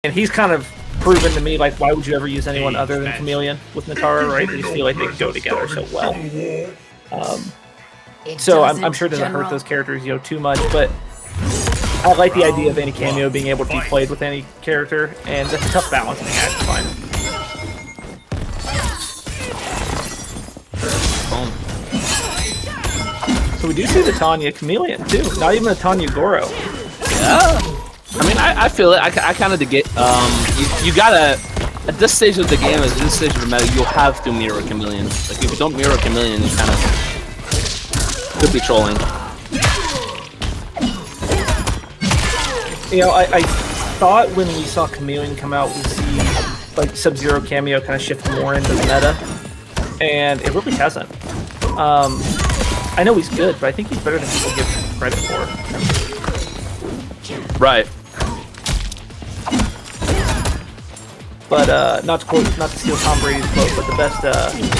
And he's kind of proven to me, like, why would you ever use anyone other than Chameleon with Natara, right? They just feel like they go together so well. So I'm sure it doesn't hurt those characters, too much, but I like the idea of any cameo being able to be played with any character, and that's a tough balancing act to find. So we do see the Tanya Chameleon too, not even a Tanya Goro. Yeah, I mean, I feel it. I kind of get. You gotta at this stage of the game, at this stage of the meta, you have to mirror Chameleon. Like if you don't mirror Chameleon, you kind of could be trolling. I thought when we saw Chameleon come out, we'd see like Sub-Zero cameo kind of shift more into the meta, and it really hasn't. I know he's good, but I think he's better than people give him credit for. Right. But not to steal Tom Brady's quote, but the best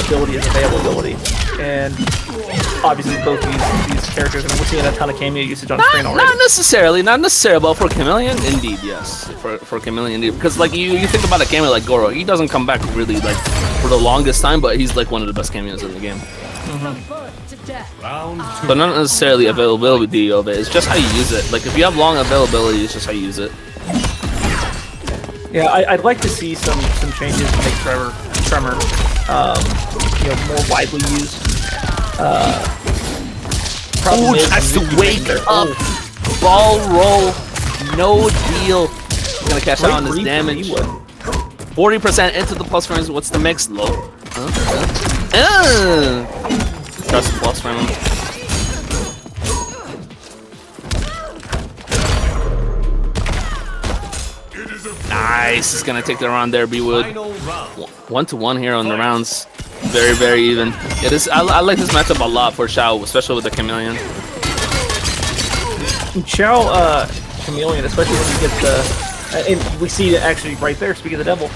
ability is availability. And obviously both these characters, and we're seeing a ton of cameo usage on screen already. Not necessarily, but for Chameleon, indeed, yes. For Chameleon, indeed. Because like you think about a cameo like Goro, he doesn't come back really like for the longest time, but he's like one of the best cameos in the game. But not necessarily availability of it, it's just how you use it. Like if you have long availability, it's just how you use it. Yeah, I'd like to see some changes to make Tremor more widely used. Ooh, tries to wake up. Ball roll, no deal. He's gonna cash out on his damage. 40% into the plus frames. What's the mix? Low. Press plus frame. Nice. He's gonna take the round there, Bwood. 1-1 here on the rounds. Very, very even. It is. I like this matchup a lot for Xiao, especially with the Chameleon. Xiao Chameleon, especially when you get the, and we see it actually right there. Speaking of the devil,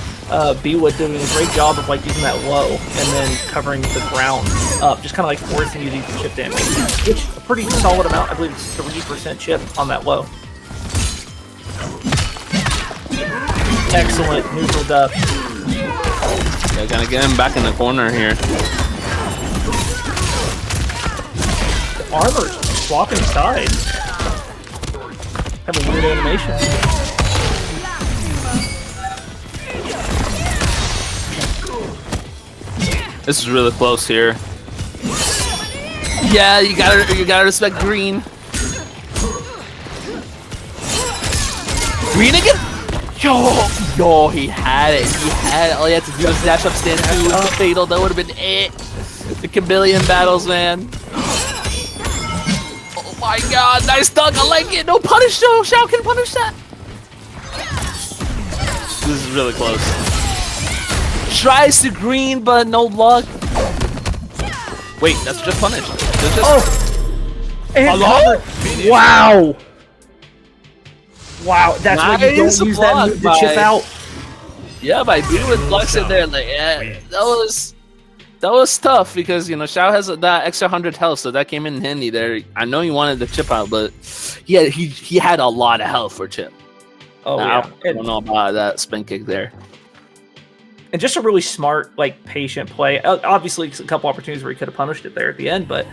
Bwood doing a great job of like using that low and then covering the ground up, just kind of like forcing you to use the chip damage, which is a pretty solid amount. I believe it's 3% chip on that low. Excellent neutral duck. Yeah, gonna get him back in the corner here. The armor's swapping sides. Having weird animation. This is really close here. Yeah, you gotta respect green. Green again? Yo, he had it. He had it. All he had to do was dash up stand 2 with the fatal. That would have been it. The Chameleon battles, man. Oh my god, nice dunk. I like it. No punish, though. Xiao can punish that. This is really close. Tries to green, but no luck. Wait, that's just punish. That's just... Hello? Wow. Wow, that's why you don't use that move to chip out. Yeah, by Bwood blocks it there. Like, yeah, that was tough because Xiao has that extra 100 health, so that came in handy there. I know you wanted the chip out, but yeah, he had a lot of health for chip. Oh yeah, I don't know about that spin kick there. And just a really smart, like, patient play. Obviously, a couple opportunities where he could have punished it there at the end, but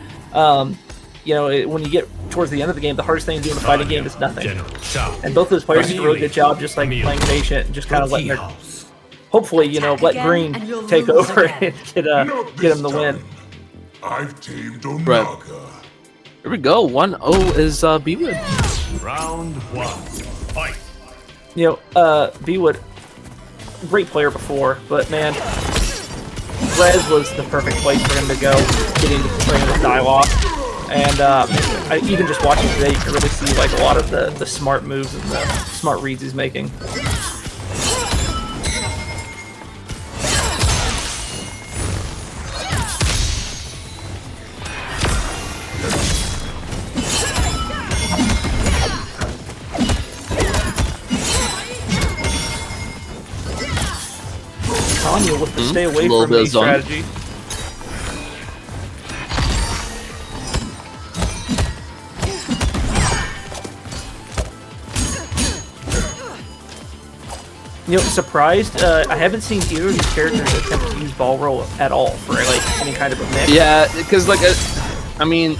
when you get towards the end of the game, the hardest thing to do in the fighting game is nothing. And both those players did a really good job just like playing patient and just kind of letting their, hopefully, let green take over and get him the win. I've tamed Omega. Right. Here we go. 1-0 is Bwood. Round 1. Fight. Bwood, great player before, but man, Res was the perfect place for him to go, getting the dive off. And even just watching today, you can really see like a lot of the smart moves and the smart reads he's making. Tanya with the stay away from me strategy. You know, surprised. I haven't seen either of these characters attempt to use ball roll at all for like any kind of a mix. Yeah, because like, I mean,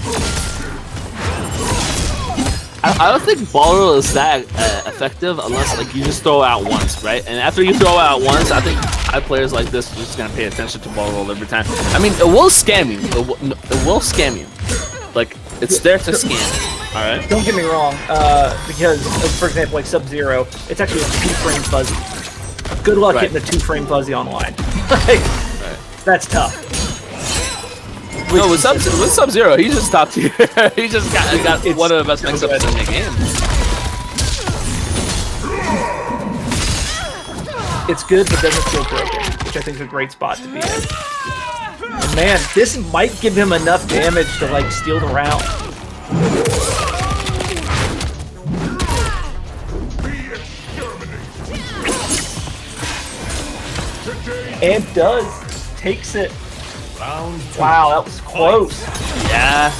I don't think ball roll is that effective unless like you just throw it out once, right? And after you throw it out once, I think players like this are just gonna pay attention to ball roll every time. I mean, it will scam you. It will scam you. Like, it's there to scam. All right. Don't get me wrong, because for example, like Sub-Zero, it's actually a 2-frame fuzzy. Good luck hitting a 2-frame fuzzy online. Like, that's tough. No, with Sub-Zero, he's just top tier. He just got one of the best mix-ups in the game. It's good, but doesn't feel broken, which I think is a great spot to be in. And man, this might give him enough damage to like steal the round. And does. Takes it. Wow, that was close. Yeah.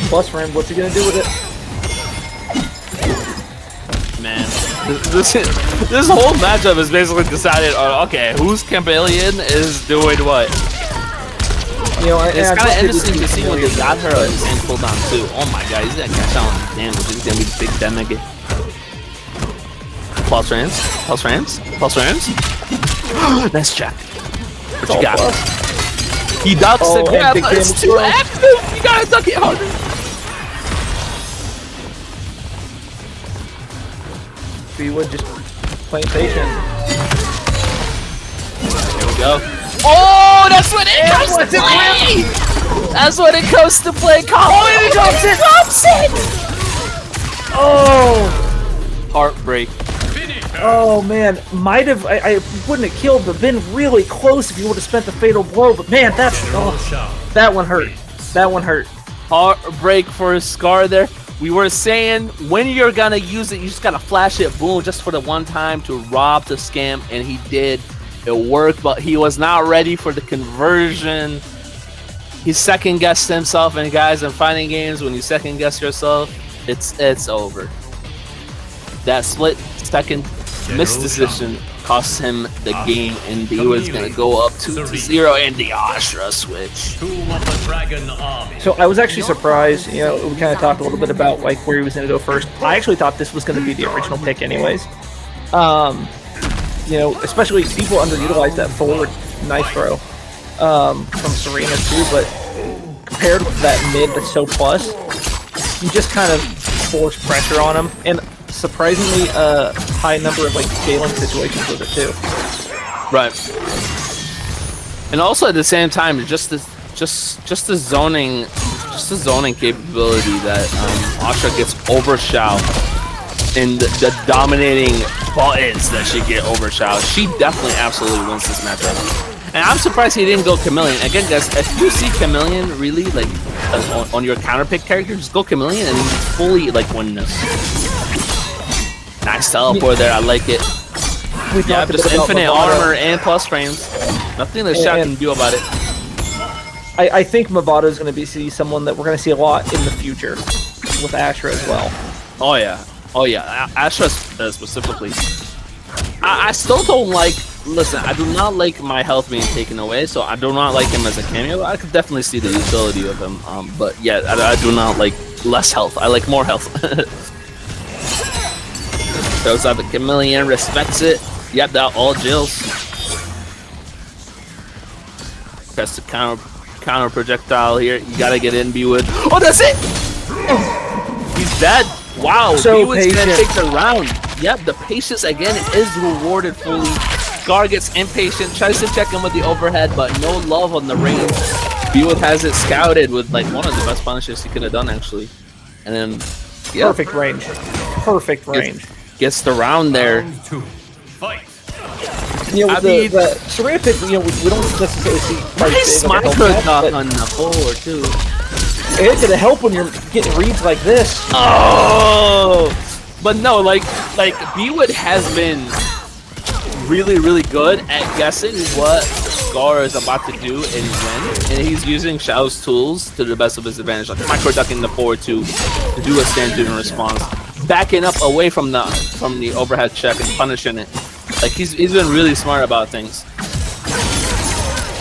Plus frame, what's he gonna do with it? Man, this whole matchup is basically decided on, okay, whose chameleon is doing what. You know, it's kind of interesting to see what they got her on the same cooldown too. Oh my god, he's gonna catch on damage. He's gonna be big damage. Pulse rams, pulse rams, pulse rams. Nice check. What you got? He ducks the grab, but it's too active. You gotta duck it harder. Bwood just playing patient. There we go. Oh, that's what it comes to play! That's what it comes to play. Oh, he drops it! Oh! Heartbreak. Oh man, might have, I wouldn't have killed, but been really close if you would have spent the fatal blow. But man, that's, that one hurt. That one hurt. Heartbreak for Skar there. We were saying when you're gonna use it, you just gotta flash it, boom, just for the one time to rob the scam, and he did. It worked, but he was not ready for the conversion. He second guessed himself, and guys, in fighting games, when you second guess yourself, it's over. That split second missed decision cost him the game, and he was gonna go up 2-0 and the Ashra switch. So I was actually surprised, you know, we kind of talked a little bit about like where he was gonna go first. I actually thought this was gonna be the original pick anyways. You know, especially people underutilized that forward knife throw from Serena too, but compared with that mid that's so plus, you just kind of force pressure on him, and surprisingly high number of like scaling situations with it too. Right. And also at the same time, just the zoning capability that Ashra gets over Shao, and the dominating buttons that she get over Shao. She definitely absolutely wins this matchup. And I'm surprised he didn't go Chameleon. Again, guys, if you see Chameleon really like on your counter pick character, just go Chameleon and fully like win this. Nice teleport there, I like it. Yeah, just infinite armor and plus frames. Nothing that Shao can do about it. I think Mavado is going to see someone that we're going to see a lot in the future with Ashra as well. Oh yeah. Oh yeah, Ashra specifically. I still don't like, listen, I do not like my health being taken away, so I do not like him as a cameo. I could definitely see the utility of him, but yeah, I do not like less health. I like more health. Shows out the Chameleon, respects it. Yep, that all Jills. Press the counter projectile here. You gotta get in, Bwood. Oh, that's it! He's dead. Wow, so Bwood's gonna take the round. Yep, the patience again is rewarded fully. Skar gets impatient, tries to check him with the overhead, but no love on the range. Bwood has it scouted with like one of the best punishes he could have done actually. And then, yeah. Perfect range. Perfect range. Gets the round there. You know, with the Shirai pick, you know, we don't necessarily see nice micro duck on the forward too. It's gonna help when you're getting reads like this. Oh, But no, like Bwood has been really good at guessing what Skar is about to do and when, and he's using Xiao's tools to the best of his advantage, like micro ducking the forward to do a stand in response, backing up away from the overhead check and punishing it. Like he's been really smart about things.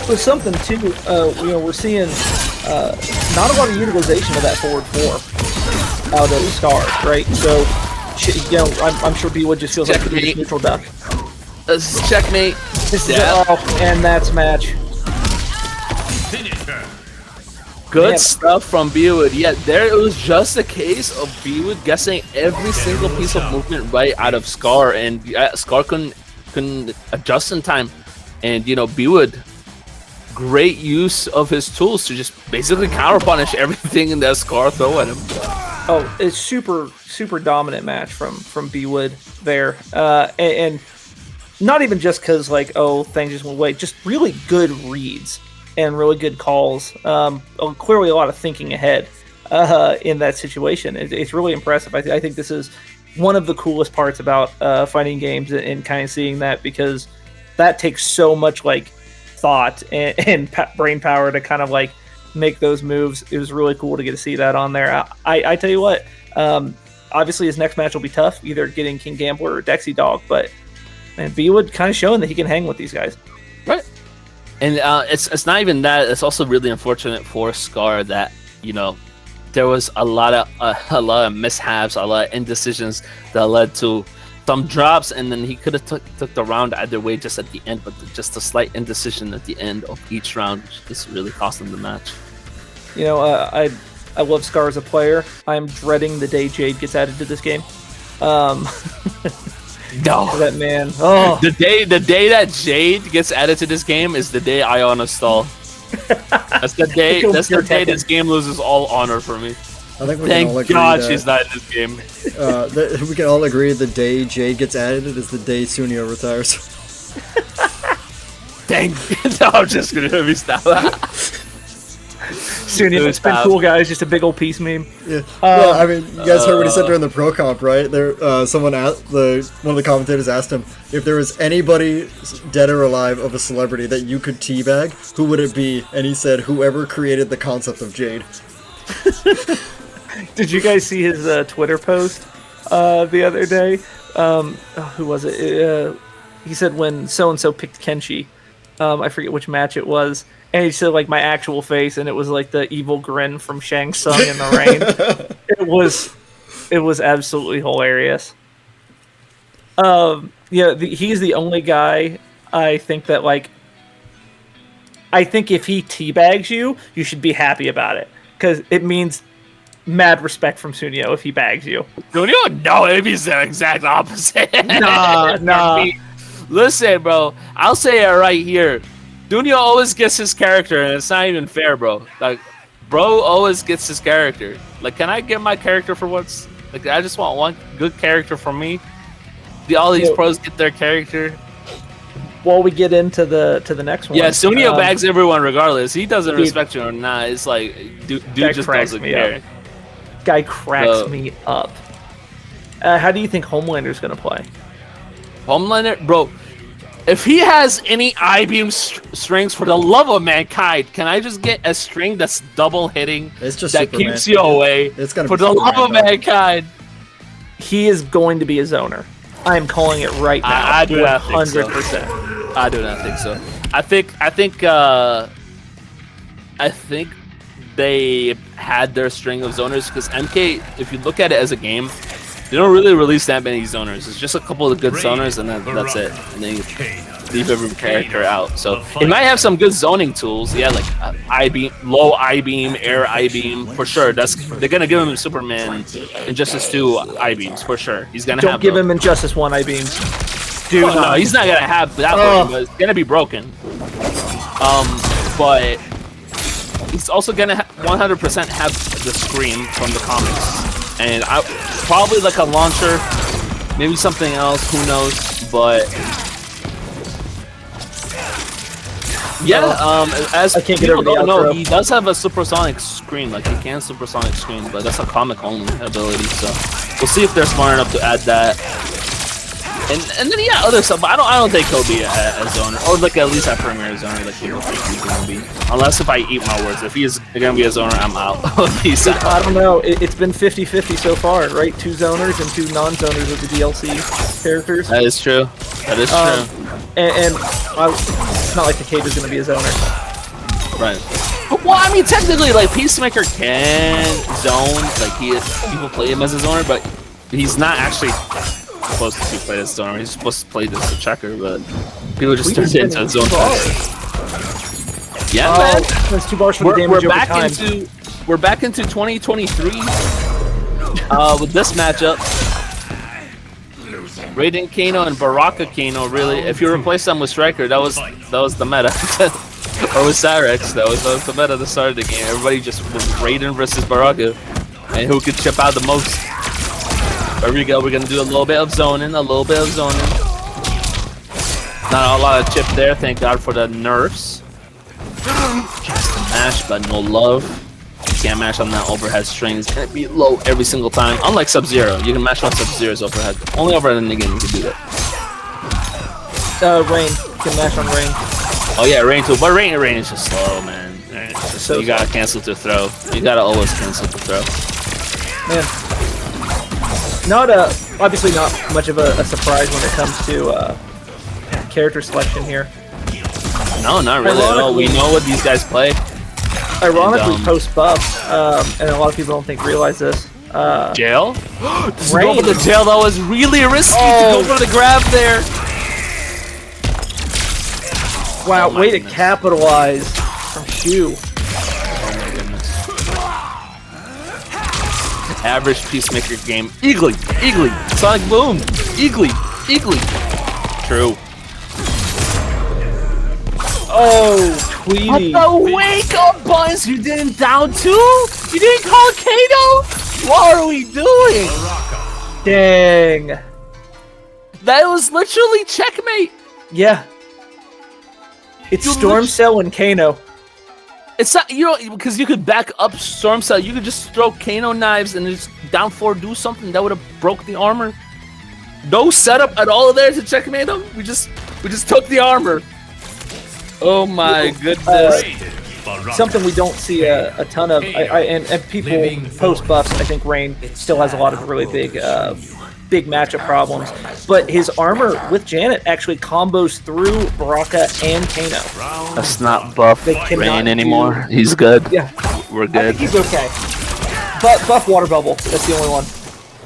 There's something too. You know, we're seeing not a lot of utilization of that forward 4 out of Skar, right? So, you know, I'm sure Bwood just feels like a neutral duck. Checkmate. And that's match. Good stuff from Bwood. Yeah, there it was just a case of Bwood guessing every single piece of movement right out of Skar, and Skar couldn't adjust in time. And you know, Bwood, great use of his tools to just basically counter punish everything that Skar throw at him. Oh, it's super dominant match from Bwood there, and not even just because like things just went away, just really good reads and really good calls. Clearly a lot of thinking ahead in that situation. It's really impressive. I think this is one of the coolest parts about fighting games and kind of seeing that, because that takes so much like thought and brain power to kind of like make those moves. It was really cool to get to see that on there. I tell you what, obviously his next match will be tough, either getting King Gambler or Dexy Dawg, but man, Bwood kind of showing that he can hang with these guys. Right. And it's not even that. It's also really unfortunate for Skar that, you know, there was a lot of mishaps, a lot of indecisions that led to some drops, and then he could have took the round either way just at the end, but just a slight indecision at the end of each round just really cost him the match. You know, I love Skar as a player. I'm dreading the day Jade gets added to this game. No, that man. Oh, the day that Jade gets added to this game is the day I uninstall. That's the day. That's the day this game loses all honor for me. I think we Thank can all agree God that, she's not in this game. we can all agree the day Jade gets added is the day Sunio retires. Dang! No, I'm just gonna let me stop that. Sunio, it's been cool, guys. Just a big old peace meme. Yeah. Well, I mean, you guys heard what he said during the pro comp, right? There, one of the commentators asked him if there was anybody dead or alive of a celebrity that you could teabag, who would it be? And he said, whoever created the concept of Jade. Did you guys see his Twitter post the other day? Who was it? He said when so-and-so picked Kenshi. I forget which match it was. And he said like my actual face, and it was like the evil grin from Shang Tsung in the rain. It was absolutely hilarious. Yeah, he's the only guy I think that like. I think if he teabags you, you should be happy about it, because it means mad respect from Sunio if he bags you. Sunio? No, it means the exact opposite. Nah. Listen, bro, I'll say it right here. Dunyo always gets his character, and it's not even fair, bro. Like, bro always gets his character. Like, can I get my character for once? Like, I just want one good character for me. All these pros get their character. While we get into the next one, yeah, Sunio bags everyone regardless. He doesn't respect you or not. It's like, dude just doesn't care. Guy cracks me up. How do you think Homelander's gonna play? Homelander, bro. If he has any I-beam strings, for the love of mankind, can I just get a string that's double hitting it's just that Superman. keeps you away? It's gonna for be the love of mankind. He is going to be a zoner. I am calling it right now. I do not think so. 100%. I do not think so. I think they had their string of zoners because MK, if you look at it as a game, they don't really release that many zoners. It's just a couple of good zoners, and then that's it. And then you leave every character out. So it might have some good zoning tools. Yeah, like I-beam, low I-beam, air I-beam, for sure. They're gonna give him Superman Injustice 2 I-beams for sure. He's gonna don't give him Injustice 1 I-beams. Dude, no, he's not gonna have that. But it's gonna be broken. But he's also gonna 100% have the Scream from the comics. And probably like a launcher, maybe something else, who knows, but yeah, as I can't get over the outro. He does have a supersonic screen, like he can supersonic screen, but that's a comic only ability, so We'll see if they're smart enough to add that. And then yeah, other stuff. But I don't think he'll be a zoner, or like at least a premier zoner like people think he's gonna be. Unless if I eat my words, if he's gonna be a zoner, I'm out. He's out. I don't know. It's been 50-50 so far, right? 2 zoners and 2 non-zoners with the DLC characters. That is true. That is true. And it's not like the Cave is gonna be a zoner. Right. Well, I mean, technically, like Peacemaker can zone. Like people play him as a zoner, but he's not actually supposed to be played as a zoner. He's supposed to play this as a checker, but people just turned it into a zone. Yeah, man. That's 2 bars for the damage over time. We're back into 2023 with this matchup. Raiden Kano and Baraka Kano. Really, if you replace them with Striker, that was the meta. Or with Cyrex, that was the meta that started the game. Everybody just was Raiden versus Baraka, and who could chip out the most. There we go. We're gonna do a little bit of zoning, Not a lot of chip there. Thank God for the nerfs. Just a mash, but no love. You can't mash on that overhead string. It's gonna be low every single time. Unlike Sub-Zero, you can mash on Sub-Zero's overhead. Only overhead in the game you can do that. Rain. You can mash on Rain. Oh yeah, Rain too, but Rain is just slow, man. So you gotta cancel to throw. You gotta always cancel to throw. Man, obviously not much of a surprise when it comes to character selection here. No, not really at all. We know what these guys play. Ironically, post buff, and a lot of people don't realize this. Jail? Does he go for the jail? That was really risky to go for the grab there. Wow, way to capitalize from Shu. Oh my goodness. Average Peacemaker game. Eagly. Sonic Boom. Eagly. True. Oh, Tweedy. What the wake up buttons? You didn't down 2? You didn't call Kano? What are we doing? Dang. That was literally checkmate. Yeah. It's Storm Cell and Kano. It's not, because you could back up Storm Cell. You could just throw Kano knives and just down 4 do something that would have broke the armor. No setup at all there to checkmate him. We just took the armor. Oh my goodness. Something we don't see a ton of, and people post buffs. I think Rain still has a lot of really big matchup problems, but his armor with Janet actually combos through Baraka and Kano. That's not buff Rain anymore. He's good. Yeah, we're good. He's okay. But buff Water Bubble. That's the only one.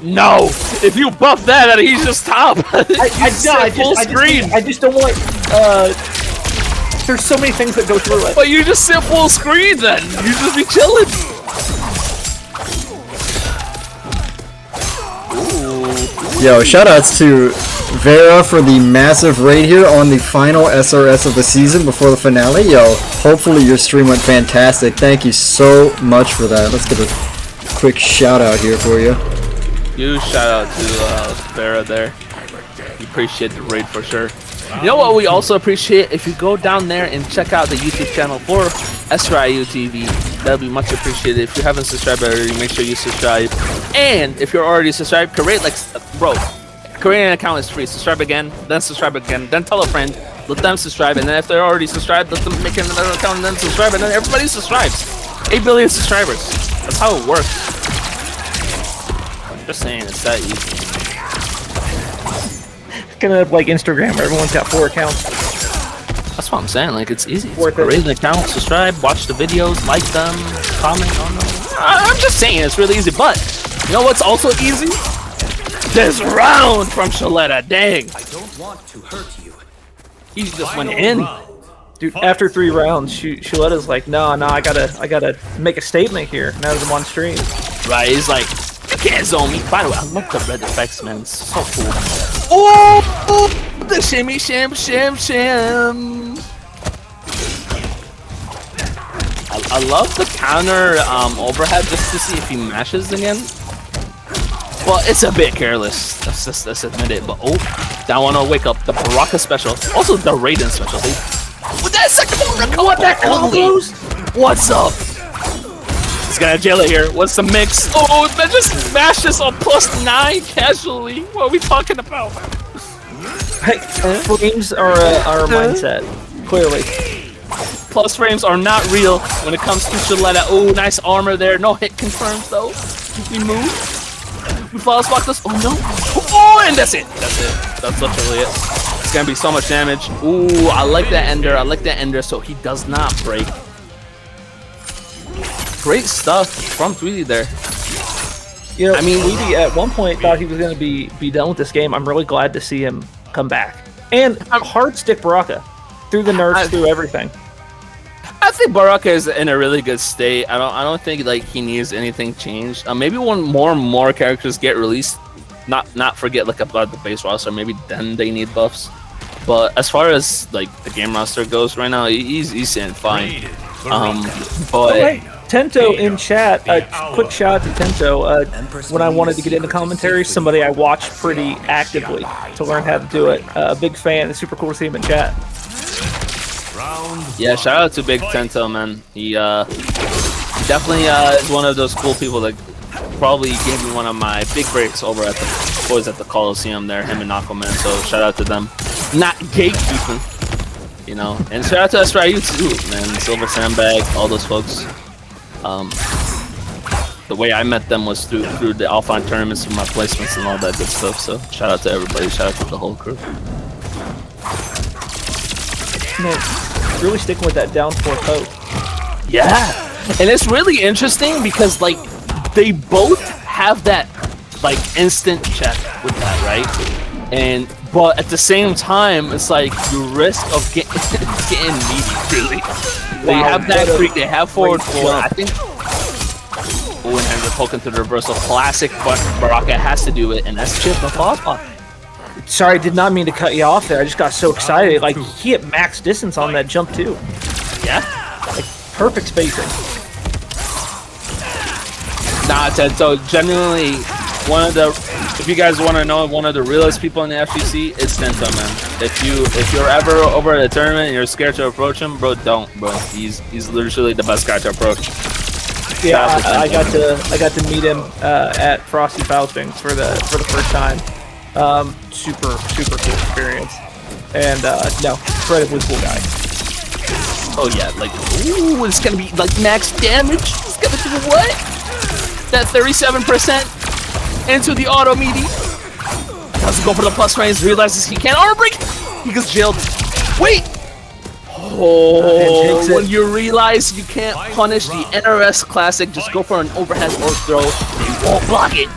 No, if you buff that, he's just top. I just don't want. There's so many things that go through it. But you just sit full screen then. You just be chilling. Yo, shoutouts to Vera for the massive raid here on the final SRS of the season before the finale. Yo, hopefully your stream went fantastic. Thank you so much for that. Let's get a quick shout out here for you. Huge shout out to Vera there. We appreciate the raid for sure. You know what we also appreciate? If you go down there and check out the YouTube channel for Shirai Ryu TV, that would be much appreciated. If you haven't subscribed already, make sure you subscribe. And if you're already subscribed, creating an account is free. Subscribe again, then tell a friend, let them subscribe, and then if they're already subscribed, let them make another account and then subscribe, and then everybody subscribes. 8 billion subscribers. That's how it works. I'm just saying, it's that easy. Gonna have like Instagram where everyone's got 4 accounts. That's what I'm saying, like it's easy. Worth it. Create an account, subscribe, watch the videos, like them, comment on them. I'm just saying it's really easy, but you know what's also easy? This round from Shuletah, dang. I don't want to hurt you. He just went in. Dude, after 3 rounds, Shuletah's like, no, I gotta make a statement here. Now that I'm on stream. Right, he's like, you can't zone me. By the way, I love the red effects, man. It's so cool. Oh, the shimmy, shim. I love the counter overhead just to see if he mashes again. Well, it's a bit careless. Let's admit it. But that one will wake up the Baraka special. Also the Raiden special. With that second one, what that combos? What's up? He's gonna jail it here. What's the mix? Oh, man, just smash this on +9 casually. What are we talking about? Hey, frames are a mindset, clearly. Plus frames are not real when it comes to Shuletah. Oh, nice armor there. No hit confirmed though. We move. We flawless block this. Oh no. Oh, and that's it. That's it. That's literally it. It's gonna be so much damage. Ooh, I like that ender. I like that ender so he does not break. Great stuff from Tweedy there. You know, I mean, Tweedy at one point thought he was going to be done with this game. I'm really glad to see him come back. And hard stick Baraka through the nerfs, through everything. I think Baraka is in a really good state. I don't think like he needs anything changed. Maybe when more characters get released, not forget like about the base roster. Maybe then they need buffs. But as far as like the game roster goes right now, he's saying fine. But. Tento in chat, quick shout out to Tento. When I wanted to get into commentary, somebody I watched pretty actively to learn how to do it. Big fan. It's super cool to see him in chat. Yeah, shout out to Big Tento, man. He definitely is one of those cool people that probably gave me one of my big breaks over at the boys at the Coliseum there, him and Aquaman. So shout out to them. Not gatekeeping, you know. And shout out to Shirai Ryu too, man. Silver Sandbag, all those folks. The way I met them was through the Alphine tournaments and my placements and all that good stuff. So shout out to everybody, shout out to the whole crew. Man, really sticking with that down 4 poke. Yeah, and it's really interesting because like they both have that like instant check with that, right? But at the same time, it's like the risk of getting meaty, really. They have that freak, they have forward 4, I think. Oh, and they're poking through the reversal. Classic, but Baraka has to do it, and that's chip the pop. Sorry, I did not mean to cut you off there. I just got so excited. Like, he hit max distance on that jump, too. Yeah? Like, perfect spacing. Nah, Ted, so genuinely, if you guys want to know one of the realest people in the FGC, it's Tento, man. If you're ever over at a tournament and you're scared to approach him, bro, don't, bro. He's literally the best guy to approach. Yeah, I got to meet him at Frosty Fausting for the first time. Super cool experience, and no, incredibly cool guy. Oh yeah, like ooh, it's gonna be like max damage. It's gonna do what? That 37% into the auto meaty. Doesn't go for the plus range. Realizes he can't armor break. He gets jailed. Wait. Oh, when you realize you can't punish the NRS classic, just go for an overhead or throw. You won't block it.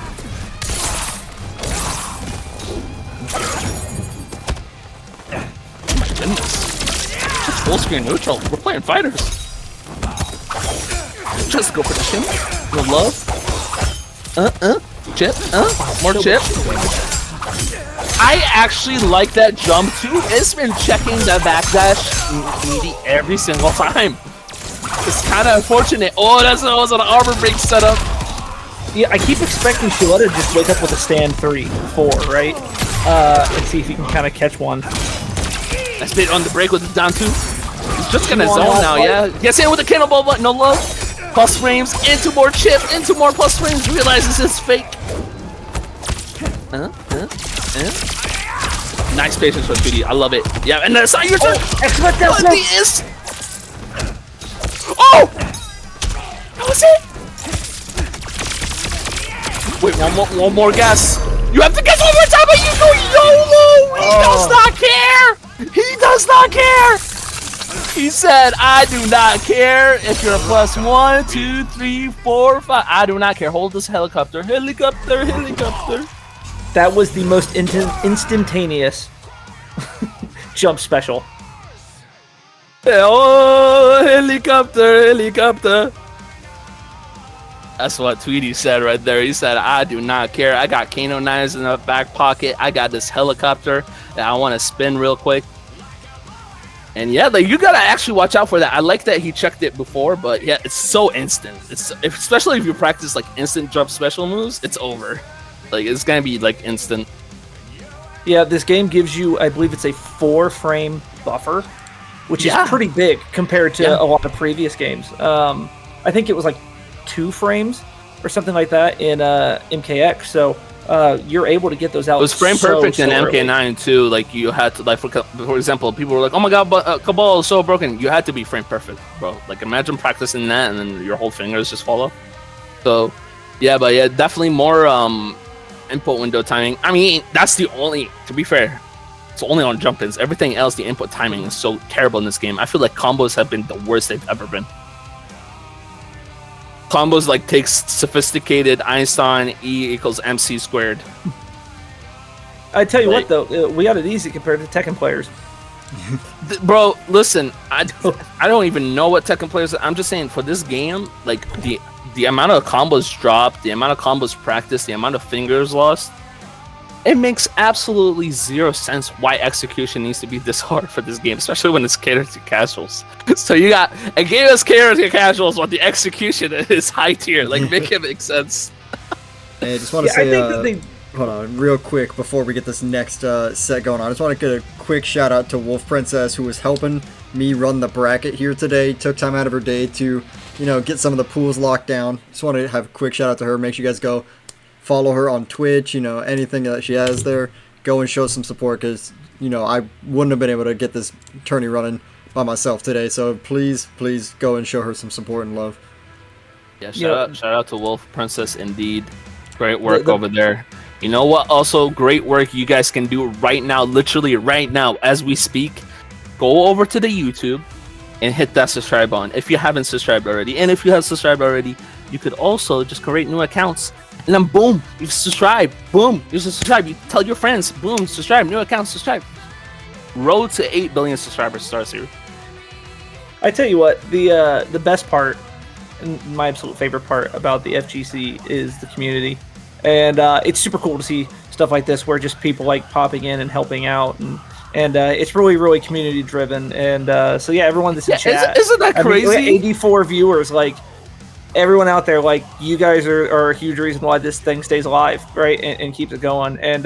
Just full screen neutral. We're playing fighters. Just go for the shim. No love. Chip. More chip. I actually like that jump too. It's been checking the backdash meaty every single time. It's kind of unfortunate. Oh, that was an armor break setup. Yeah, I keep expecting Shuletah to just wake up with a stand 3, 4, right? And see if he can kind of catch one. Nice bait on the break with the down 2. He's just gonna zone now, yeah. Gets in with the cannonball, but no love. Plus frames, into more chip, into more plus frames. Realizes it's fake. Nice patience from Tweedy. I love it. Yeah, and that's your turn. Oh! That was it. Wait, one more guess. You have to guess one more time, but you go YOLO! He does not care! He does not care! He said, I do not care if you're a +1, 2, 3, 4, 5. I do not care. Hold this helicopter. Helicopter. That was the most instantaneous jump special. Oh, helicopter. That's what Tweedy said right there. He said, I do not care. I got Kano knives in the back pocket. I got this helicopter that I want to spin real quick. And yeah, like you gotta actually watch out for that. I like that he checked it before, but yeah, it's so instant. Especially if you practice like instant jump special moves, it's over. Like it's gonna be like instant. Yeah, this game gives you, I believe it's a 4-frame buffer, which is pretty big compared to a lot of previous games. I think it was like 2 frames or something like that in MKX. So you're able to get those out. It was frame perfect in early. MK9 too. Like you had to, like for example, people were like, "Oh my god, but Cabal is so broken." You had to be frame perfect, bro. Like imagine practicing that and then your whole fingers just fall off. So yeah, but yeah, definitely more input window timing. I mean, that's the only. To be fair, it's only on jump ins. Everything else, the input timing is so terrible in this game. I feel like combos have been the worst they've ever been. Combos like takes sophisticated Einstein E equals MC squared. I tell you what though, we got it easy compared to Tekken players. Bro, listen, I don't even know what Tekken players. I'm just saying for this game, like the amount of combos dropped, the amount of combos practiced, the amount of fingers lost. It makes absolutely zero sense why execution needs to be this hard for this game, especially when it's catered to casuals. So you got a game that's catered to casuals, but the execution is high tier. Like, make it make sense. Hey, I just want to say, hold on, real quick before we get this next set going on. I just want to get a quick shout out to Wolf Princess, who was helping me run the bracket here today. Took time out of her day to, get some of the pools locked down. Just want to have a quick shout out to her. Make sure you guys go follow her on Twitch, anything that she has there, go and show some support, because, I wouldn't have been able to get this tourney running by myself today, so please go and show her some support and love. Yeah, shout out to Wolf Princess, indeed. Great work over there. You know what, also great work you guys can do right now, literally right now, as we speak. Go over to the YouTube and hit that subscribe button if you haven't subscribed already, and if you have subscribed already, you could also just create new accounts. And then boom, you subscribe. Boom, you subscribe. You tell your friends. Boom, subscribe. New account, subscribe. Road to 8 billion subscribers starts here. I tell you what, the best part, and my absolute favorite part about the FGC is the community, and it's super cool to see stuff like this where just people like popping in and helping out, and it's really community driven. And so yeah, everyone that's in chat, isn't that crazy? I mean, 84 viewers, like. Everyone out there, like, you guys are a huge reason why this thing stays alive, right, and keeps it going, and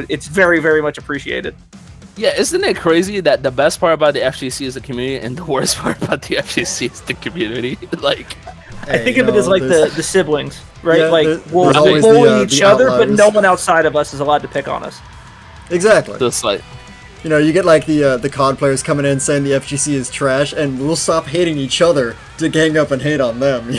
it's very much appreciated. Yeah, isn't it crazy that the best part about the FGC is the community, and the worst part about the FGC is the community? Like, I think of it as like the siblings, right? Yeah, like we'll bully each other, but no one outside of us is allowed to pick on us. Exactly. Just like. You get like the COD players coming in saying the FGC is trash, and we'll stop hating each other to gang up and hate on them,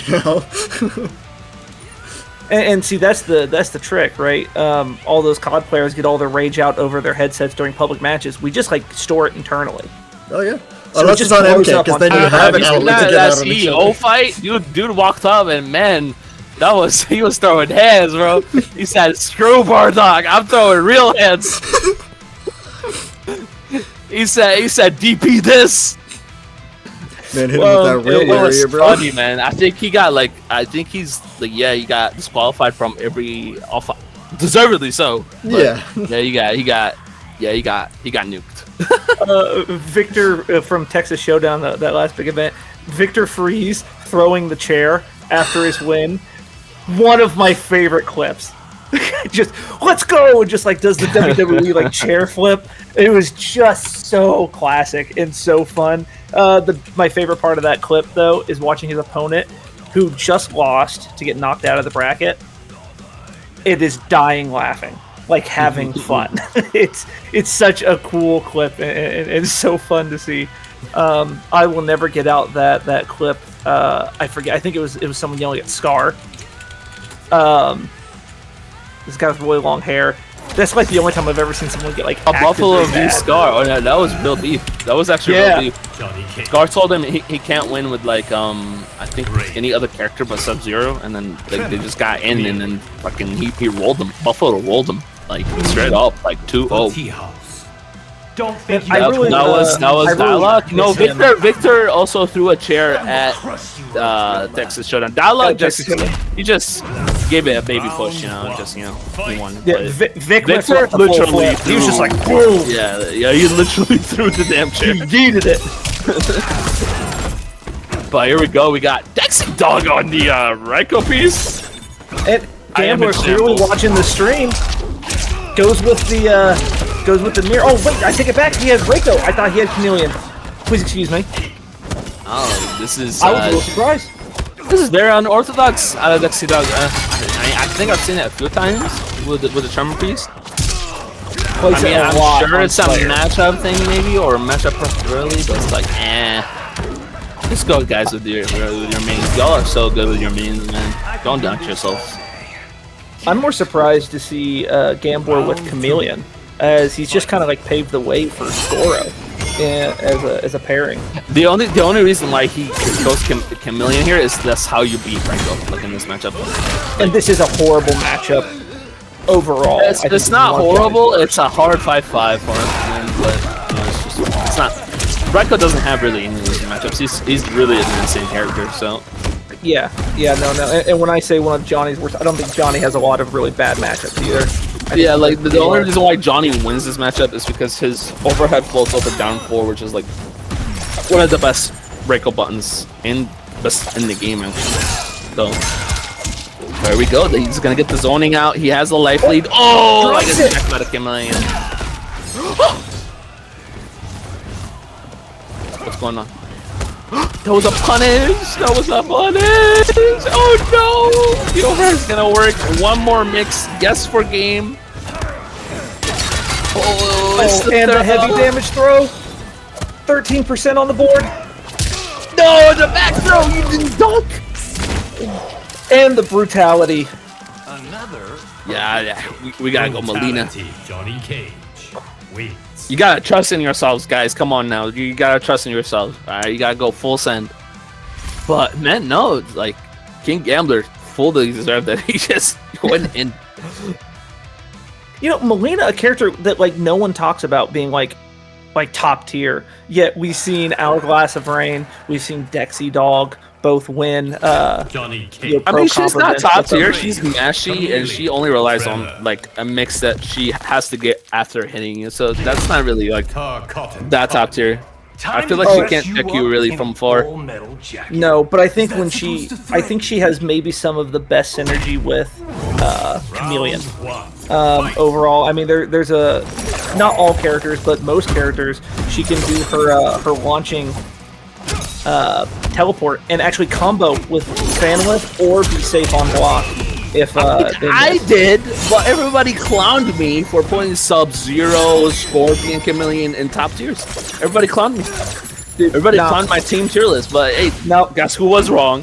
And see, that's the trick, right? All those COD players get all their rage out over their headsets during public matches. We just like store it internally. Oh yeah. So unless it's on MK, because then you have an outlet to get out on each other. CEO fight, dude walked up and man, he was throwing hands, bro. He said, "Screw Bardog, I'm throwing real hands." He said, "DP this." Man, hit him with that real warrior, bro. Funny, man. I think he got he got disqualified from every alpha, deservedly so. Yeah. He got nuked. Victor from Texas Showdown, that last big event. Victor Freeze throwing the chair after his win. One of my favorite clips. Just let's go, and just like does the WWE like chair flip. It was just so classic and so fun. My favorite part of that clip though is watching his opponent, who just lost to get knocked out of the bracket. It is dying laughing, like having fun. It's such a cool clip and it's so fun to see. I will never get out that clip. I forget. I think it was someone yelling at Skar. This guy with really long hair. That's like the only time I've ever seen someone get like a Buffalo v Skar. Oh no, that was real beef. That was actually real beef. Skar told him he can't win with like I think any other character but Sub-Zero, and then like they just got in and then fucking he rolled them. Buffalo rolled them like straight up like 2-0. Don't think that was Dialogue. No, Victor also threw a chair at Texas Showdown. Dialogue just gave it a baby push, he won. Yeah, Victor literally he was just like boom. Yeah, he literally threw the damn chair. He needed it. But here we go. We got Dexy Dawg on the Ryko piece. And Gambler clearly watching the stream goes with the mirror. Oh wait, I take it back. He has Ryko. I thought he had Chameleon. Please excuse me. Oh, this is. I was a little surprised. This is very unorthodox out of Dexy Dawg. I think I've seen it a few times with the Tremor Priest. Well, I mean, I'm sure it's a matchup thing maybe, or a matchup preferably, but it's like, Just go, guys, with your mains. Y'all are so good with your mains, man. Don't dunk yourselves. I'm more surprised to see Gambler with Chameleon, as he's just kind of like paved the way for Goro as a pairing. The only reason why he goes Chameleon here is that's how you beat Franco, like in this matchup. And this is a horrible matchup overall. It's not horrible. It's a hard 5-5 for him, but it's not. Franco doesn't have really any of these matchups. He's really an insane character. So. Yeah, no. And when I say one of Johnny's worst, I don't think Johnny has a lot of really bad matchups either. Yeah, like the only reason why Johnny wins this matchup is because his overhead floats over down 4, which is like one of the best Reiko buttons in the game. Actually. So there we go. He's gonna get the zoning out. He has the life lead. Oh, I guess checked by the Chameleon. What's going on? That was a punish! That was a punish! Oh no! The overhead's gonna work. One more mix. Yes for game. Oh, and the heavy damage throw. 13% on the board. No, the back throw! You didn't dunk! And the brutality. Another. Yeah, we gotta go Molina. Johnny Cage wins. You gotta trust in yourselves, guys. Come on now. You gotta trust in yourselves. Alright, you gotta go full send. But man, no, like King Gambler fully deserved that. He just went in. You know, Molina, a character that like no one talks about being like top tier. Yet we've seen Hourglass of Rain, we've seen Dexy Dawg both win. Johnny Cage. I mean, she's not top tier. She's mashy, and she only relies on like a mix that she has to get after hitting you. So that's not really like that top tier. I feel like she can't check you really from far. No, but I think I think she has maybe some of the best synergy with Chameleon. Overall, I mean, there's not all characters, but most characters, she can do her launching teleport and actually combo with Fanlith or be safe on block. If I did, but everybody clowned me for putting Sub-Zero, Scorpion, Chameleon in top tiers. Everybody clowned me. Everybody clowned my team tier list, but hey, guess who was wrong?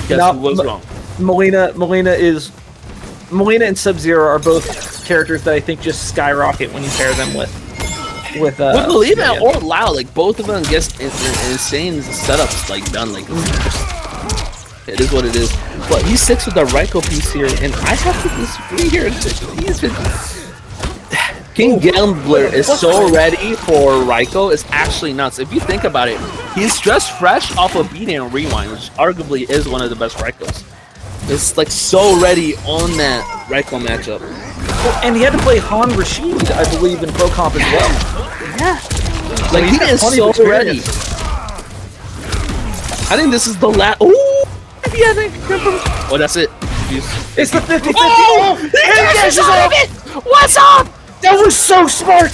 Guess who was wrong? Molina and Sub-Zero are both characters that I think just skyrocket when you pair them with Molina or Lao. Like both of them get insane setups like done. Like it is what it is. But he sticks with the Reiko piece here, and I have to disagree here. King Gambler is so ready for Reiko. It's actually nuts. If you think about it, he's just fresh off of Beat and Rewind, which arguably is one of the best Reikos. It's like so ready on that Reiko matchup. Well, and he had to play Han Rashid, I believe, in Pro Comp as well. Yeah. Like he is so ready. I think this is the last. Ooh! Yeah, oh, that's it. Jeez. It's the 50-50. Oh, what's up? That was so smart.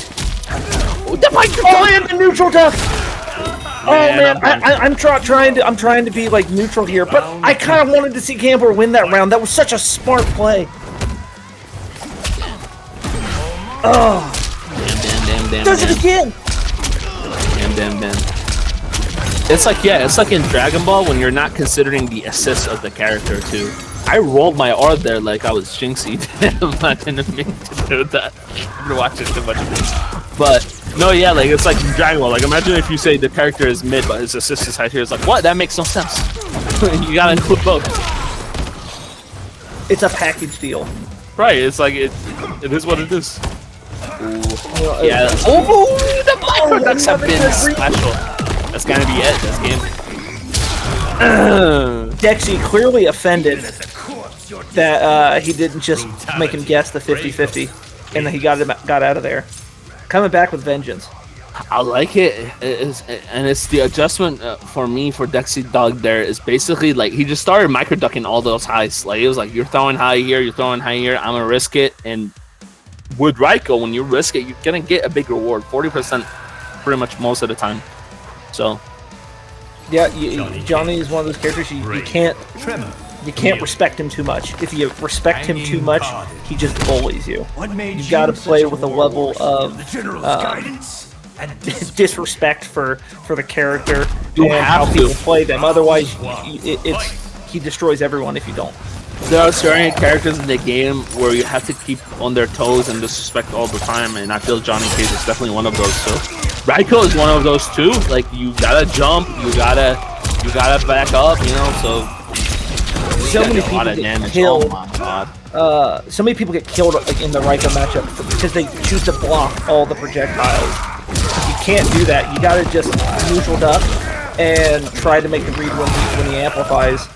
And the neutral duck. Oh man, I'm trying to be like neutral here, but I kind of wanted to see Gambler win that round. That was such a smart play. Oh, damn. Does it again? Damn. It's like in Dragon Ball when you're not considering the assist of the character too. I rolled my R there like I was Jinxie. I didn't mean to do that. I've been watching too much of this. But no, yeah, like it's like in Dragon Ball. Like imagine if you say the character is mid but his assist is high here. It's like what? That makes no sense. You gotta include both. It's a package deal. Right, it's like it is what it is. Ooh. Yeah. Oh, the black products have been special. That's gonna be it this game. Dexy clearly offended that he didn't just make him guess the 50-50 and that he got out of there. Coming back with vengeance. I like it. It's the adjustment for me for Dexy Dawg there is basically like he just started micro ducking all those highs. Like it was like you're throwing high here, I'm gonna risk it. And with Reiko, when you risk it, you're gonna get a big reward, 40% pretty much most of the time. So Yeah, Johnny is one of those characters you can't Tremor. respect him too much. If you respect him too much, he just bullies you. What made You got to such play a with a warlord? level of The general's guidance and disrespect for the character You and how have people to. play them. Otherwise, he destroys everyone if you don't. There are certain characters in the game where you have to keep on their toes and disrespect all the time, and I feel Johnny Cage is definitely one of those too. Raikou is one of those too. Like you gotta jump, you gotta back up, you know. So Many a lot people of get damage. killed. Oh my god. So many people get killed like, in the Raikou matchup because they choose to block all the projectiles. You can't do that. You gotta just neutral duck and try to make the read when he amplifies.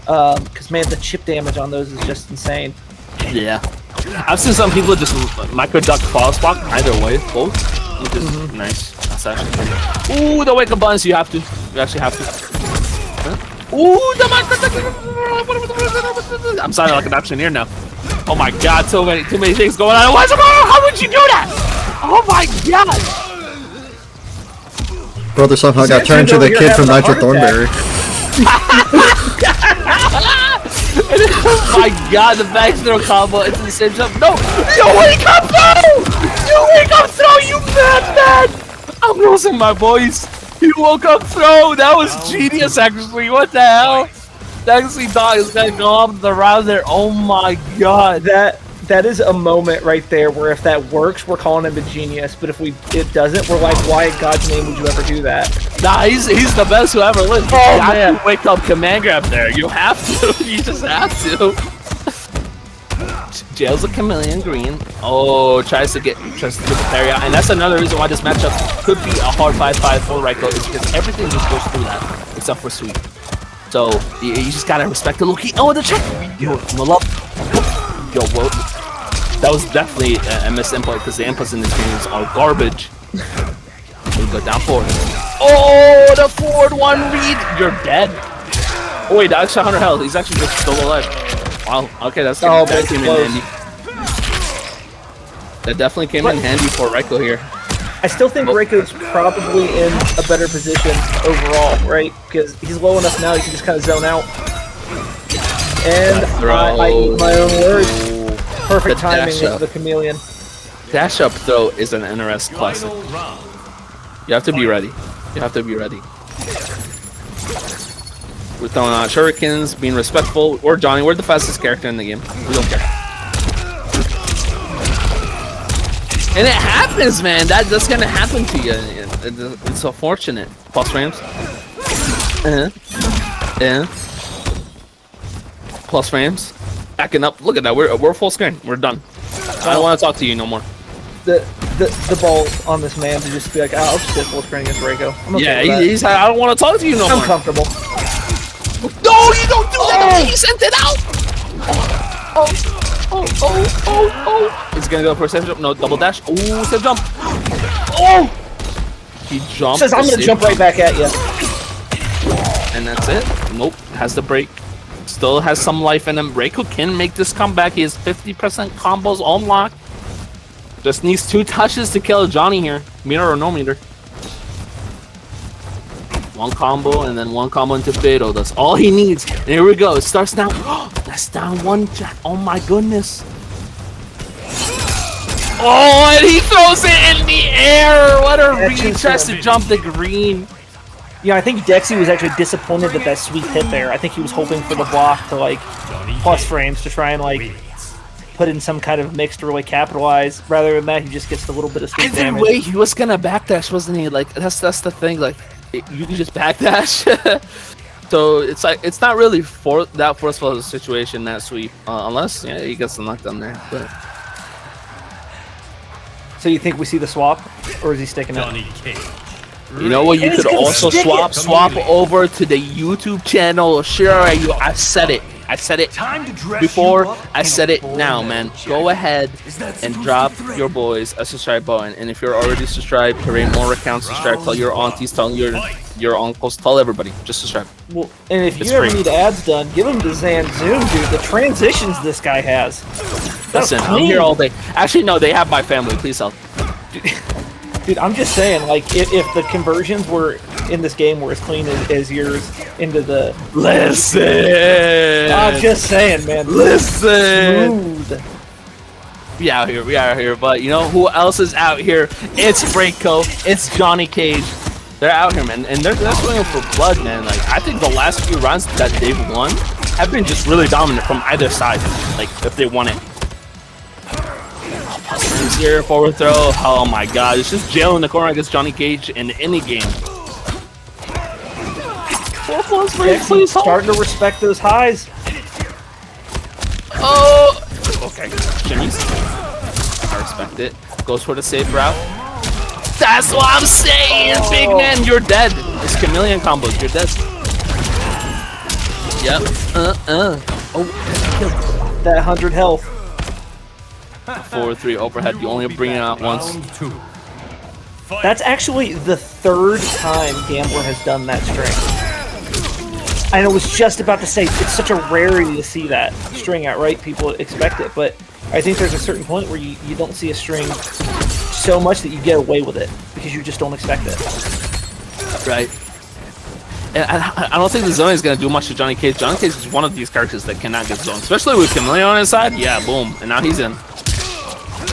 Because man, the chip damage on those is just insane. Yeah. I've seen some people just micro duck cross block either way, both. Which is nice. That's actually good. Ooh, the wake up buttons, you have to. You actually have to. Huh? Ooh, the micro duck. I'm sounding like an auctioneer now. Oh my god, too many things going on. How would you do that? Oh my god! Brother somehow got turned to the kid from Nitro Thornberry. Oh my god, the back throw combo into the same jump. No! You wake up throw! You wake up throw, you madman! I'm losing my voice. You woke up throw! That was genius actually. What the hell? Dexy Dawg is gonna go up the round there. Oh my god. That is a moment right there where if that works, we're calling him a genius. But if it doesn't, we're like, why in God's name would you ever do that? Nah, he's the best who ever lived. Oh, you man. have to wake up command grab there. You have to. You just have to. Jail's a chameleon green. Oh, tries to get the parry out. And that's another reason why this matchup could be a hard 5-5 for Raikou is because everything just goes through that, except for sweep. So you just gotta respect the Loki. Oh, the check. Yo, whoa. That was definitely a misinput because the inputs in this game are garbage. We go down forward. Oh, the forward one read. You're dead. Oh wait, that's 100 health. He's actually just still alive. Wow. Okay, that came in handy. That definitely came in handy for Raikou here. I still think Raikou's probably in a better position overall, right? Because he's low enough now, he can just kind of zone out. And I eat my own words. Perfect timing of the chameleon. Dash up throw is an NRS classic. You have to be ready. You have to be ready. We're throwing out shurikens, being respectful. We're Johnny. We're the fastest character in the game. We don't care. And it happens, man. That's gonna happen to you. It's unfortunate. Pulse frames. Plus frames. Backing up. Look at that. We're full screen. We're done. I don't want to talk to you no more. The balls on this man to just be like, I'll just get full screen against Raikou. I'm okay with that. He's. I don't want to talk to you no more. I'm comfortable. No, you don't do that. He sent it out. Oh. He's gonna go for a safe jump. No, double dash. Oh, safe jump. Oh. He jumped. Says I'm gonna jump right back at you. And that's it. Nope. Has the break. Still has some life in him. Raikou can make this comeback. He has 50% combos unlocked. Just needs 2 touches to kill Johnny here. Meter or no meter. 1 combo and then 1 combo into Fatal. That's all he needs. And here we go. It starts now. That's down 1. Oh my goodness. Oh, and he throws it in the air. What a read. Tries to jump the green. Yeah, I think Dexy was actually disappointed that that sweep hit there. I think he was hoping for the block to like plus frames to try and like put in some kind of mix to really capitalize. Rather than that, he just gets a little bit of sweep damage. Either way, he was gonna backdash, wasn't he? Like that's the thing. Like you can just backdash. So it's like it's not really that forceful of a situation, that sweep, unless he gets the knockdown there. But so you think we see the swap, or is he sticking it? You know what? You could also swap over to the YouTube channel. Shirai Ryu. I said it. I said it before. I said it now, man. Go ahead and drop your boys a subscribe button. And if you're already subscribed, create more accounts. Subscribe. Tell your aunties. Tell your uncles. Tell everybody. Just subscribe. Well, and if you ever need ads done, give them to Zan Zoom, dude. The transitions this guy has. Listen, I'm here all day. Actually, no, they have my family. Please help. Dude, I'm just saying, like, if the conversions were in this game were as clean as yours into the. Listen. I'm just saying, man. Listen. Smooth. We out here. But you know who else is out here? It's Franco. It's Johnny Cage. They're out here, man, and they're going for blood, man. Like I think the last few rounds that they've won have been just really dominant from either side. Like if they won it. Here, forward throw. Oh my God! It's just jail in the corner against Johnny Cage in any game. Dexy starting to respect those highs. Oh. Okay. Jimmy's. I respect it. Goes for the safe route. That's what I'm saying, big man. You're dead. It's chameleon combos. You're dead. Yep. Oh, that 100 health. 4-3 overhead. You only bring it out once. Round 2. Fight. That's actually the third time Gambler has done that string. And I was just about to say, it's such a rarity to see that string out, right? People expect it, but I think there's a certain point where you don't see a string so much that you get away with it because you just don't expect it. Right. And I don't think the zoning is going to do much to Johnny Cage. Johnny Cage is one of these characters that cannot get zoned, especially with Chameleon on his side. Yeah, boom. And now he's in.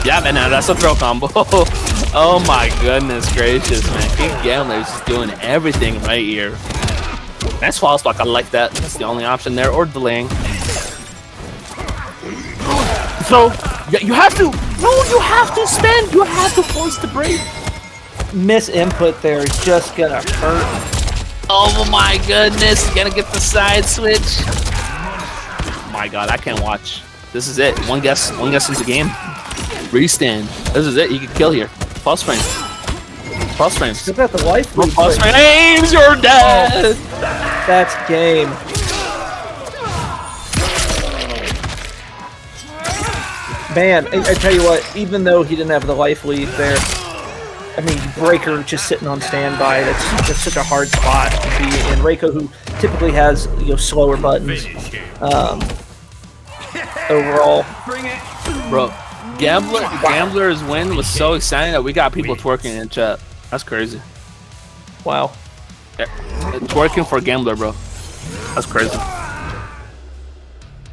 Yeah, man, now that's a throw combo. Oh my goodness gracious, man. King Gambler is just doing everything right here. Nice fall spot. I like that. That's the only option there, or delaying. So, you have to. No, you have to spend. You have to force the break. Miss input there is just gonna hurt. Oh my goodness. Gonna get the side switch. My God, I can't watch. This is it. One guess into the game. Restand. This is it. You can kill here. Pulse frame. Pulse frames. Look at the life lead. Pulse frames. You're dead. That's game. Man, I tell you what, even though he didn't have the life lead there, I mean, Breaker just sitting on standby, that's such a hard spot to be in. Reiko, who typically has, slower buttons, overall. Bro, Gambler's win was so exciting that we got people twerking in chat. That's crazy. Wow. Yeah, twerking for Gambler, bro. That's crazy.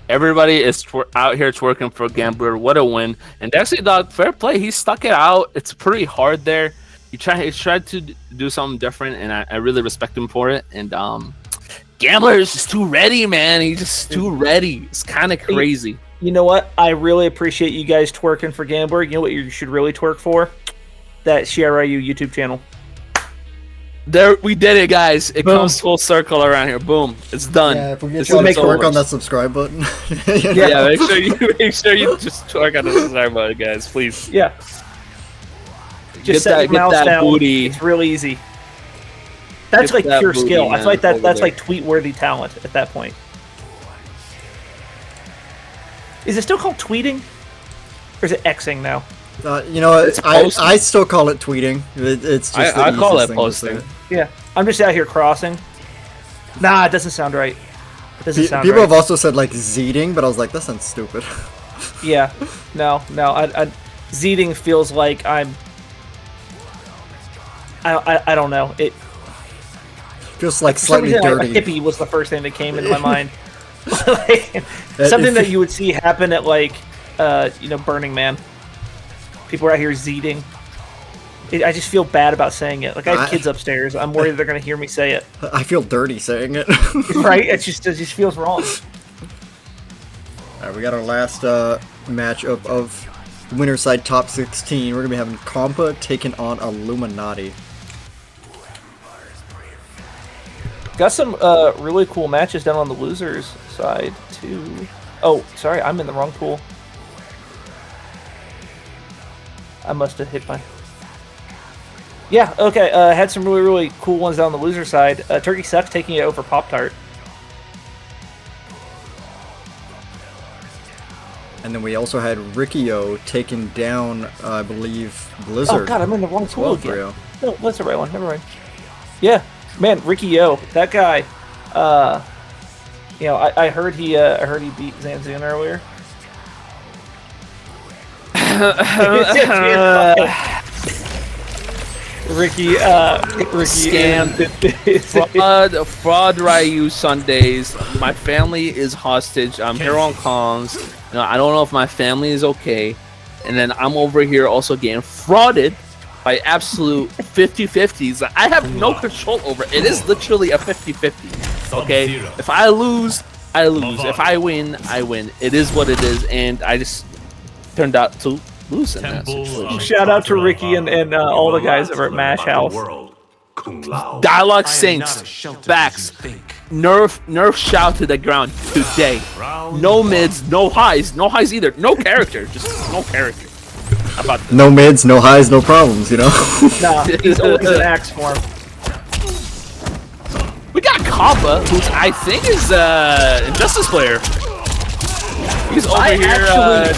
Everybody is out here twerking for Gambler. What a win. And Dexy, Dawg, fair play. He stuck it out. It's pretty hard there. He tried to do something different, and I really respect him for it. And Gambler is just too ready, man. He's just too ready. It's kind of crazy. You know what? I really appreciate you guys twerking for Gambler. You know what you should really twerk for? That Shirai Ryu YouTube channel. There, we did it, guys. It comes full circle around here. Boom, it's done. Yeah, if we get you to work on that subscribe button. Yeah, make sure you just twerk on the subscribe button, guys, please. Yeah. Just set your mouse down. Booty. It's real easy. That's like pure skill. I feel like that's like tweet-worthy talent at that point. Is it still called tweeting, or is it Xing now? You know, I still call it tweeting. It's just I call it posting. Yeah, I'm just out here crossing. Nah, it doesn't sound right. It doesn't sound People right. have also said like Zeeting, but I was like, that sounds stupid. Yeah, no. Zeeting feels like I don't know. It feels like slightly dirty. Like hippie was the first thing that came into my mind. Like, something that you would see happen at like Burning Man. People are out here zeeting. I just feel bad about saying it. Like, I have kids upstairs. I'm worried they're going to hear me say it. I feel dirty saying it. Right? It just feels wrong. Alright, we got our last match of winner's side top 16. We're going to be having Compa taking on Illuminati. Got some really cool matches down on the losers side, too. Oh, sorry, I'm in the wrong pool. I must have hit my... Yeah, okay, had some really cool ones down the loser side. Turkey Sucks taking it over Pop-Tart. And then we also had Rikio taking down, I believe, Blizzard. Oh god, I'm in the wrong pool again. No, that's the right one, never mind. Yeah, man, Rikio, that guy, I heard he beat Zanzun earlier. Ricky Scammed. Fraud Ryu Sundays. My family is hostage. I'm here on comms. You know, I don't know if my family is okay. And then I'm over here also getting frauded by absolute 50-50s. I have no control over it. It is literally a 50-50. Okay? If I lose, I lose. If I win, I win. It is what it is. And I just turned out to lose in that situation. Shout out to Ricky and all the guys over at Mash House. Dialogue Saints, backs, nerf shout to the ground today. No mids, no highs either. No character, just no character. How about this? No mids, no highs, no problems, you know? Nah, he's always in axe form. We got Compa, who I think is Injustice player. He's over here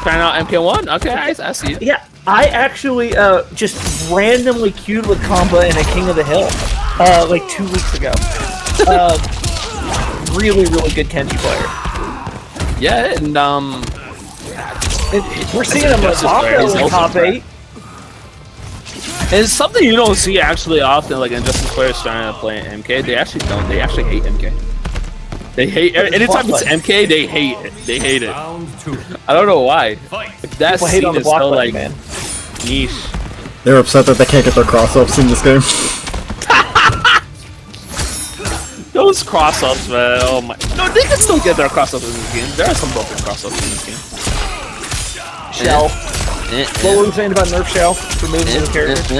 trying out MK1. Okay, I see it. Yeah, I actually just randomly queued with Compa in a King of the Hill like 2 weeks ago. Really, really good Kenji player. Yeah, and we're seeing him with Mako in top 8. And it's something you don't see actually often, like Injustice players trying to play MK. They actually don't. They actually hate MK. They hate anytime it's MK. They hate it. They hate it. I don't know why. That scene is so like niche. They're upset that they can't get their cross-ups in this game. Those cross-ups, man. Oh my. No, they can still get their cross-ups in this game. There are some broken cross-ups in this game. Shell. What were we saying about Nerf Shell? Removing the character?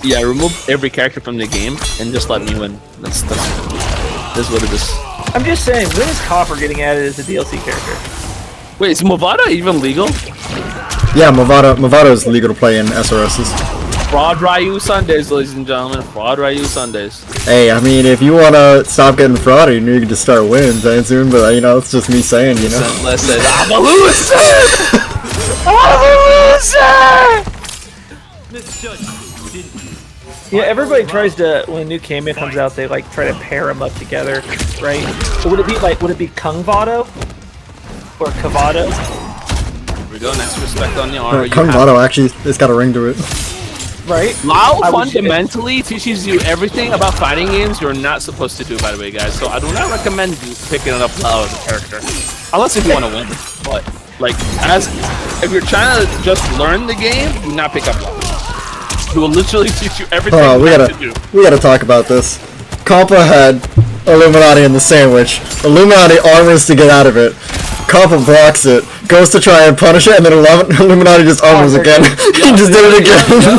Yeah, remove every character from the game and just let me win. That's what it is. I'm just saying, when is Copper getting added as a DLC character? Wait, is Movada even legal? Yeah, Movada is legal to play in SRSs. Fraud Ryu Sundays, ladies and gentlemen. Fraud Ryu Sundays. Hey, I mean, if you want to stop getting frauded, you can just start winning very soon, but, you know, it's just me saying, you know. Listen, I'm a loser! I'm a loser! Yeah, everybody tries to, when a new Kame comes out, they, like, try to pair them up together, right? Or would it be Kung Vado? Or Kavado? Here we go, next respect on the armor. Kung Vado, actually, it's got a ring to it. Right? Lao fundamentally teaches you everything about fighting games you're not supposed to do, by the way, guys. So I do not recommend you picking up Lao as a character. Unless if you want to win. But, like, if you're trying to just learn the game, do not pick up Lao. He will literally teach you everything you have to do. We gotta talk about this. Compa had Illuminati in the sandwich. Illuminati armors to get out of it. Compa blocks it, goes to try and punish it, and then Illuminati just armors again. He just did it again.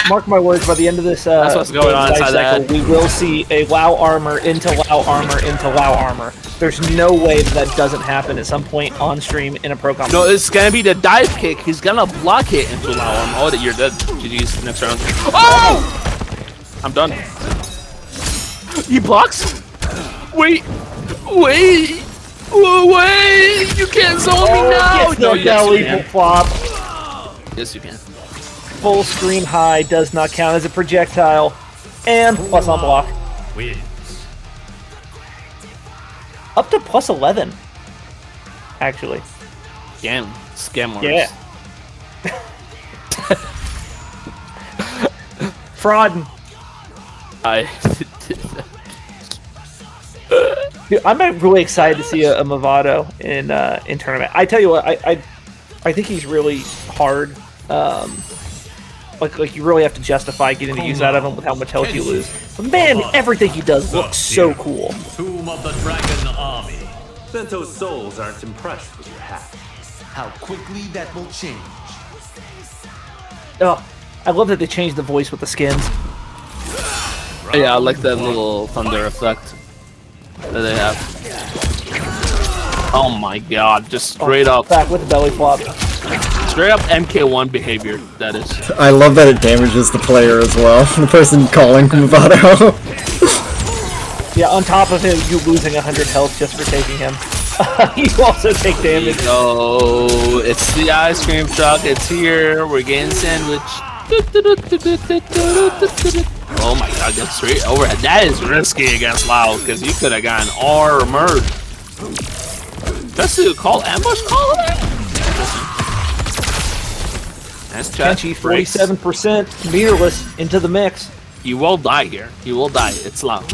Mark my words, by the end of this that's what's going on inside cycle, we will see a Lao armor into Lao armor into Lao armor. There's no way that doesn't happen at some point on stream in a pro comp. No, it's gonna be the dive kick. He's gonna block it into Lao armor. Oh, you're dead. GG's next round. Oh! I'm done. He blocks? Wait! You can't zone me now! No, yes, you can. Flop. Yes, you can. Full screen high does not count as a projectile. And plus on block. Wins. Up to plus 11. Actually. Scam wars. Yeah. Fraud. Dude, I'm really excited to see a Movado in tournament. I tell you what, I think he's really hard. Like you really have to justify getting the use out of him with how much health you lose. But man, everything he does looks so cool. Tomb of the Dragon Army. Bento's souls aren't impressed with your hat. How quickly that will change. Oh, I love that they changed the voice with the skins. Yeah, I like that little thunder effect that they have. Oh my god, just straight up. Back with the belly flop. Straight up MK1 behavior, that is. I love that it damages the player as well. The person calling Kombat. Yeah, on top of him, you losing 100 health just for taking him. You also take damage. No, it's the ice cream truck. It's here. We're getting sandwich. Oh my god, that's straight overhead. That is risky against Lao because you could have gotten armored. That's a call, ambush call. Nice chat. Kenshi, 47%, mirrorless into the mix. He will die here. He will die. It's loud.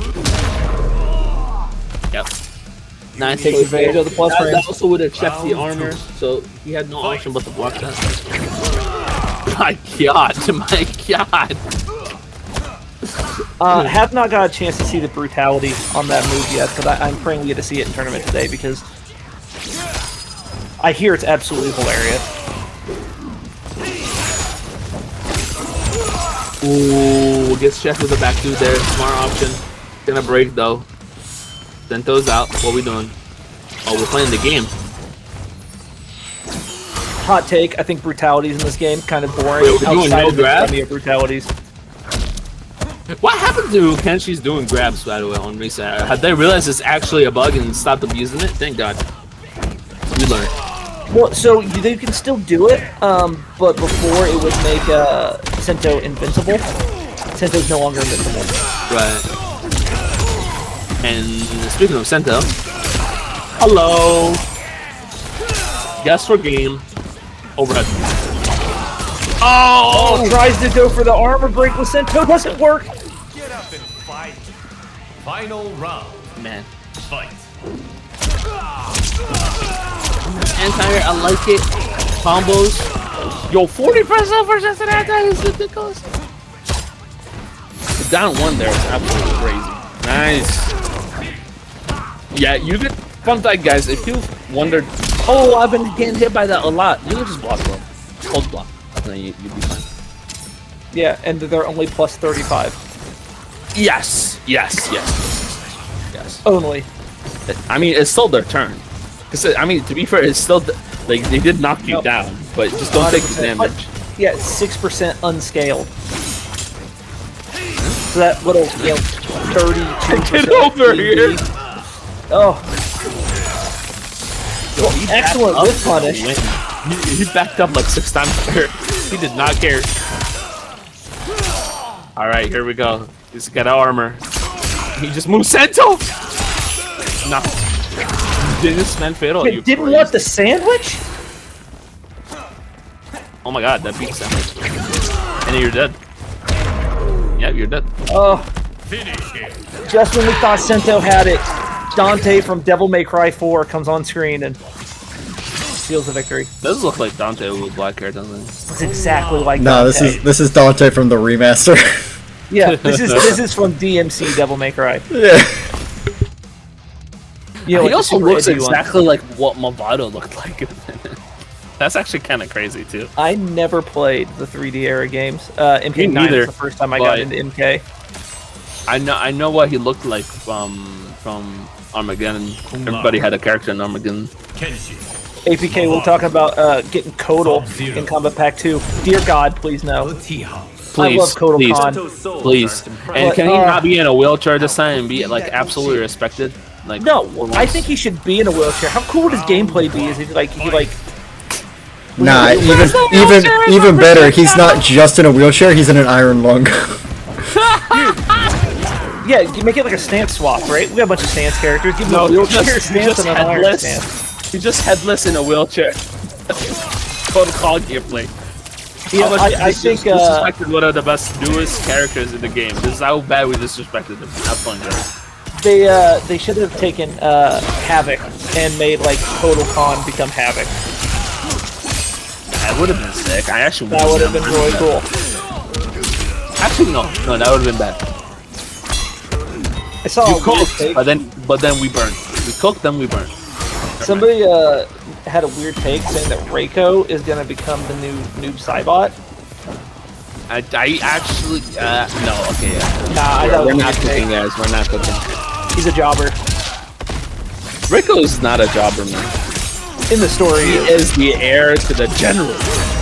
Yep. Nice. Takes advantage of the plus that frames. also would have checked the armor, so he had no option but to block that. My god, my god. Have not got a chance to see the brutality on that move yet, but I'm praying we get to see it in tournament today because I hear it's absolutely hilarious. Ooh, gets checked with the back two there. Smart option. Gonna break though. Sento's out. What we doing? Oh, we're playing the game. Hot take, I think brutalities in this game kind of boring. Wait, we're doing no grab? Brutalities. What happened to Kenshi's doing grabs, by the way, on reset? Had they realized it's actually a bug and stopped abusing it? Thank God. We learned. Well, so you can still do it, but before it would make Sento invincible. Sento's no longer invincible. Right. And speaking of Sento, hello. Guess for game. Overhead. Oh, tries to go for the armor break with Sento, doesn't work. Get up and fight. Final round. Man. Fight. Anti-air, I like it. Combos. Yo, 40% versus an anti-air is ridiculous. The down one there is absolutely crazy. Nice. Yeah, you could, fun fact guys, if you wondered, oh, I've been getting hit by that a lot, you can just block, bro. Hold block. And then you'd be fine. Yeah, and they're only plus 35. Yes. Yes. Only. I mean, it's still their turn. Cause I mean, to be fair, it's still like they did knock you down, but just don't take the damage. Yeah, 6% unscaled. So that little, 32%. Get over here. Oh. Well, excellent whip punish. He backed up like 6 times there. He did not care. All right, here we go. He's got armor. He just moved Sento. No. Did this man fatal? Wait, didn't want the sandwich? Oh my god, that beat sandwich. And you're dead. Yeah, you're dead. Oh. Finish him. Just when we thought Sento had it, Dante from Devil May Cry 4 comes on screen and seals the victory. Does look like Dante with black hair, doesn't it? It's exactly like No, Dante. this is Dante from the remaster. Yeah, this is from DMC Devil May Cry. Yeah. You know, He like also the looks super edgy one. exactly like what Movado looked like. That's actually kind of crazy too. I never played the 3D era games. MK9 neither, was the first time I got but- into MK. I know what he looked like from Armageddon. Everybody had a character in Armageddon. Kenshi. APK, we're talking about getting Kodal in Combat Pack 2. Dear God, please no. Uchiha. Please, I love Kodal please, Khan. please. And But, can he not be in a wheelchair this time and be like absolutely respected? Like No, I think he should be in a wheelchair. How cool would his gameplay be? Is he like Nah, even better. He's not just in a wheelchair. He's in an iron lung. yeah, you make it like a stance swap, right? We got a bunch of stance characters. Give him a wheelchair stance and an iron stance. He's just headless in a wheelchair. Total call gameplay. Yeah, I think disrespected one of the best newest characters in the game. This is how bad we disrespected him. Have fun, guys. they should have taken Havoc and made like Total Khan become Havoc. That would have been sick. I actually That would have been really cool. Actually, no, that would have been bad. I saw You a weird cooked, take. but then we burned. We cooked, then we burned. Somebody had a weird take saying that Reiko is gonna become the new Noob Saibot. I actually no, okay, yeah. Nah, I thought We're it was a not weird take. cooking, guys. We're not cooking. He's a jobber. Rico is not a jobber, man. In the story, He is the heir to the general.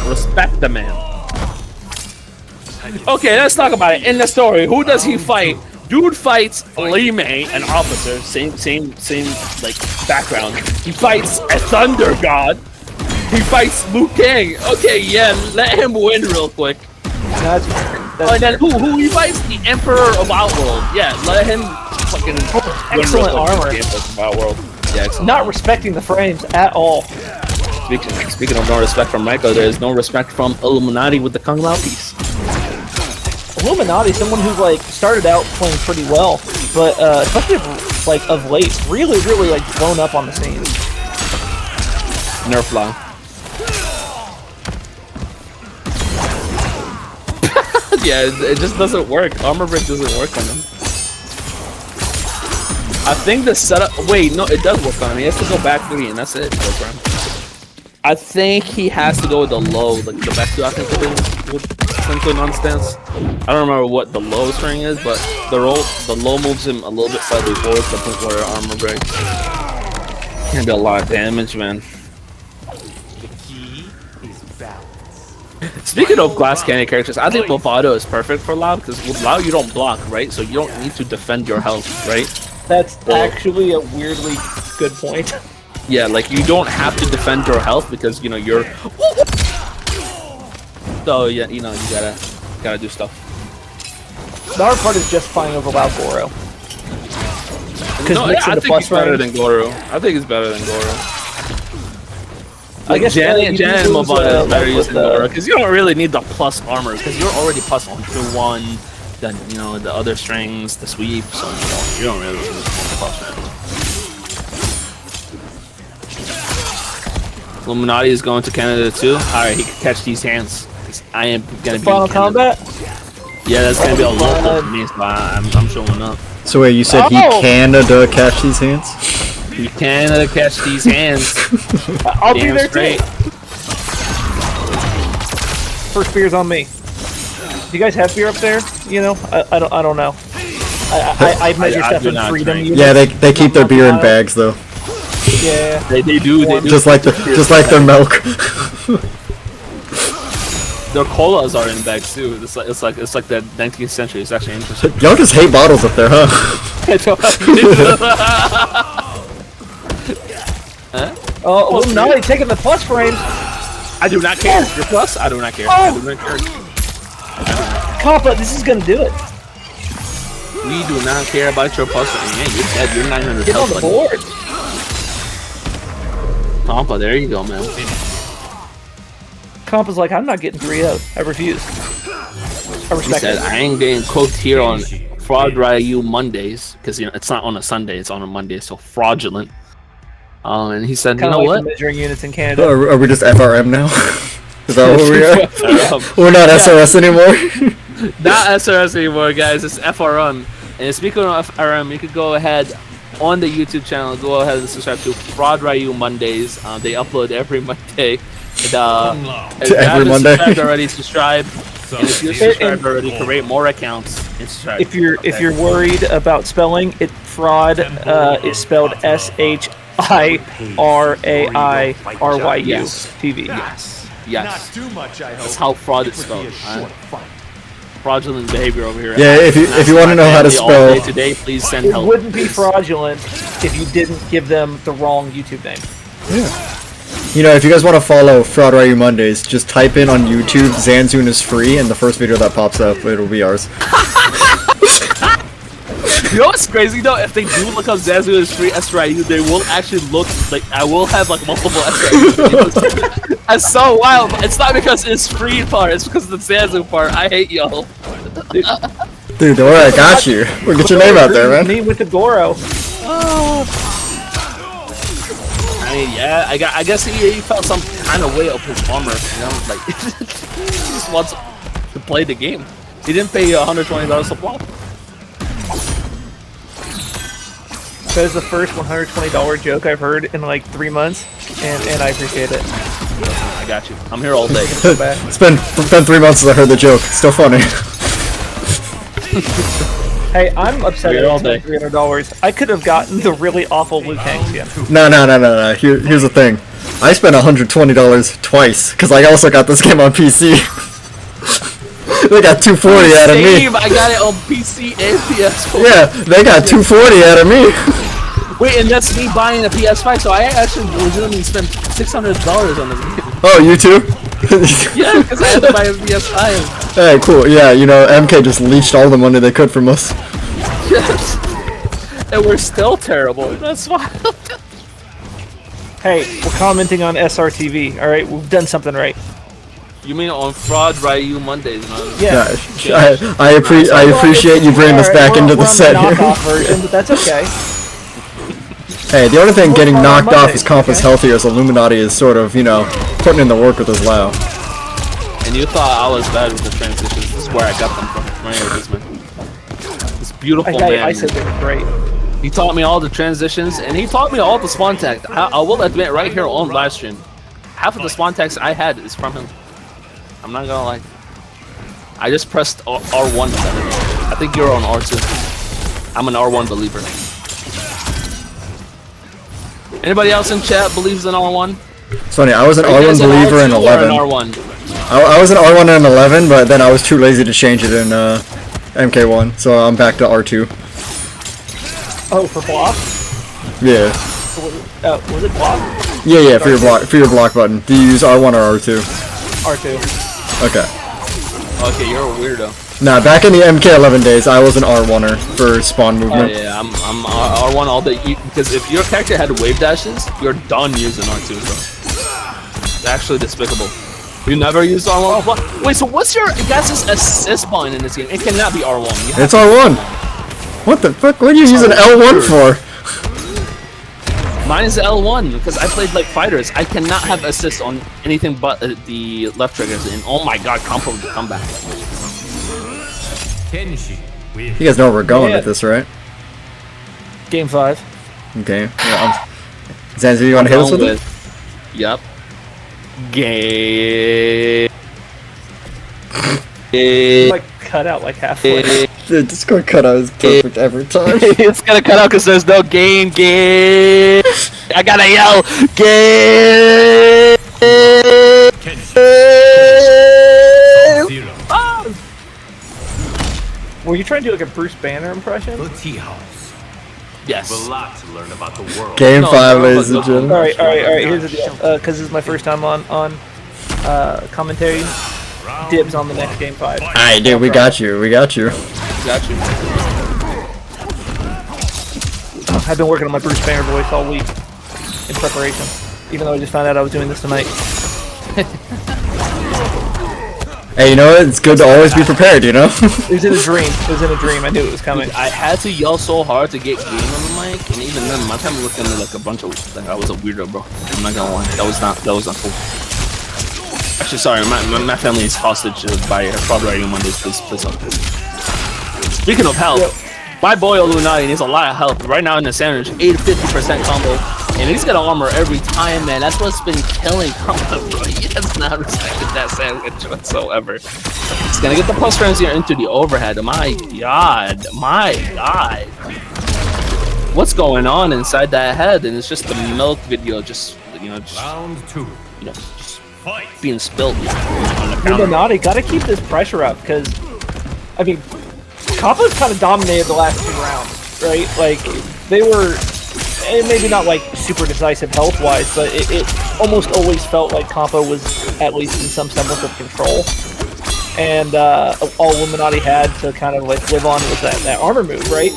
Respect the man. Okay, let's talk about it. In the story, who does he fight? Dude fights Li Mei, an officer, same like background. He fights a thunder god. He fights Liu Kang. Okay, yeah, let him win real quick. that's And then who he fights? The Emperor of Outworld. Yeah, let him fucking win Excellent real quick. armor. Game of Outworld. Yeah, excellent. not respecting the frames at all. Speaking of no respect from Michael, there is no respect from Illuminati with the Kung Lao piece. Illuminati, someone who like started out playing pretty well, but especially like of late, really like blown up on the scene. Nerf Lao. Yeah, it just doesn't work. Armor break doesn't work on him. I think the setup. Wait, no, it does work on him. He has to go back 3, and that's it. I think he has to go with the low, like the back 2. I think would essentially non-stance. I don't remember what the low string is, but the low moves him a little bit slightly forward to the point where armor break. Can do a lot of damage, man. The key is balance. Speaking of glass cannon characters, I think Bravado is perfect for Lao because with Lao you don't block, right? So you don't need to defend your health, right? That's actually a weirdly good point. Yeah, like you don't have to defend your health because you know you're. So yeah, you know you gotta do stuff. The hard part is justifying over Lao Goro. No, I think it's better than Goro. I think it's better than Goro. I guess Janet and Mobile is better with using Goro because you don't really need the plus armor because you're already plus on the 1. Then you know the other strings, the sweep, so you don't really need the plus. Illuminati is going to Canada too. Alright, he can catch these hands. I am gonna be Final Combat? Yeah, that's gonna be a local for me, so I'm showing up. So wait, you said he Canada catch these hands? He Canada catch these hands. I'll be there too. First beer's on me. Do you guys have beer up there? You know, I don't know. I measure stuff in freedom. Yeah, they keep their beer in bags though. Yeah, they do. Just like their milk. Their colas are in bags too. It's like the 19th century. It's actually interesting. Y'all just hate bottles up there, huh? Oh, Illuminati taking the plus frames. I do not care. You're plus. I do not care. I do not care. Compa, this is gonna do it. We do not care about your plus. Yeah, you're dead. You're 900 Get on the board. Compa, there you go, man. Compa's like, I'm not getting 3-0. I refuse. I respect He said, it. I ain't getting cooked here on Fraud Ryu Mondays because you know it's not on a Sunday, it's on a Monday, so fraudulent. And he said, Kinda you know like what? measuring units in Canada. Are we just FRM now? Is that what we are? We're not SRS anymore. Not SRS anymore, guys. It's FRM. And speaking of FRM, you could go ahead on the YouTube channel. Go ahead and subscribe to Fraud Ryu Mondays. They upload every Monday. If you haven't subscribed already, subscribe. And if you're subscribed already, create more accounts and subscribe. If you're worried about spelling, fraud is spelled SHIRAIRYU TV. Yes. Not too much, I hope. That's how fraud is spelled. Fraudulent behavior over here. Yeah, if you want to know how to spell, today, please send It help. wouldn't be fraudulent if you didn't give them the wrong YouTube name. yeah. You know, if you guys want to follow Fraud Ryu Mondays, just type in on YouTube Zanzun is free, and the first video that pops up, it'll be ours. You know what's crazy though? If they do look up Zanzun is free SRIU, they will actually look like I will have like multiple SRIU. That's so wild. It's not because it's free part, it's because of the Zanzun part. I hate y'all. Dude, don't worry, I got you. We'll get your name out there, man. Me with the Goro. I mean, yeah, I guess he felt some kind of way up his armor, you know, like he just wants to play the game. He didn't pay $120 supply. That is the first $120 joke I've heard in like 3 months, and I appreciate it. I got you. I'm here all day. It's been 3 months since I heard the joke. It's still funny. Hey, I'm upset Here all day. at $300. I could have gotten the really awful Liu Kang skin. No. Here's the thing. I spent $120 twice because I also got this game on PC. They got 240 out of me. I got it on PC and PS4. Yeah, they got 240 out of me. Wait, and that's me buying a PS5, so I actually legitimately spent $600 on the game. Oh, you too? Yeah, because I had to buy a PS5. Hey, cool. Yeah, you know, MK just leached all the money they could from us. Yes. And we're still terrible. That's wild. Hey, we're commenting on SRTV. All right, we've done something right. You mean on Fraud Ryu Mondays, man? Yeah. I appreciate you bringing us back into the set here. here. Version, but that's okay. Hey, the only thing getting knocked off is Kompa's healthier, as Illuminati is sort of, you know, putting in the work with his Lao. And you thought I was bad with the transitions. This is where I got them from. Right here, this man. This beautiful man. I said they were great. He taught me all the transitions, and he taught me all the spawn tag. I will admit, right here on live stream, half of the spawn tags I had is from him. I'm not gonna lie. I just pressed R1. I think you're on R2. I'm an R1 believer. Anybody else in chat believes in R1? It's funny, I was an R1 believer in 11. R1? I was an R1 in 11, but then I was too lazy to change it in MK1, so I'm back to R2. Oh, for block? Yeah. Was it block? Yeah, for your block button. Do you use R1 or R2? R2. Okay. Okay, you're a weirdo. Nah, back in the MK11 days, I was an R1er for spawn movement. Oh yeah, I'm R1 all day, because if your character had wave dashes, you're done using R2, bro. It's actually despicable. You never used R1? Wait, so what's your guys' assist button in this game? It cannot be R1. It's R1. What the fuck? What are you using L1 for? Mine is L1 because I played like fighters. I cannot have assist on anything but the left triggers. And oh my god, Compa with the comeback. Kenshi. You guys know where we're going with this, right? Game 5. Okay. Yeah, Zanzi, you want to hit us with it? Yep. Game. Like cut out like halfway. The Discord cutout is perfect every time. It's gonna cut out because there's no game. I gotta yell game. Ah! Were you trying to do like a Bruce Banner impression? The tea house. Yes. A lot to learn about the world. Game 5, ladies and gentlemen. Alright, here's the deal. Because this is my first time on commentary. Dibs on the next Game 5. Alright, dude, we got you. Got you. I've been working on my Bruce Banner voice all week in preparation. Even though I just found out I was doing this tonight. Hey, you know what? It's good to always be prepared, you know? It was in a dream. I knew it was coming. I had to yell so hard to get game on the mic, and even then, my family looked at me like a bunch of like I was a weirdo, bro. I'm not gonna lie, that was not cool. Actually, sorry, my family is hostage by Fraud Ryu Mondays. Please help. Speaking of health, my boy Illuminati needs a lot of health right now in the sandwich. 50% combo, and he's got armor every time, man. That's what's been killing Kompa, bro. He has not respected that sandwich whatsoever. He's gonna get the plus frames here into the overhead. My god. What's going on inside that head? And it's just the milk video, just Round 2. just being spilled on the counter. Illuminati gotta keep this pressure up because, I mean, Kompa's kind of dominated the last 2 rounds, right? Like they were, and maybe not like super decisive health-wise, but it almost always felt like Kompa was at least in some semblance of control. And all Illuminati had to kind of like live on was that armor move, right?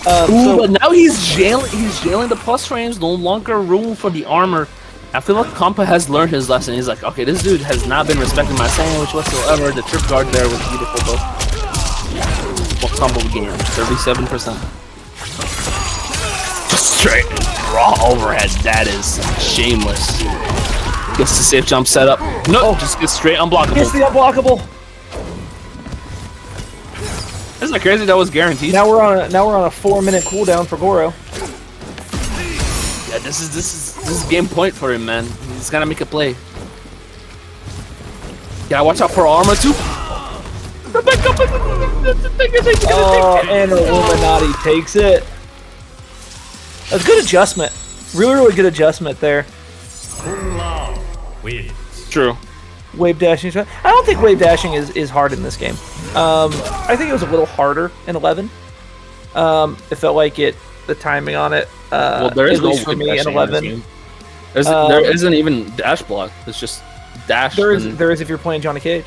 But now he's jailing the plus frames. No longer room for the armor. I feel like Kompa has learned his lesson. He's like, okay, this dude has not been respecting my sandwich whatsoever. The trip guard there was beautiful, though. What combo game? 37%. Just straight raw overhead. That is shameless. Gets the safe jump set up. No, just gets straight unblockable. Gets the unblockable. Isn't that crazy? That was guaranteed. Now we're on a 4-minute cooldown for Goro. Yeah, this is game point for him, man. He's gotta make a play. Yeah, watch out for armor too. Oh, and Illuminati takes it. That's good adjustment. Really good adjustment there. True. Wave dashing. I don't think wave dashing is hard in this game. I think it was a little harder in 11. It felt like the timing on it. Well, there is at no least for wave me in dashing 11. There isn't even dash block. It's just dash. There is if you're playing Johnny Cage.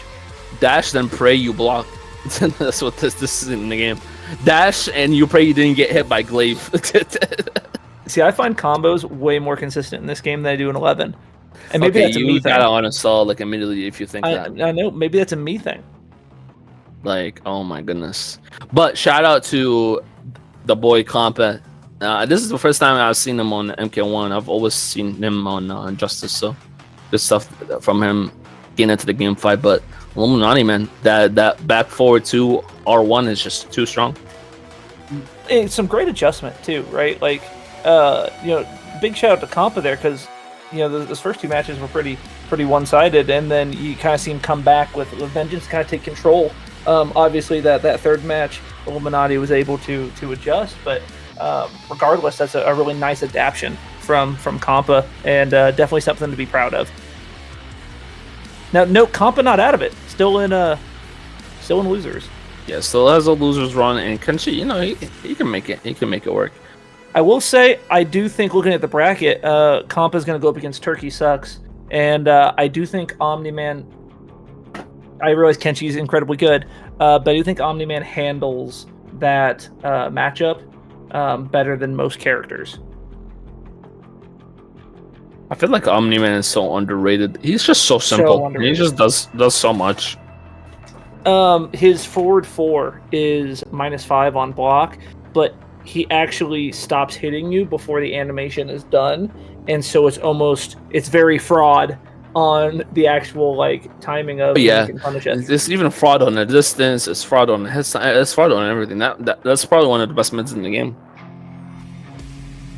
Dash, then pray you block. That's what this is in the game. Dash and you pray you didn't get hit by glaive. See, I find combos way more consistent in this game than I do in 11. And maybe Okay, that's a me you thing. gotta uninstall like immediately if you think that. I know, maybe that's a me thing. Like, oh my goodness. But shout out to the boy Compa. This is the first time I've seen him on MK1. I've always seen him on Justice, so good stuff from him getting into the game fight. But Illuminati, man, that back forward to R1 is just too strong. It's some great adjustment too, right? Like, big shout out to Compa there, because those first two matches were pretty one-sided, and then you kind of see him come back with vengeance, kind of take control. Obviously, that third match, Illuminati was able to adjust, but regardless, that's a really nice adaptation from Compa, and definitely something to be proud of. Now, no, Compa not out of it. Still in losers. Yeah, still has a losers run, and Kenshi, he can make it. He can make it work. I will say, I do think looking at the bracket, Compa is going to go up against Turkey Sucks, and I do think Omni-Man. I realize Kenshi's incredibly good, but I do think Omni-Man handles that matchup better than most characters. I feel like Omni-Man is so underrated. He's just so simple. He just does so much. His forward 4 is -5 on block, but he actually stops hitting you before the animation is done, and so it's very fraud on the actual timing of when you can punish it. It's even fraud on the distance. It's fraud on his. It's fraud on everything. That's probably one of the best mids in the game.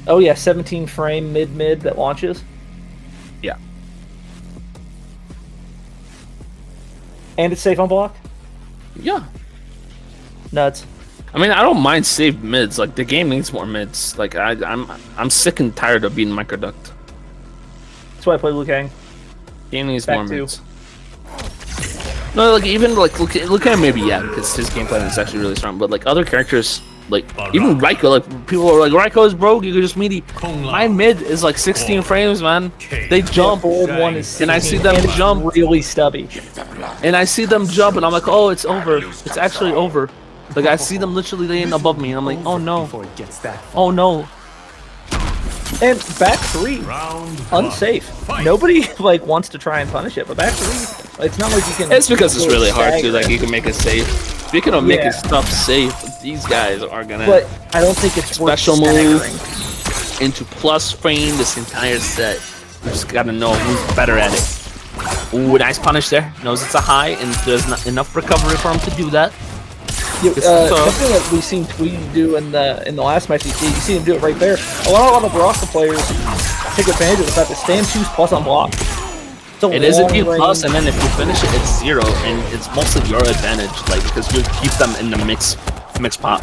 Oh yeah, 17 frame mid that launches. Yeah. And it's safe on block? Yeah. Nuts. I mean, I don't mind safe mids. Like, the game needs more mids. Like, I'm sick and tired of being microduct. That's why I play Liu Kang. Game needs Back more two. mids. No, like, even look at him, maybe, yeah, because his game plan is actually really strong. But like other characters, like even Raikou, like people are like, Raikou is broke, you can just melee. My mid is like 16 frames, man. They jump, Forward 1 is 16, and I see them and it's jump, really stubby. and I see them jump, and I'm like, oh, it's over. It's actually over. Like, I see them literally laying above me, and I'm like, oh no, oh no. And back 3, unsafe. Nobody wants to try and punish it, but back 3, it's not like you can. It's because it's really hard to you can make it safe. Speaking of making stuff safe, these guys are gonna. But I don't think it's special worth move into plus frame this entire set. You just gotta know who's better at it. Ooh, nice punish there. Knows it's a high, and there's not enough recovery for him to do that. Something that we've seen Tweedy do in the last match, you see him do it right there. A lot of Baraka players take advantage of the fact that stand 2's plus on block. It is a few plus, and then if you finish it, it's 0, and it's mostly your advantage, like, because you keep them in the mix pot.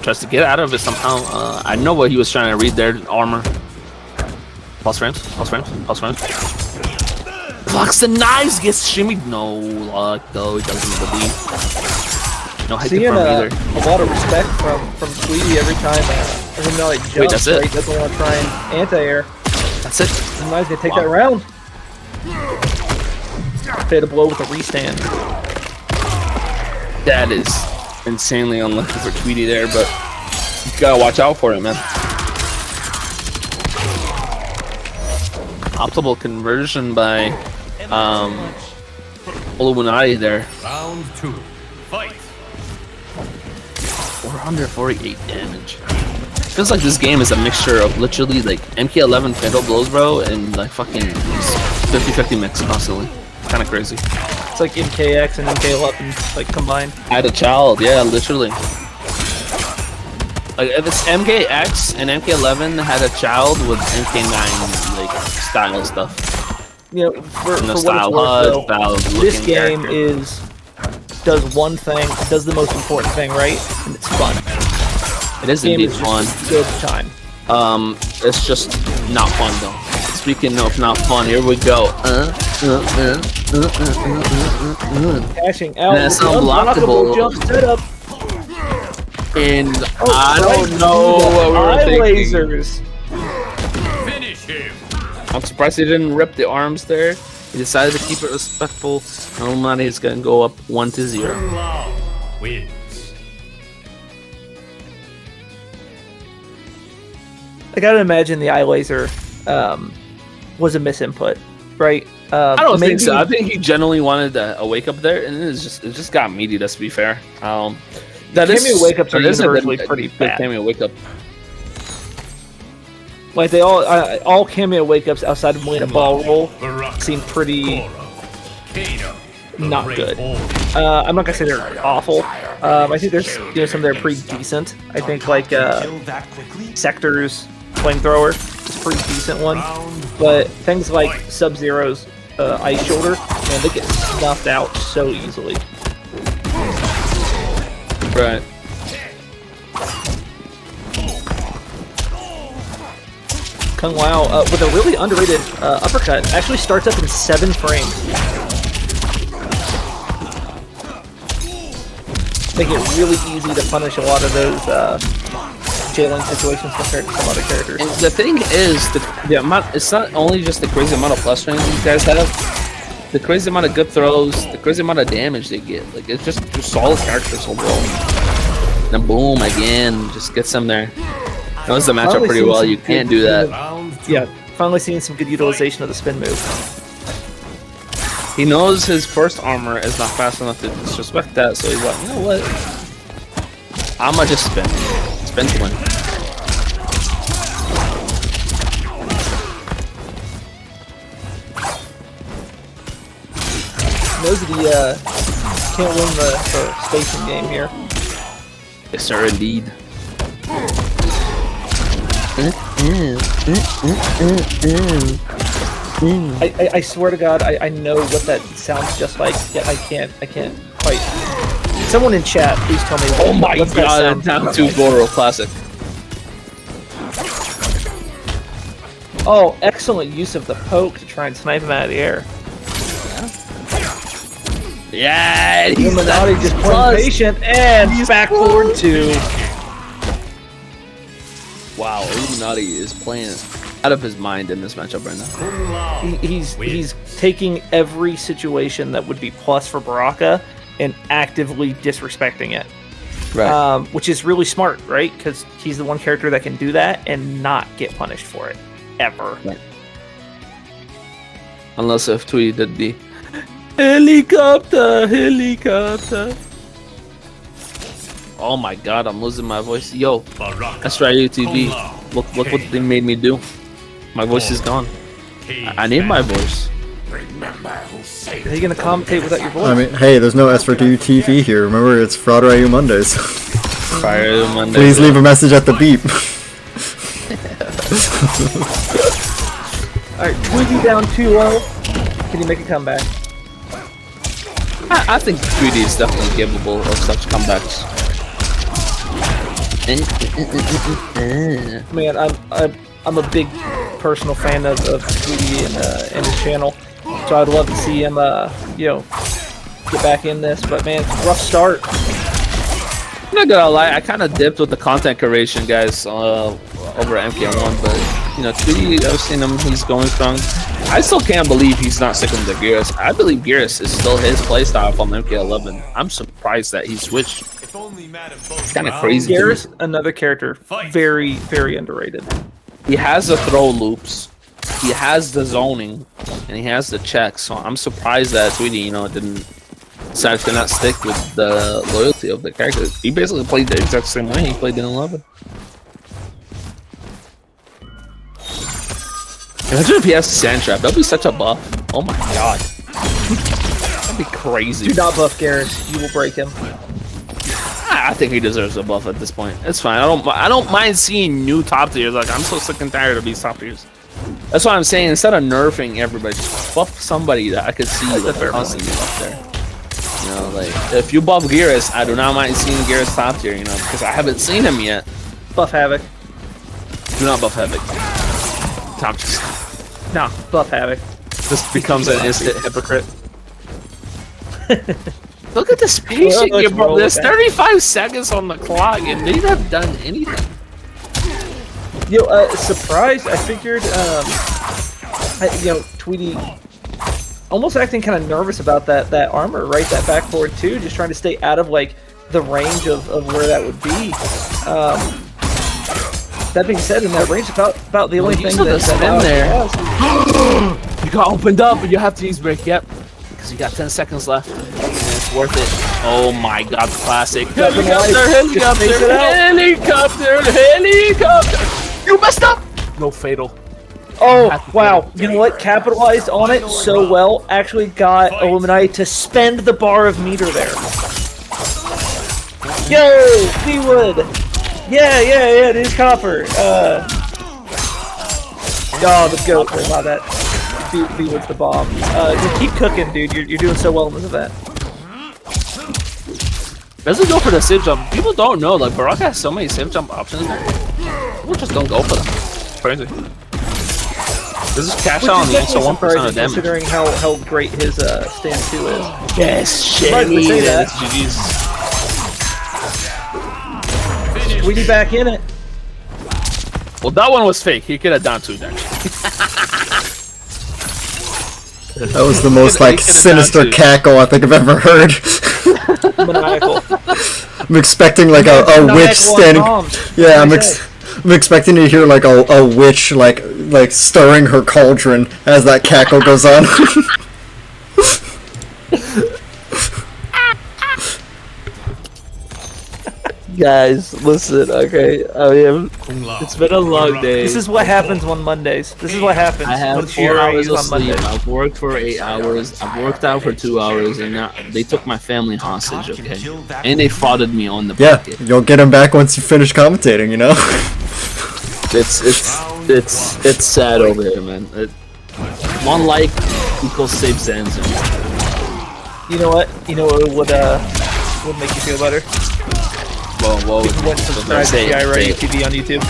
Tries to get out of it somehow. I know what he was trying to read there. Armor. Pulse frames. Blocks the knives, gets shimmied. No luck though. He doesn't believe. No hit Seeing from either. A lot of respect from Tweedy every time. Even though he jumps, Wait, that's it? right, doesn't want to try and anti-air. That's it. Somebody's gonna take that round. Fatal blow with a restand. That is insanely unlucky for Tweedy there, but you gotta watch out for it, man. Optimal conversion by Illuminati there. Round 2. Fight. 448 damage. Feels like this game is a mixture of literally like MK11 fatal blows, bro, and like fucking 50-50 mix constantly. Kind of crazy. It's like MKX and MK11 combined. Add a child, yeah, literally. Like if it's MKX and MK11 had a child with MK9 like style stuff. You know, for And the what style it's worth, though, this game does one thing, does the most important thing right, and it's fun. It is indeed fun. Good time. It's just not fun though. Speaking of not fun, here we go. Cashing out. That's unblockable. Jump setup. And I don't know what we were thinking. Lasers. Finish him. I'm surprised he didn't rip the arms there. He decided to keep it respectful. Illuminati is going to go up 1-0. Lao wins. I gotta imagine the eye laser was a misinput, right? I don't think so. I think he genuinely wanted a wake up there, and it just got meaty. Let's be fair. That cameo wake ups are universally good, pretty good bad. cameo wake up. Like they all cameo wake ups outside of Melina ball roll seem pretty not good. I'm not gonna say they're awful. I think there's some that are pretty decent. I think like Sector's flamethrower is a pretty decent one, but things like Sub-Zero's ice shoulder, man, they get snuffed out so easily. Right. Kung Lao with a really underrated uppercut actually starts up in 7 frames. Make it really easy to punish a lot of those jailing situations compared to some other characters. And the thing is, the amount, it's not only just the crazy amount of plus range these guys have, the crazy amount of good throws, the crazy amount of damage they get. Like, it's just solid characters overall. And boom, again, just gets them there. Knows the matchup pretty well. You can't do that. Yeah, finally seeing some good utilization of the spin move. He knows his first armor is not fast enough to disrespect that, so he's like, you know what? I'ma just spin. Spin to win. Knows that he can't win the station game here. Yes, sir, indeed. I swear to God, I know what that sounds just like, yet I can't quite. Someone in chat, please tell me. Oh my what's God! Down to Goro classic. Oh, excellent use of the poke to try and snipe him out of the air. Yeah, he's Illuminati just playing patient and back forward 2. Wow, Illuminati is playing out of his mind in this matchup right now. He's taking every situation that would be plus for Baraka and actively disrespecting it. Right. Which is really smart, right? Because he's the one character that can do that and not get punished for it. Ever. Right. Unless if Tweedy did the helicopter. Oh my God, I'm losing my voice. Yo, that's Shirai TV. Look what they made me do. My voice is gone. I need my voice. Are you gonna commentate without your voice? I mean, hey, there's no S4 TV here. Remember, it's Friday Mondays. Friday Mondays. Please leave a message at the beep. Alright, Tweedy down 2-0. Can you make a comeback? I think Tweedy is definitely capable of such comebacks. Man, I'm a big personal fan of Tweedy and his channel, so I'd love to see him, get back in this. But man, rough start. I'm not gonna lie, I kind of dipped with the content creation guys over at MK1, but Tweedy, I've seen him, he's going strong. I still can't believe he's not sticking to Geras. I believe Geras is still his playstyle from MK11. I'm surprised that he switched. It's kind of crazy. Geras, another character, very, very underrated. He has the throw loops, he has the zoning, and he has the checks. So I'm surprised that Tweedy, didn't decide to not stick with the loyalty of the character. He basically played the exact same way he played in 11. Imagine if he has Sand Trap. That'd be such a buff. Oh my God. That'd be crazy. Do not buff Geras. You will break him. I think he deserves a buff at this point. It's fine. I don't mind seeing new top tiers. Like, I'm so sick and tired of these top tiers. That's what I'm saying. Instead of nerfing everybody, just buff somebody that I could see constantly up there. Like, if you buff Geras, I do not mind seeing Geras top tier, because I haven't seen him yet. Buff Havoc. Do not buff Havoc. Top just... Nah, buff Havoc. This becomes an instant hypocrite. Look at this patient here, bro. There's 35 seconds on the clock, and they haven't done anything. Yo, surprised. I figured, Tweedy almost acting kind of nervous about that armor, right? That back forward too, just trying to stay out of like the range of where that would be. That being said, in that range, about the only thing that that's spin there. You got opened up, and you have to use break. Yep, because you got 10 seconds left. And it's worth it. Oh my God, classic! Helicopter! You messed up. No fatal. Oh, wow. You know what? Capitalized on it so well. Actually got Illuminati to spend the bar of meter there. Yo, Bwood. Yeah, it is copper. Oh, the goat. About that. Bwood's the bomb. Just keep cooking, dude. You're doing so well in this event. Doesn't go for the save jump. People don't know, like, Baraka has so many save jump options. People just don't go for them. Crazy. This is cash out on the extra 1% of damage. Considering how great his stand 2 is. Yes, shit. GG's. Tweedy back in it. Well, that one was fake. He could have done 2 there. That was the most like sinister cackle I think I've ever heard. Maniacal. I'm expecting like a witch standing. Yeah, I'm expecting to hear like a witch like stirring her cauldron as that cackle goes on. Guys, listen, okay. It's been a long day. This is what happens on Mondays. This is what happens. I have when 4 hours of on sleep. Mondays. I've worked for 8 hours. I've worked out for 2 hours, and now they took my family hostage. Okay, and they frauded me on the bucket. You'll get him back once you finish commentating. You know. It's sad over here, man. One like equals save Zanzu. You know what? You know what would make you feel better? Well, If you went to subscribe to Shirai Ryu TV on YouTube.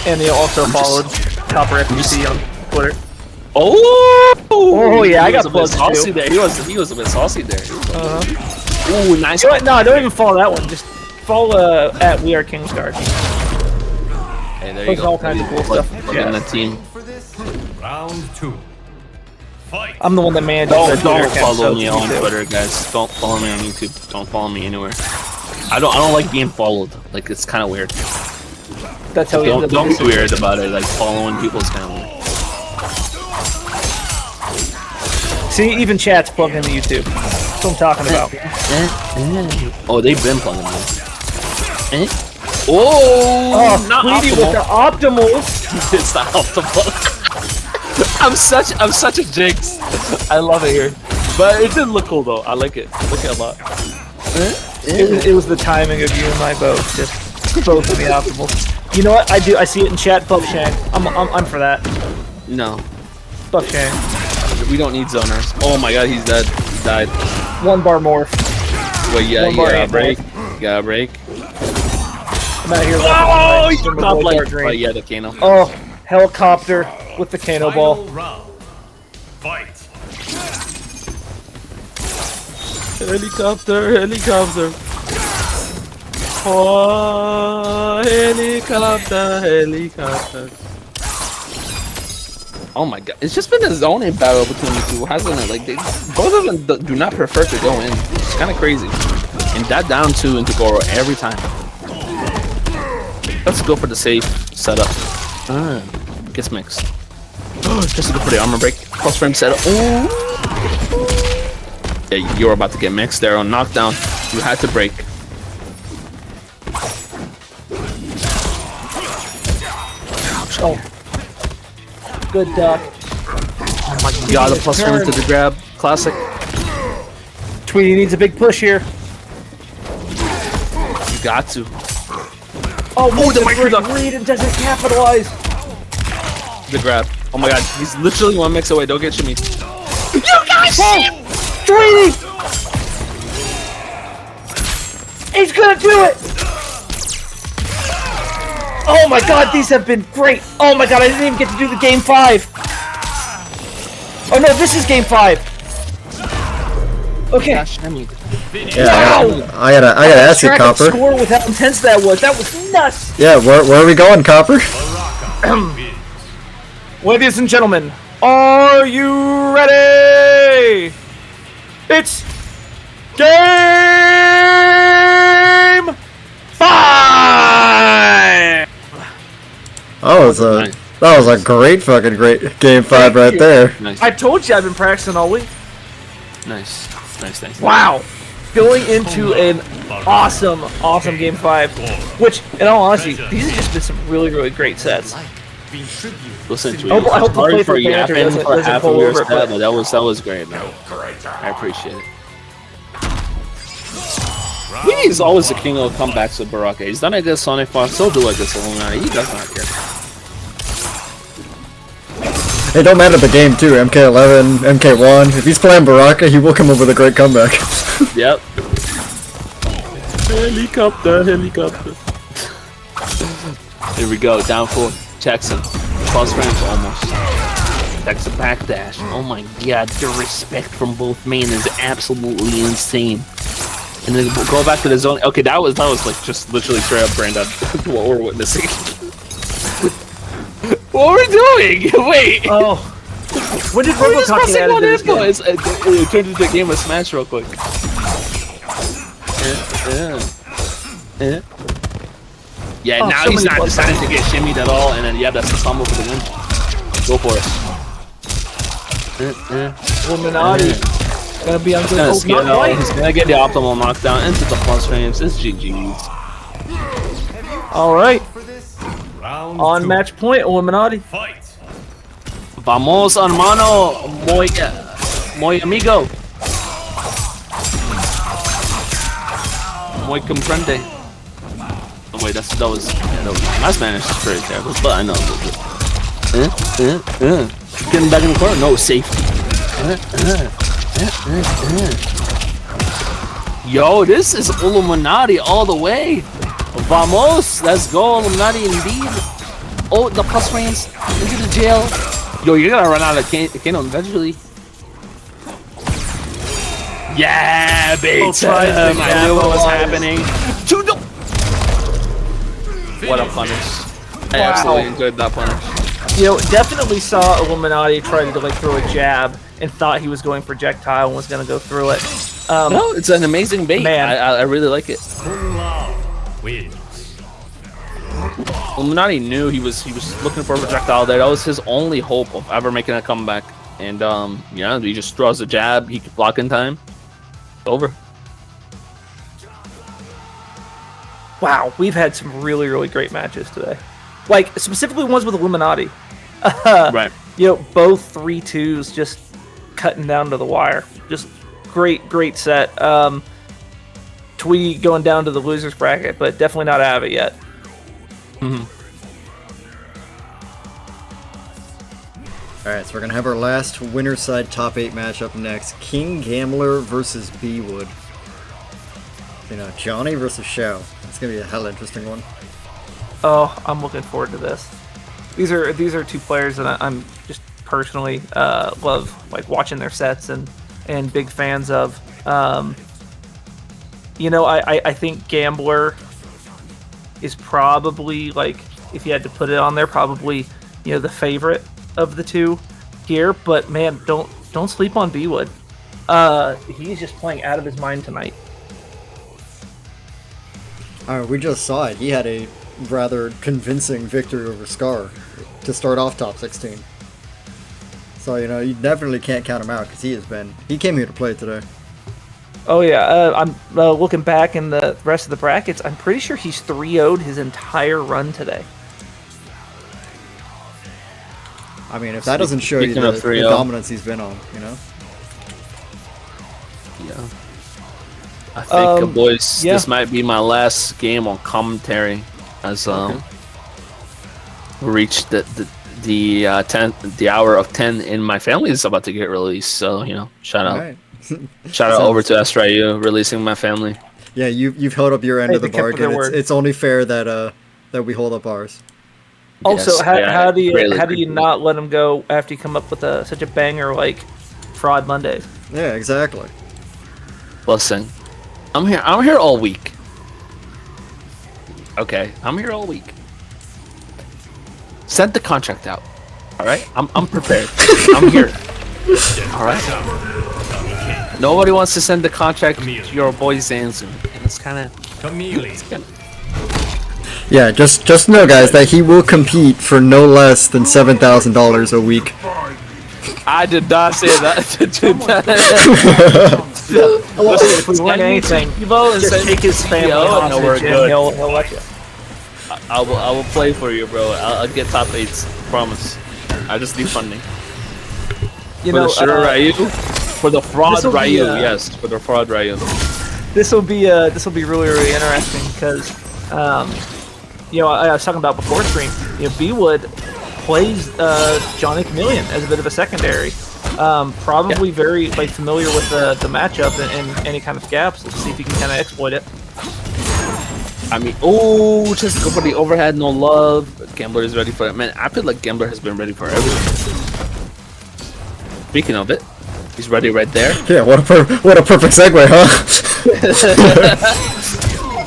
And they also followed Copper FBC on Twitter. Oh yeah, I got a bit saucy plugged there. He was a bit saucy there. Ooh, nice. You know what? No, don't even follow that one. Just follow at We Are King Skar. Hey, there you go. All kinds of cool stuff. Yeah. The team. Round 2. Fight. I'm the one that managed Don't the Twitter account, follow so me you on too. Twitter, guys. Don't follow me on YouTube. Don't follow me anywhere. I don't like being followed. Like, it's kind of weird. That's how we end Don't up be weird about it. Like, following people is kind of weird. See, even chat's plugged into YouTube. That's what I'm talking about. Oh, they've been plugging me. Oh, not Tweedy with the optimal. optimals. It's not optimal. I'm such a jinx. I love it here. But it did look cool though. I like it. I like it a lot. It was the timing of you and my both. Just both of the optimals. You know what? I see it in chat. Buff Shang. I'm for that. No. Buff Shang. We don't need zoners. Oh my god, he's dead. He died. 1 bar morph. Wait, yeah, One you bar gotta and break. You gotta break. I'm out here. Oh, you you got like. Oh yeah, the Kano. Oh, helicopter with the Kano ball. Final round. Fight. Helicopter. Oh, helicopter. Oh my god, it's just been a zoning battle between the two, hasn't it? Like, both of them do not prefer to go in. It's kind of crazy. And that down 2 into Goro every time. Let's go for the safe setup. Gets mixed. Just to go for the armor break. Plus frame setup. Ooh. Yeah, you're about to get mixed there on knockdown. You had to break. Oh. Good duck. Oh my god, the plus frame to the grab. Classic. Tweedy needs a big push here. You got to. Oh, the micro duck. Read and doesn't capitalize. The grab. Oh my god, he's literally 1 mix away. Don't get shimmy. You guys see him! Tweedy! He's gonna do it! Oh my god, these have been great! Oh my god, I didn't even get to do the game 5! Oh no, this is game 5! Okay. Gosh, shimmy. Yeah, I gotta ask you, Track Copper. score with how intense that was. That was nuts! Yeah, where are we going, Copper? Ladies and gentlemen, are you ready? It's game 5! That was a great game 5 right there. Nice. I told you I've been practicing all week. Nice. Wow. Going into an awesome game 5, which, in all honesty, these have just been some really, really great sets. Listen to I hope the play for Panther doesn't pull over, but that was great, man. I appreciate it. Tweedy is always the king of comebacks with Baraka. He's done it against Sonic Fox, he'll do it against Illuminati. He does not care. It don't matter the game too. MK11, MK1. If he's playing Baraka, he will come up with a great comeback. Yep. Helicopter. Here we go. Down 4. Jackson. Cross range almost. That's a backdash. Oh my god, the respect from both main is absolutely insane. And then we'll go back to the zone. Okay, that was like just literally straight up Brandon. What we're witnessing. What are we doing? Wait. Oh. When did Robocop get added to this game? It turned into a game of Smash real quick. Yeah, now he's not deciding to get shimmied at all, and then that's the stumble for the win. Go for it. Illuminati. Gonna be on good He's gonna get the optimal knockdown into the plus frames. It's GG's. Alright. Round On 2. match point, Illuminati. Fight. Vamos, hermano. Muy amigo. Muy comprende. Oh, wait, that was my Spanish is pretty terrible, but I know. Getting back in the corner? No, safety. Yo, this is Illuminati all the way. Vamos, let's go, Illuminati indeed. Oh, the plus frames into the jail. Yo, you're gonna run out of Kano eventually. Yeah, bates. I knew what was happening. What a punish. I absolutely enjoyed that punish. You know, definitely saw Illuminati try to like throw a jab and thought he was going projectile and was going to go through it. No, it's an amazing bait. Man. I really like it. Kung Lao wins. Illuminati knew he was looking for a projectile there. That was his only hope of ever making a comeback. And yeah, he just throws a jab. He could block in time. Over. Wow, we've had some really, really great matches today. Like, specifically ones with Illuminati. Right. You know, both 3-2s just cutting down to the wire. Just great set. Tweedy going down to the losers bracket, but definitely not out of it yet. Alright, so we're gonna have our last winner side top 8 match up next. King Gambler versus Bwood. You know, Johnny versus Shao. It's gonna be a hell interesting one. Oh, I'm looking forward to this. These are two players that I'm just personally love, like watching their sets and big fans of. You know, I think Gambler is probably, like, if you had to put it on there, probably, you know, the favorite of the two here. But man, don't sleep on Bwood. He's just playing out of his mind tonight. We just saw it. He had a rather convincing victory over Skar to start off top 16. So, you know, you definitely can't count him out because he came here to play today. Oh yeah, I'm looking back in the rest of the brackets. I'm pretty sure he's 3-0'd his entire run today. I mean, if that doesn't show you the dominance he's been on, you know? Yeah. I think, boys, this might be my last game on commentary, as we reached the hour of 10, and my family is about to get released. So, you know, shout out. Right. Shout out over to Shirai Ryu, releasing my family. Yeah, you've held up your end of the bargain. It's only fair that we hold up ours. Also, Yes, how do you really not let him go after you come up with such a banger like Fraud Mondays? Yeah, exactly. Listen, I'm here all week. Okay, I'm here all week. Send the contract out. All right, I'm prepared. I'm here. All right. Nobody wants to send the contract to your boy Zanzu. It's kind of. Yeah, just know, guys, that he will compete for no less than $7,000 a week. I did not say that. Listen, if we want anything, Evo and just send take his family CEO, and we're hostage and good. he'll let you. I will play for you, bro. I'll get top 8s. Promise. I just need funding. You For know, the Shirai Ryu? For the fraud this'll be, Ryu, yes. For the fraud Ryu. this will be really interesting because, you know, I was talking about before stream. You know, Bwood plays Johnny Chameleon as a bit of a secondary. Probably very like familiar with the matchup and any kind of gaps. Let's see if he can kind of exploit it. I mean, oh, just go for the overhead, no love. Gambler is ready for it. Man, I feel like Gambler has been ready for everything. Speaking of it, he's ready right there. Yeah, what a perfect segue, huh?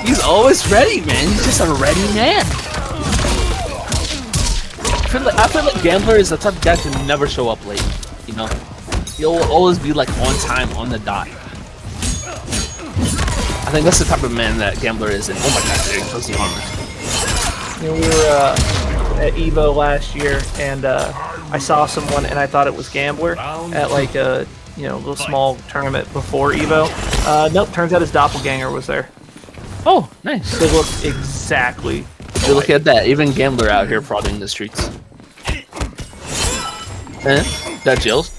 He's always ready, man. He's just a ready man. I feel like Gambler is the type of guy to never show up late. You know, he'll always be like on time, on the dot. I think that's the type of man that Gambler is. And oh my god, there goes the armor. You know, we were at Evo last year, and I saw someone, and I thought it was Gambler at like a little small tournament before Evo. Nope, turns out his doppelganger was there. Oh, nice. They looked exactly. You look at that. Even Gambler out here frauding the streets. That chills.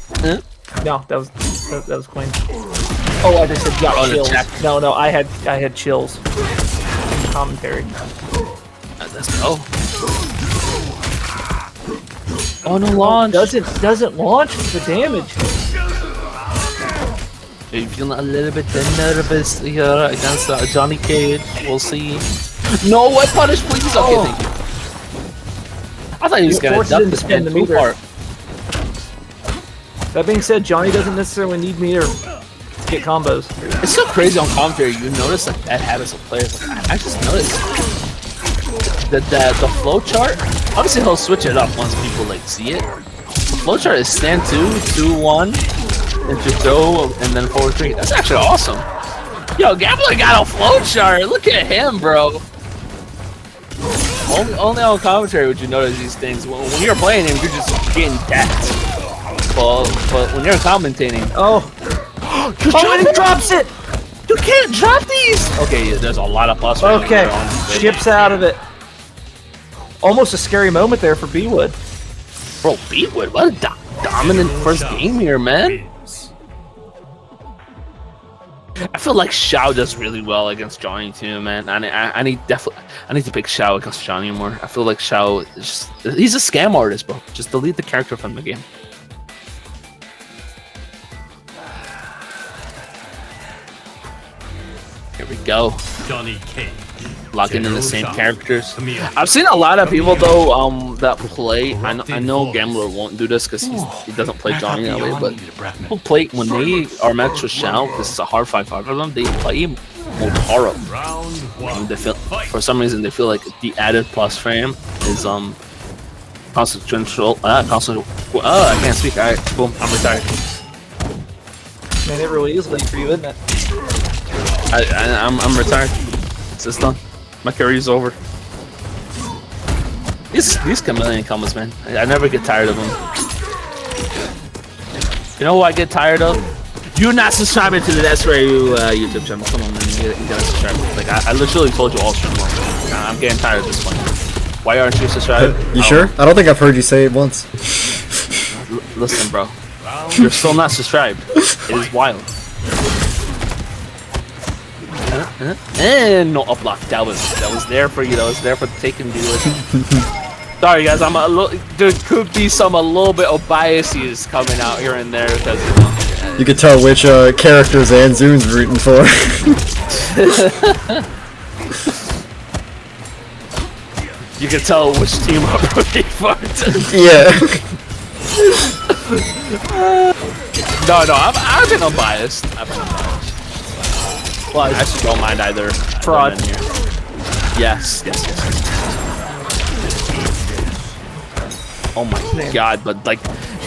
No, that was Queen. Oh, I just said got chills. No, I had chills. Commentary. Let's go. Oh no, launch. Doesn't launch the damage. Are you feeling a little bit nervous here against Johnny Cage? We'll see. No, what punish, please? Okay, thank you. I thought he was gonna duck this man too far. That being said, Johnny doesn't necessarily need meter to get combos. It's so crazy on commentary. You notice like bad habits of players. I just noticed that the flow chart. Obviously, he'll switch it up once people like see it. The flow chart is stand 2, 2-1, into throw, and then forward 3. That's actually awesome. Yo, Gambler got a flow chart. Look at him, bro. Only on commentary would you notice these things. When you're playing him, you're just getting decked. But when you're commentating, and he drops it. You can't drop these. Okay, there's a lot of plus. Okay, ships out of it. Almost a scary moment there for Bwood. Bro, Bwood, what a dominant first game here, man. I feel like Xiao does really well against Johnny too, man. I need to pick Xiao against Johnny more. I feel like Xiao is he's a scam artist, bro. Just delete the character from the game. Here we go. Johnny Cage. Locking in the same characters. I've seen a lot of people though that play. I know Gambler won't do this because he doesn't play Johnny that way, but people play when they are matched with Xiao. This is a hard 5-5 for them. They play Motaro. They feel, for some reason they feel like the added plus frame is consequential. I can't speak. All right, boom, I'm retired. Man, it really is late for you, isn't it? I'm retired. It's done. My career's over. These chameleon combos, man. I never get tired of them. You know who I get tired of? You not subscribing to the Shirai Ryu YouTube channel. Come on, man. You gotta subscribe. Like I literally told you all stream long. I'm getting tired of this one. Why aren't you subscribed? You sure? I don't think I've heard you say it once. Listen, bro. You're still not subscribed. It is wild. And no up block. That was there for you. That was there for the taking viewers. Sorry guys, I'm a little. There could be a little bit of biases coming out here and there because you could tell which characters Anzun's rooting for. You can tell which team I'm rooting for. Yeah. No, I think I'm biased. Well, I just don't mind either. Fraud. Yes. Oh my god, but like,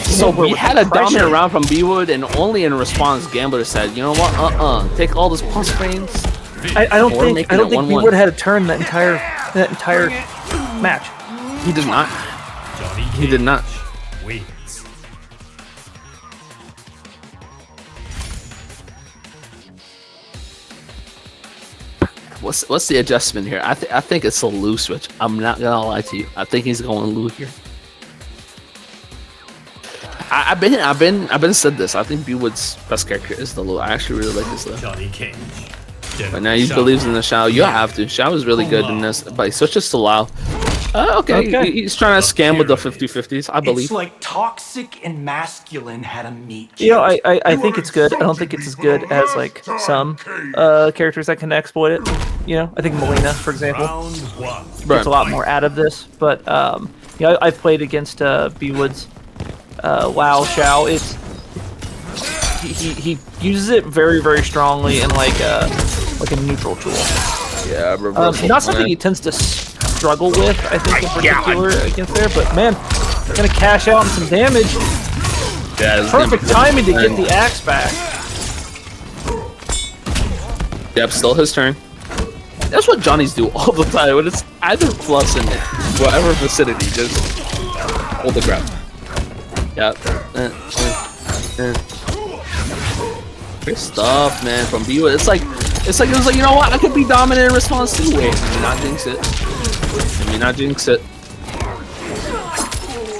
so we had a dominant round from Bwood, and only in response, Gambler said, "You know what? Take all those plus frames." I don't think Bwood had a turn that entire that entire match. He did not. Johnny He did not. Wins. What's the adjustment here? I think it's a Lu switch. I'm not gonna lie to you. I think he's going Lu here. I've been said this. I think Bwood's best character is the Lu. I actually really like this though. Johnny Cage. But now he believes in the Shao. You have to. Shao is really good in this, but he switches to Lao. Okay. He's trying to scam with the 50-50s, I believe. It's like toxic and masculine had a meet. You know, I think it's good. I don't think it's as good as like some characters that can exploit it. You know, I think Melina, for example, Round 1. gets a lot more out of this. But you know, I've played against Bwood's Lao Shao. It's he uses it very, very strongly in like a neutral tool. Yeah, not something he tends to struggle with, I think, in particular against there. But man, gonna cash out on some damage. Yeah, Perfect timing to get the axe back. Yep, still his turn. That's what Johnnies do all the time. When it's either plus in whatever vicinity, just hold the grab. Yep. Good stuff, man, from Bwood. It was like, you know what? I could be dominant in response too. Wait, let me not jinx it. Let me not jinx it.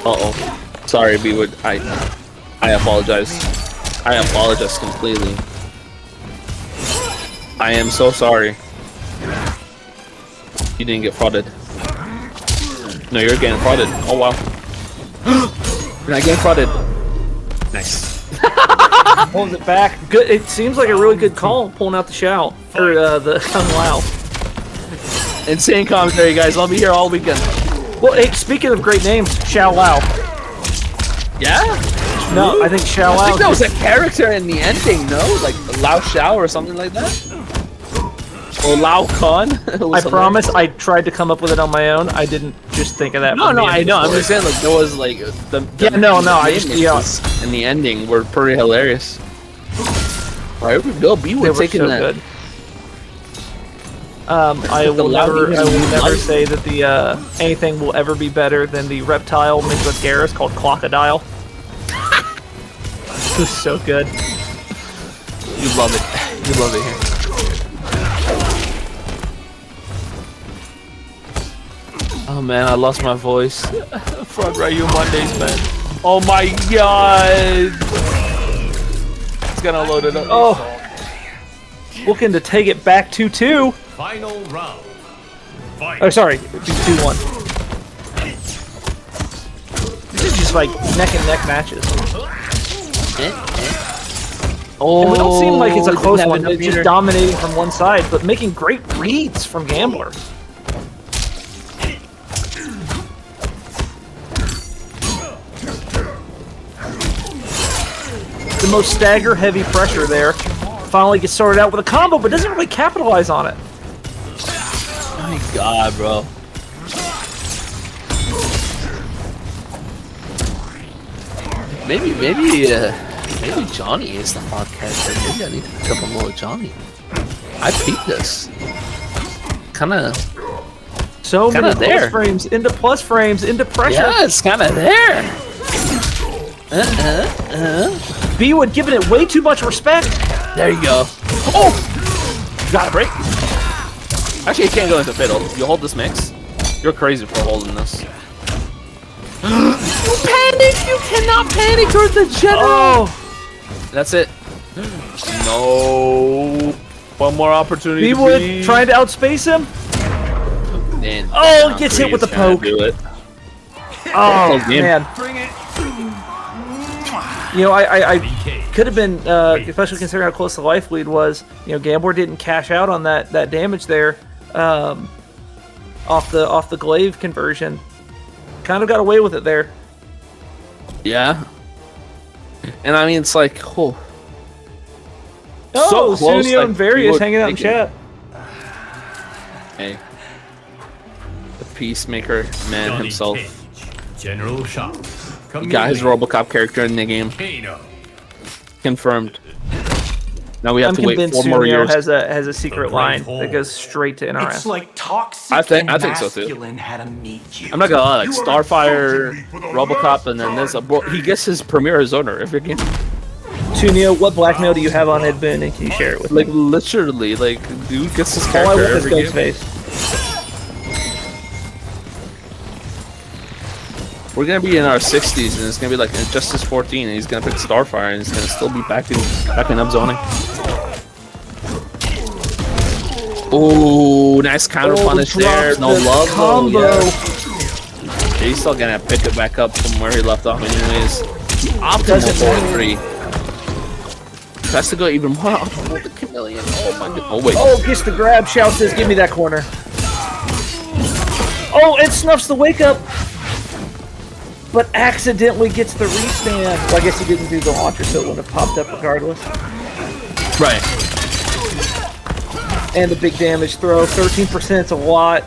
Uh-oh. Sorry, Bwood. I apologize. I apologize completely. I am so sorry. You didn't get frauded. No, you're getting frauded. Oh, wow. You're not getting frauded. Nice. Pulls it back. Good. It seems like a really good call pulling out the Shao or the Kung Lao. Insane commentary, guys. I'll be here all weekend. Well, hey, speaking of great names, Shao Lao. Yeah? No, I think Shao I Lao. think that was a character in the ending, no? Like Lao Shao or something like that? Or Lao Khan? I promise I tried to come up with it on my own. I didn't just think of that. No, I know. I'm just saying, like, there was, like, the I just, in the ending were pretty hilarious. Why would Bill Bwood taking so that? Good. I will never say that the anything will ever be better than the reptile mixed with Garrus called Crocodile. It was so good. You love it. You love it here. Oh man, I lost my voice. Front Ryu Mondays, man. Oh my god! It's gonna load it up. Oh, looking to take it back 2-2. Final round. Fight. Oh, sorry, 2-1. This is just like neck and neck matches. Oh, And we don't seem like it's a close one. It's It's just dominating from one side, but making great reads from Gambler. The most stagger heavy pressure there. Finally gets sorted out with a combo, but doesn't really capitalize on it. Oh my god, bro. Maybe Johnny is the podcast. Maybe I need to pick up a little Johnny. I peeped this. Kinda So many there. plus frames into plus frames into pressure. Yeah, it's kinda there. Bwood giving it way too much respect. There you go. Oh! Got a break. Actually, you can't go into fiddle. You hold this mix. You're crazy for holding this. You panic! You cannot panic towards the general! Oh! That's it. No. One more opportunity. Bwood trying to outspace him. Man, Oh, gets hit with the poke. Do it. Oh, game. man. You know, I could have been, especially considering how close the life lead was. You know, Gambler didn't cash out on that damage there, off the glaive conversion. Kind of got away with it there. Yeah. And I mean, it's like, oh. Oh, close, Sunio like, and Various Bwood hanging out in chat. Hey. The peacemaker man Johnny himself. Cage. General Shop. He got his RoboCop character in the game. Kano. Confirmed. Now we have I'm to wait convinced 4 more Sunio years. has a secret The line right that goes straight to It's NRS. like toxic I think and so, too. masculine had to meet you. I'm not gonna lie, like Starfire, Robocop, and then this. Bro, he gets his premiere as owner every game. Sunio, what blackmail do you have on Ed Boon, and can you share it with Like me? literally, like dude gets his All I character want is every game. Ghostface. We're gonna be in our 60s, and it's gonna be like Injustice 14, and he's gonna pick Starfire, and he's gonna still be back in up zoning. Oh, nice counter punish there. No love though, combo. yeah. He's still gonna pick it back up from where he left off, anyways. Optimal forward 3. Tries to go even more optimal with the Chameleon. Oh my god. Oh wait. Oh, gets the grab. Shao says, "Give me that corner." Oh, it snuffs the wake up, but accidentally gets the restand. Well, I guess he didn't do the launcher, so it would have popped up regardless. Right. And the big damage throw. 13% is a lot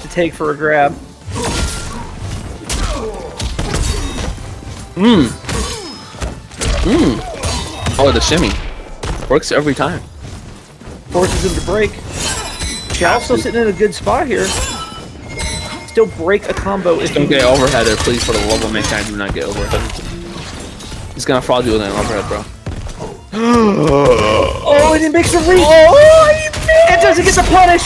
to take for a grab. Oh, the shimmy works every time. Forces him to break. Shao's still sitting in a good spot here. Still break a combo if Don't you get overheaded, please, for the love of mankind. Do not get overheaded. He's gonna fraud you with an overhead, bro. Oh, and he makes a reach. Oh, it doesn't get the punish.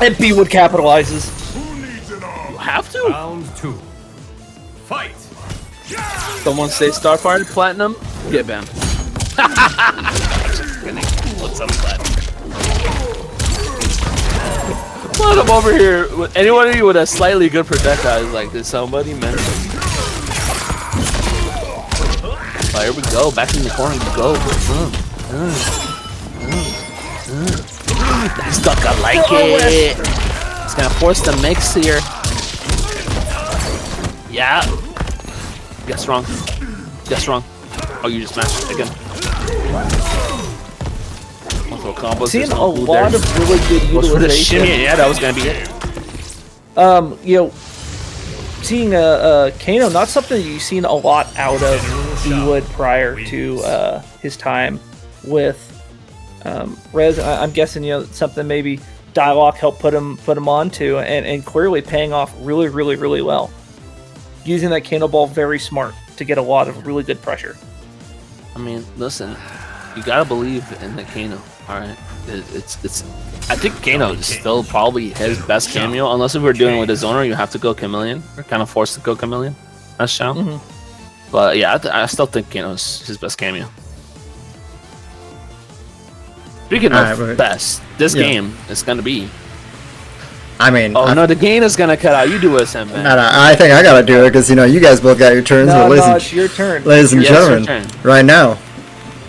And Bwood capitalizes. You have to. Round 2. Fight. Someone say Starfire Platinum, get banned. What's up, Platinum? But I'm over here. Anyone with a slightly good projectile is like, did somebody mention? Oh, here we go. Back in the corner we go. Nice duck, I like it. It's gonna force the mix here. Yeah. Guess wrong. Guess wrong. Oh, you just mashed it again. Combos, Seeing no a blue lot there. of really good Goes for the utilization. shimmy. Yeah, that was gonna be it. You know, seeing Kano, not something that you've seen a lot out of Bwood prior to his time with Rez. I'm guessing, you know, something maybe Dialogue helped put him onto, and clearly paying off really, really, really well. Using that Kano ball very smart to get a lot of really good pressure. I mean, listen, you gotta believe in the Kano. All right, it's. I think Kano is still probably his best cameo, unless if we're doing with his owner, you have to go Chameleon. We're kind of forced to go Chameleon. That's Shao. But yeah, I still think Kano is his best cameo. Speaking of best, this game is gonna be. I mean, Oh no, the game is gonna cut out. You do it, man. no, I think I gotta do it because, you know, you guys both got your turns. No, but it's your turn. ladies and Yeah, it's your gentlemen, turn. right now,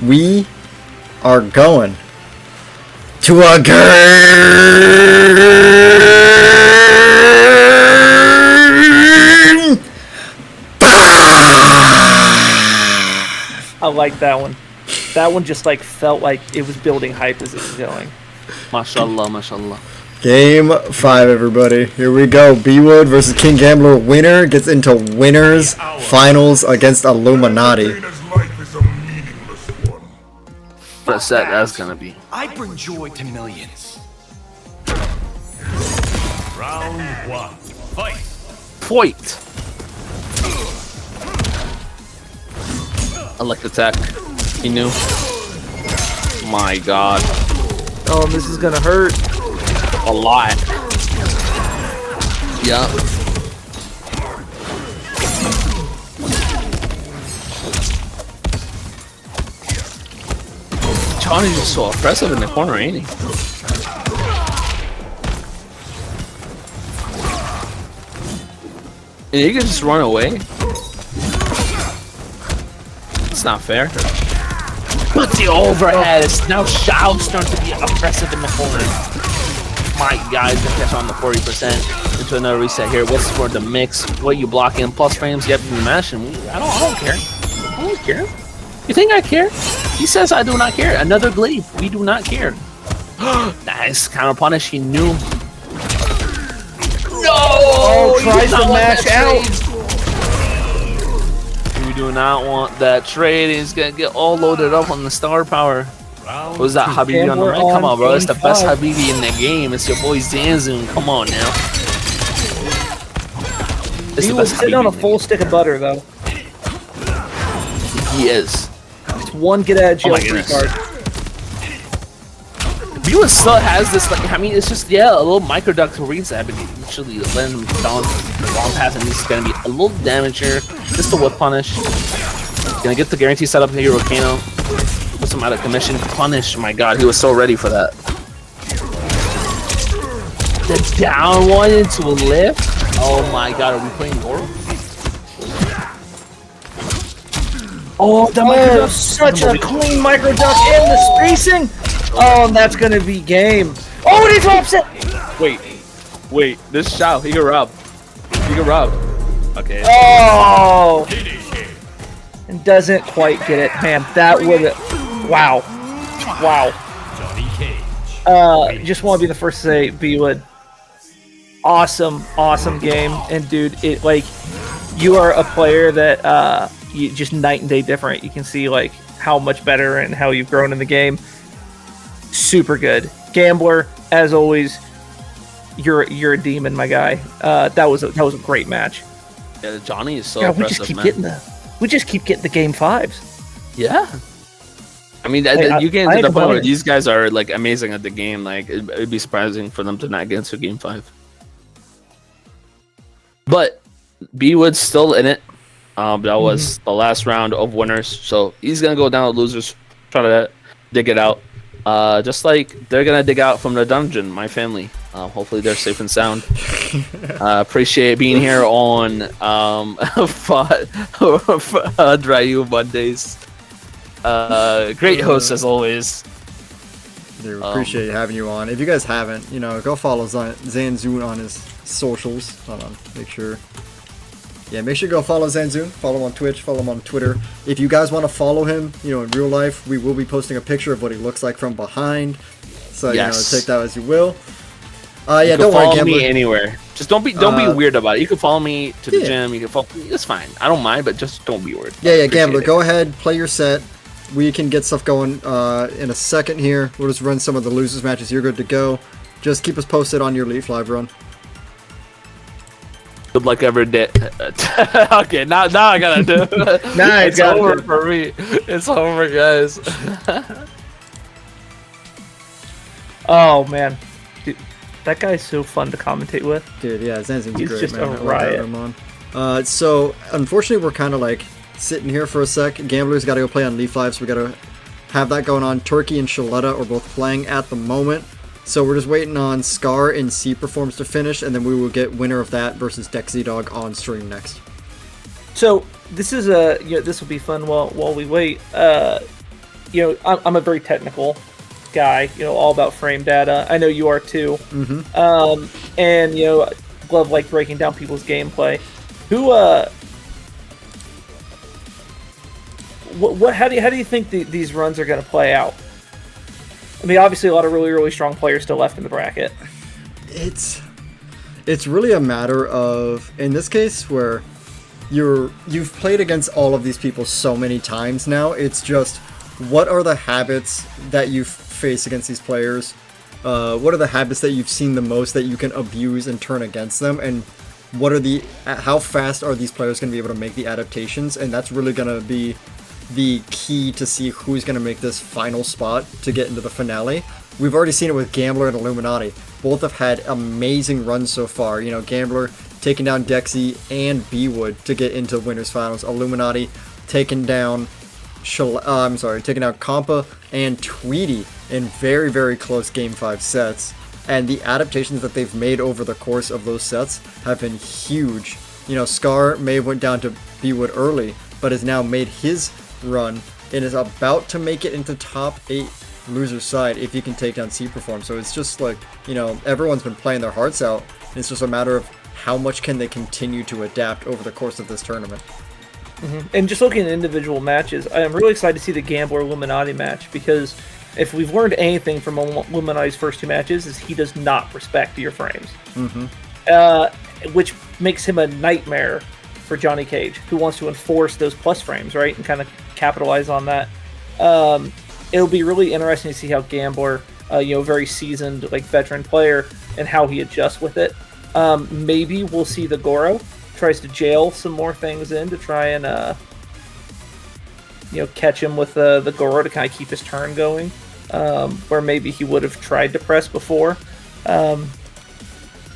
we are going to a game. I like that one. That one just like felt like it was building hype as it was going. Mashallah, mashallah. Game 5, everybody. Here we go. Bwood versus King Gambler. Winner gets into winners finals against Illuminati. First set, that's gonna be. I bring joy to millions. Round 1. Fight. Point. I like the tech. He knew. My God, Oh, this is gonna hurt. a lot. Yeah. Johnny's just so oppressive in the corner, ain't he? And you can just run away. It's not fair. But the overhead is now Shao starting to be oppressive in the corner. My God, he's gonna catch on the 40% into another reset here. What's for the mix? What you blocking? Plus frames, yep, you mashing. I don't care. I don't care. You think I care? He says I do not care. Another glaive. We do not care. Nice counter punish. He knew. No! Oh, tries to mash out. What are we do not want that trade. He's gonna get all loaded up on the star power. Round Was that two. Habibi on the we're right? Come on on, bro. It's the game best 5. Habibi in the game. It's your boy Zanzoon. Come on now. It's He the was best sitting Habibi on a in the full game. stick of butter though. He is. It's one get out of Oh my jail free goodness. card. Bwood still has this, like, I mean, it's just, a little microduct reset, but usually letting him down the long pass, and he's gonna be a little damage here. Just a whip punish. Gonna get the guarantee set up here, Volcano. Puts him out of commission. Punish, my god, he was so ready for that. The down one into a lift. Oh my god, are we playing Goro? Oh, the microduct, such a clean microduct, and the spacing. Oh, and that's gonna be game. Oh, and he drops it. Wait, this Shao, he can rob. Okay. Oh, and doesn't quite get it. Man, that would. Wow. Johnny Cage. Just want to be the first to say, Bwood, awesome game, and dude, it like you are a player that you just night and day different. You can see like how much better and how you've grown in the game. Super good. Gambler, as always, you're a demon, my guy. That was a great match. Yeah, Johnny is so God, we impressive, just keep man. getting the game 5s. Yeah. I mean, Hey, you get I into the ain't point where complaining. these guys are like amazing at the game. Like it'd be surprising for them to not get into game 5. But Bwood's still in it. That was the last round of winners, so he's gonna go down with losers. Try to dig it out. Just like they're gonna dig out from the dungeon, my family. Hopefully they're safe and sound. Appreciate being here on Ryu Mondays. Great host as always. Dude, appreciate having you on. If you guys haven't, go follow Zanzoon on his socials. Hold on, make sure you go follow Zanzoon. Follow him on Twitch, follow him on Twitter. If you guys want to follow him, in real life, we will be posting a picture of what he looks like from behind. So, Yes. take that as you will. You Yeah, can don't worry, follow Gambler. me anywhere. Just don't be weird about it. You can follow me to the Yeah. gym. You can follow. It's fine. I don't mind, but just don't be weird. Yeah, Appreciate Gambler, it. go ahead, play your set. We can get stuff going in a second here. We'll just run some of the losers matches. You're good to go. Just keep us posted on your Leaf Live run. Good luck every day. Okay, now I gotta do it. Now It's gotta over do it. for me. It's over, guys. Oh man, dude, that guy's so fun to commentate with. Dude, yeah, Zanzin's He's great, just man. a I love riot. having him on. So, unfortunately, we're kind of like sitting here for a sec. Gambler's got to go play on Leaf Live, so we got to have that going on. Turkey and Shuletah are both playing at the moment. So we're just waiting on Skar and C Performs to finish, and then we will get winner of that versus Dexy Dawg on stream next. So this is this will be fun while we wait. I'm a very technical guy. All about frame data. I know you are too. Mm-hmm. And love like breaking down people's gameplay. How do you think these runs are going to play out? I mean, obviously a lot of really, really strong players still left in the bracket. It's really a matter of, in this case, where you've played against all of these people so many times now. It's just, what are the habits that you face against these players? What are the habits that you've seen the most that you can abuse and turn against them? And how fast are these players going to be able to make the adaptations? And that's really going to be the key to see who's going to make this final spot to get into the finale. We've already seen it with Gambler and Illuminati. Both have had amazing runs so far. Gambler taking down Dexy and Bwood to get into winners finals. Illuminati taking down Compa and Tweedy in very, very close Game 5 sets. And the adaptations that they've made over the course of those sets have been huge. Skar may have went down to Bwood early, but has now made his run and is about to make it into top 8 loser's side if he can take down C Perform. So it's just like, everyone's been playing their hearts out. It's just a matter of how much can they continue to adapt over the course of this tournament. And just looking at individual matches, I'm really excited to see the Gambler Illuminati match, because if we've learned anything from Illuminati's first 2 matches, is he does not respect your frames. Which makes him a nightmare for Johnny Cage, who wants to enforce those plus frames, right, and kind of capitalize on that. It'll be really interesting to see how Gambler, very seasoned, like veteran player, and how he adjusts with it. Maybe we'll see the Goro tries to jail some more things in to try and catch him with the Goro to kind of keep his turn going, where maybe he would have tried to press before.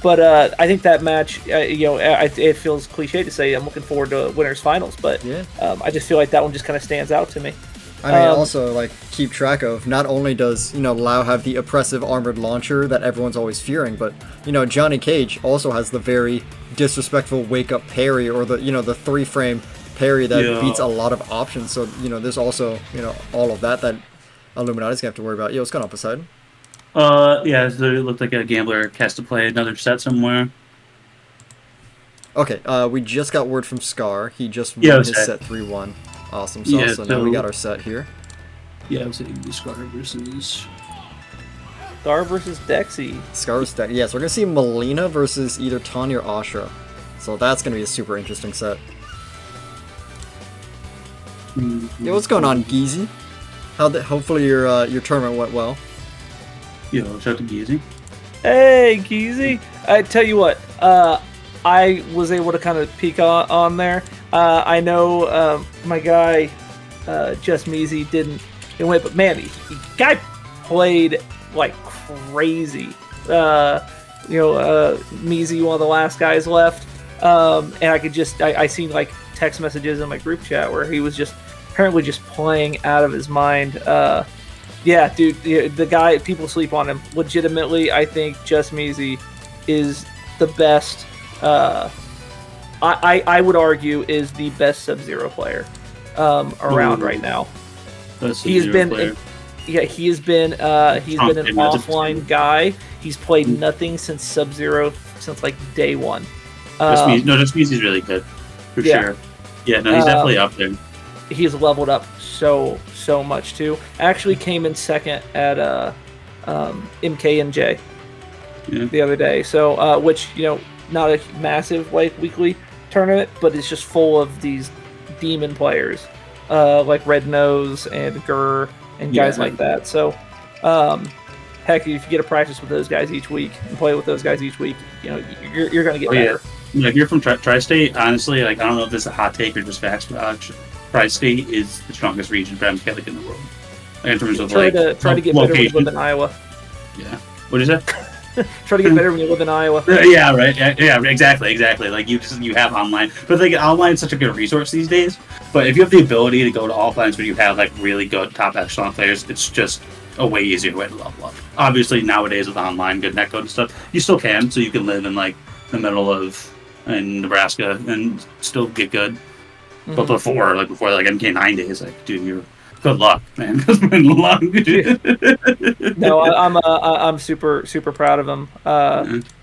But I think that match, it feels cliche to say I'm looking forward to winners finals, but I just feel like that one just kind of stands out to me. I mean, also, like, keep track of, not only does, Lau have the oppressive armored launcher that everyone's always fearing, but, Johnny Cage also has the very disrespectful wake-up parry, or the 3-frame parry that beats a lot of options. So, there's also, all of that Illuminati's gonna have to worry about. What's going on, Poseidon? Yeah, so it looked like a Gambler has to play another set somewhere. Okay, we just got word from Skar. He just won his set 3-1. Awesome sauce. So now we got our set here. Yeah, I was saying Skar versus Dexy. Skar versus Dexy. Yeah, so we're gonna see Melina versus either Tanya or Ashra. So that's gonna be a super interesting set. Yeah, what's going on, Geezy? Hopefully your tournament went well. Yo, shout out to Geezy. Hey, Geezy. I tell you what, I was able to kind of peek on there. I know my guy, Just Meezy, didn't win, but man, the guy played like crazy. Meezy, one of the last guys left, and I seen like text messages in my group chat where he was apparently just playing out of his mind. Yeah, dude, the guy, people sleep on him. Legitimately, I think Just Meezy is the best. I would argue is the best Sub-Zero player around right now. He has been an offline guy. He's played nothing since Sub-Zero since like day one. Just Meezy's really good for sure. Yeah, no, he's definitely up there. He's leveled up so much too. Actually came in second at MKNJ the other day. So which not a massive like weekly tournament, but it's just full of these demon players like Red Nose and Gurr and guys like that. So heck, if you get to practice with those guys each week and play with those guys each week, you're going to get better. Yeah, if you're from Tri-State, honestly, like, I don't know if this is a hot take or just facts, but Tri-State is the strongest region for MK in the world. Like, in terms of try to get better when you live in Iowa. Yeah. What is that? Try to get better when you live in Iowa. Yeah, right. Yeah, exactly. Like you have online, but like online is such a good resource these days. But if you have the ability to go to offlines where you have like really good top echelon players, it's just a way easier way to level up. Obviously nowadays with online good netcode and stuff, you still can. So you can live in like the middle of Nebraska and still get good. Mm-hmm. But before MK9 days, like, dude, you're good luck, man. No, I'm super proud of him.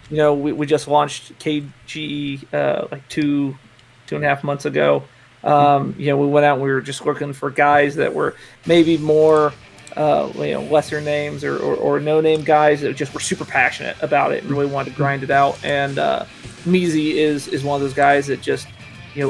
We just launched KGE like two and a half months ago. We went out and we were just looking for guys that were maybe more lesser names or no name guys that just were super passionate about it and really wanted to grind it out. And Meezy is one of those guys that just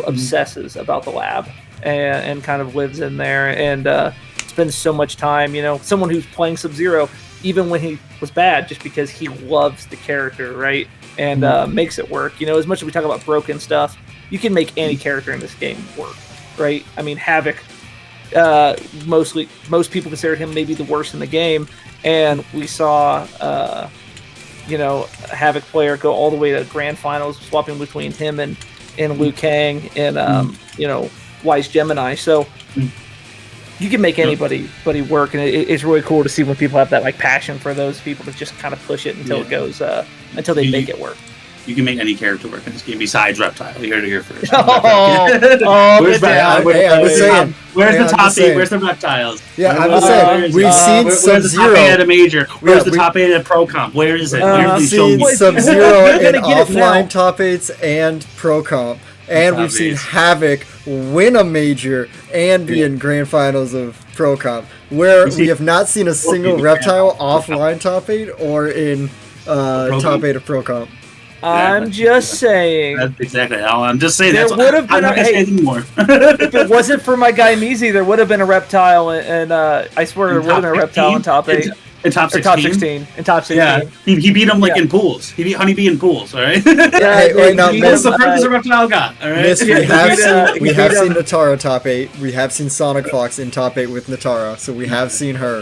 obsesses about the lab and kind of lives in there and spends so much time. Someone who's playing Sub-Zero even when he was bad, just because he loves the character, right? And makes it work. As much as we talk about broken stuff, you can make any character in this game work, right? I mean, Havoc. Most people considered him maybe the worst in the game, and we saw Havoc player go all the way to grand finals, swapping between him and Liu Kang and Wise Gemini. So you can make anybody work, and it's really cool to see when people have that like passion for those people to just kind of push it until it goes until they make it work. You can make any character work in this game besides Reptile. You heard it here first. Where's the top 8? Where's the Reptiles? Yeah, I'm just saying. We've seen Sub-Zero. Where's the top 8 at a major? Where's the top 8 at Pro Comp? Where is it? We've seen Sub-Zero in offline top 8s and Pro Comp. And we've seen Havoc win a major and be in grand finals of Pro Comp. Where we have not seen a single Reptile offline top 8 or in top 8 of Pro Comp. I'm just saying. That's exactly. I'm just saying. There That's would have I'm been not gonna say anything more. if it wasn't for my guy Measy, there would have been a reptile, and I swear there would have been a reptile in top 8. In top 16? Or top 16. In top 16. Yeah, he beat him like Yeah. in pools. He beat Honeybee in pools, all right? Yeah, Hey, wait, now, he That's Miss- the furthest a reptile got, all right? Miss, we Yeah, have he seen, beat, we he have beat seen him. Natara top 8. We have seen Sonic Fox in top 8 with Natara, so we have seen her.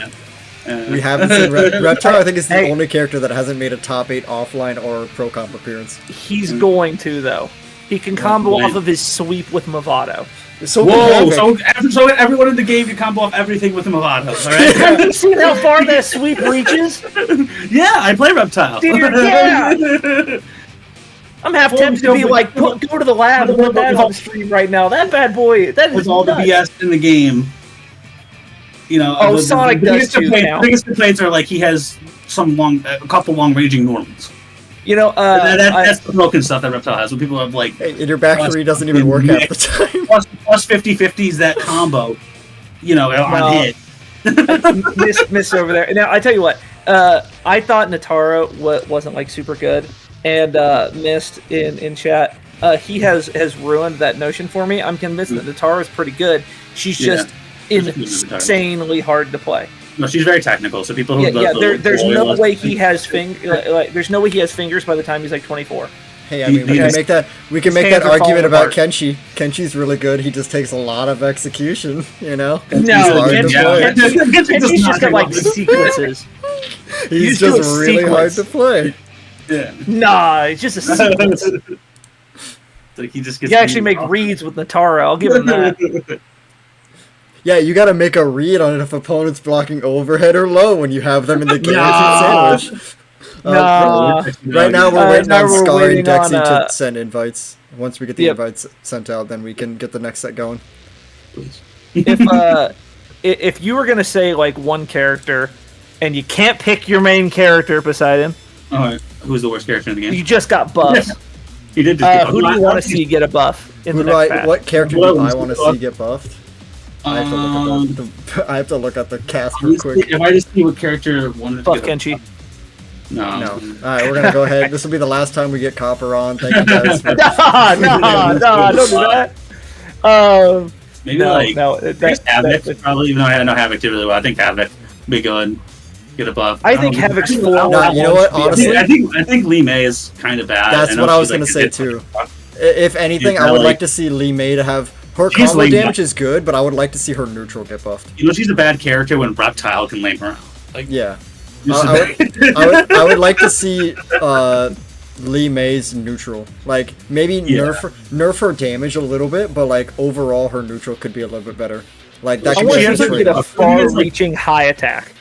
We haven't seen Reptile. I think is the Hey. only character that hasn't made a top 8 offline or pro comp appearance. He's going to, though. He can combo off of his sweep with Movado. So Whoa! Havoc. So everyone in the game can combo off everything with a Movado, all right? Have you seen how far that sweep reaches? Yeah, I play Reptile. Yeah. I'm half tempted to be like, go to the lab and put that on stream right now. That bad boy, that is With all the nuts. BS in the game. You know, Oh, Sonic does biggest too complaint- now. biggest complaints are like he has a couple long-ranging normals. You know, That's the broken stuff that Reptile has. When people have like Hey, and your back three doesn't even work half the time. plus 50/50s that combo, you know, on hit. miss over there. Now I tell you what, I thought Natara wasn't like super good, and missed in chat. He has ruined that notion for me. I'm convinced that Natara is pretty good. She's just insanely hard to play. No, she's very technical. So people who There's no way he has there's no way he has fingers by the time he's like 24. Hey, I mean, we can make that hands are argument falling about apart. Kenshi. Kenshi's really good. He just takes a lot of execution, you know? No, He's hard to play. Kenji's just got like sequences. He's do a just really hard to play. Yeah. Nah, it's just a sequence. Like he just gets. You actually make reads with Natara. I'll give him that. Yeah, you gotta make a read on it if opponent's blocking overhead or low when you have them in the guaranteed sandwich. Nah. Right now we're waiting now on we're Skar and waiting Dexy on, to send invites. Once we get the Yep. invites sent out, then we can get the next set going. If you were gonna say like one character, and you can't pick your main character beside him, Who's the worst character in the game? you just got buffed. He did. Just Who do you want to see get a buff in the next patch? What character What do I else? want to see get buffed? I have to look at the cast real quick. If I just see what character wanted to Buff get Kenshi. No. Alright, we're gonna go ahead. This will be the last time we get Copper on. Thank you guys for No, don't do that. Maybe No, like no, Havoc. Probably, even though I know Havoc did really well. I think Havoc would be good. Get a buff. I think Havoc's full. No, you know what? Honestly, I think Lee May is kind of bad. that's know what I was she's, gonna like, say a too. good- If anything, She's I would not like like- to see Lee May to have her She's combo lame. damage is good, but I would like to see her neutral get buffed. You know, she's a bad character when Reptile can lame her out. Like, Yeah, just I would like to see Lee May's neutral. Like maybe nerf her damage a little bit, but like overall her neutral could be a little bit better. Like that I could want be to a get trade a off. far-reaching high attack.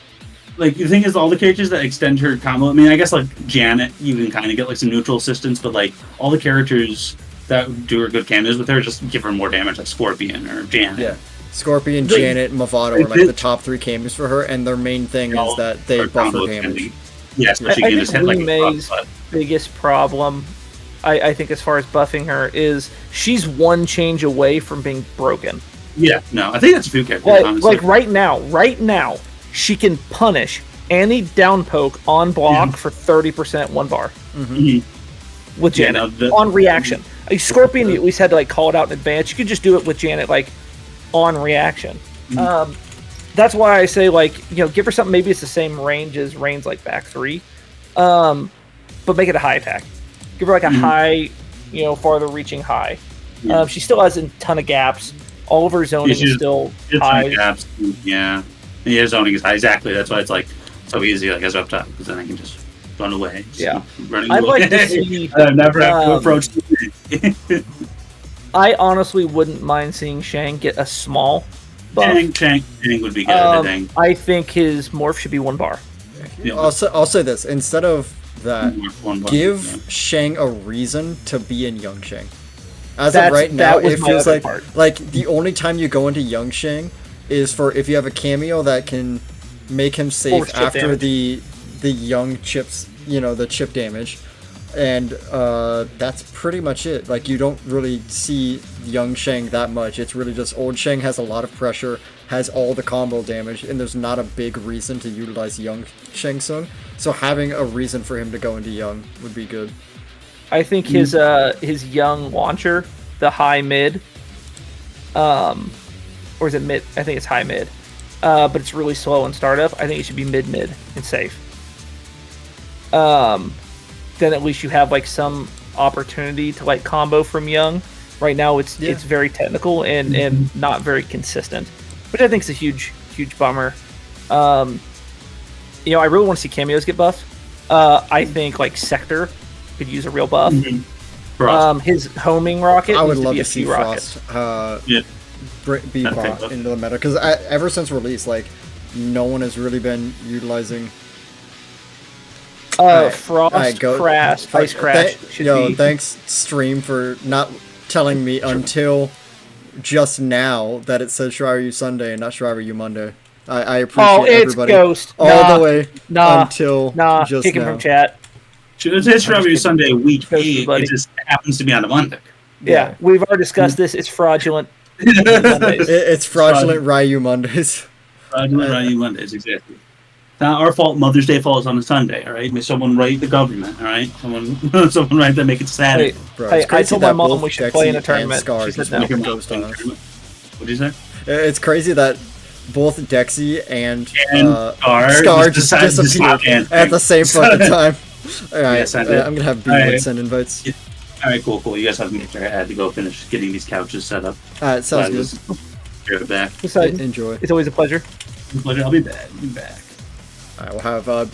Like the thing is, all the characters that extend her combo. I mean, I guess like Janet, you can kind of get like some neutral assistance, but like all the characters that do her good combos with her, just give her more damage, like Scorpion or Janet. Yeah. Scorpion, Janet, Movado are like the top 3 combos for her, and their main thing is that they Her buff her combos can damage. be- Yeah, especially I you can think just hit like Lee a buff, May's but- biggest problem, I think, as far as buffing her, is she's one change away from being broken. Yeah, no, I think that's a few characters. honestly. Like right now, she can punish any down poke on block for 30% one bar Mhm. with Yeah, Janet no, on reaction. Like, Scorpion, you at least had to like call it out in advance. You could just do it with Janet like on reaction. That's why I say like give her something. Maybe it's the same range as Rain's like back 3, but make it a high attack. Give her like a high, farther reaching high. She still has a ton of gaps. All of her zoning is still high. Gaps. Yeah, zoning is high. Exactly. That's why it's like so easy, like as Reptile, because then I can just run away. Just Yeah. keep running I'd away. like to see. I never have to approach. I honestly wouldn't mind seeing Shang get a small buff. Chang would be good. I think. I think his morph should be 1 bar. Yeah. I'll say this instead of that. One bar, Give yeah. Shang a reason to be in Young Shang. As That's- of right that now, was it my feels other like part. the only time you go into Young Shang is for if you have a cameo that can make him safe Force chip after damage. the young chips, the chip damage, and that's pretty much it. Like you don't really see Young Shang that much. It's really just Old Shang has a lot of pressure, has all the combo damage, and there's not a big reason to utilize Young Shang Tsung. So having a reason for him to go into Young would be good. I think his young launcher, the high mid, or is it mid? I think it's high mid, but it's really slow in startup. I think it should be mid and safe. Then at least you have like some opportunity to like combo from young. Right now it's very technical and not very consistent, which I think is a huge bummer. I really want to see cameos get buffed. I think like Sector could use a real buff. His homing rocket. I would needs love to to see Frost be brought into the meta because ever since release, like no one has really been utilizing. Frost Crash, Ice Crash. Thanks stream for not telling me until just now that it says Shirai Ryu Sunday and not Shirai Ryu Monday. I appreciate everybody Ghost. all the way until just kick him now. from chat. It says Shirai Ryu Sunday week 8. It just happens to be on a Monday. Yeah, we've already discussed this. It's fraudulent. It's fraudulent Ryu Mondays. Fraudulent Ryu Mondays, exactly. It's not our fault Mother's Day falls on a Sunday, all right? May someone write the government, all right? Someone write that, make it Saturday. I told my mom we should play in a tournament. She said no. What did you say? It's crazy that both Dexy and Skar just disappeared at the same fucking time. Alright, I'm gonna have Bwood send invites. Alright, cool. You guys have to make sure I had to go finish getting these couches set up. Alright, sounds good. You're back. Enjoy. It's always a pleasure. I'll be back. Alright, we'll have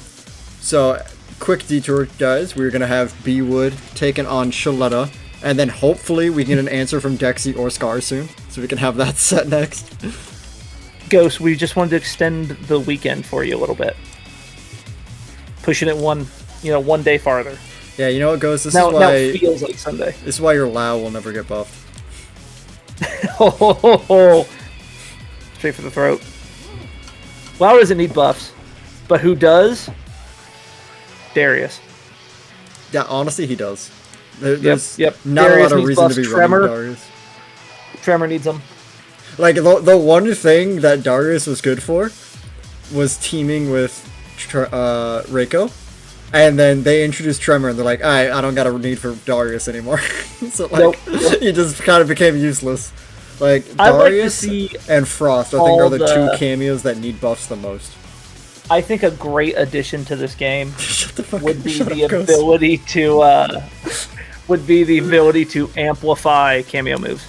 so quick detour, guys. We're gonna have Bwood taking on Shuletah, and then hopefully we get an answer from Dexy or Skar soon, so we can have that set next. Ghost, we just wanted to extend the weekend for you a little bit, pushing it one day farther. Yeah, you know what, Ghost? Now it feels like Sunday. This is why your Lao will never get buffed. Straight for the throat. Lao doesn't need buffs, but who does? Darius. Yeah, honestly, he does. There's yep. not Darius a lot of reason to be running Darius. Tremor needs them. Like, the one thing that Darius was good for was teaming with Reiko. And then they introduced Tremor, and they're like, I don't got a need for Darius anymore. So, like, he just kind of became useless. Like, Darius and Frost, I think, are the two cameos that need buffs the most. I think a great addition to this game would be the ability to amplify cameo moves.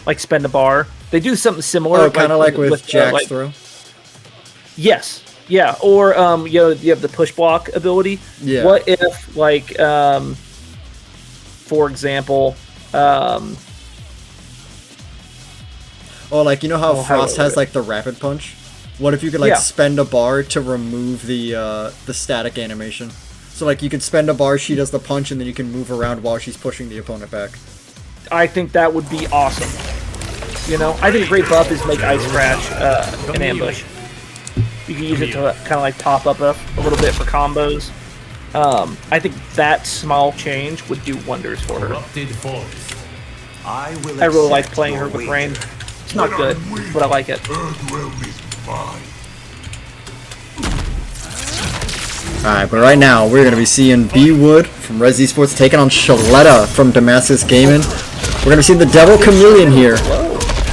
Like spend a bar. They do something similar. Oh, kind of like with Jack's throw? Yes. Yeah, or you have the push block ability. Yeah. What if, like, for example, like, you know how Frost has like the rapid punch? What if you could like spend a bar to remove the static animation? So like you could spend a bar, she does the punch, and then you can move around while she's pushing the opponent back. I think that would be awesome. I think a great buff is make Ice Crash an ambush. You can use it to kind of like pop up a little bit for combos. I think that small change would do wonders for her. I really like playing her with Rain. It's not good, but I like it. Alright, but right now we're going to be seeing Bwood from Res Esports taking on Shuletah from Damascus Gaming. We're going to see the Devil Chameleon here.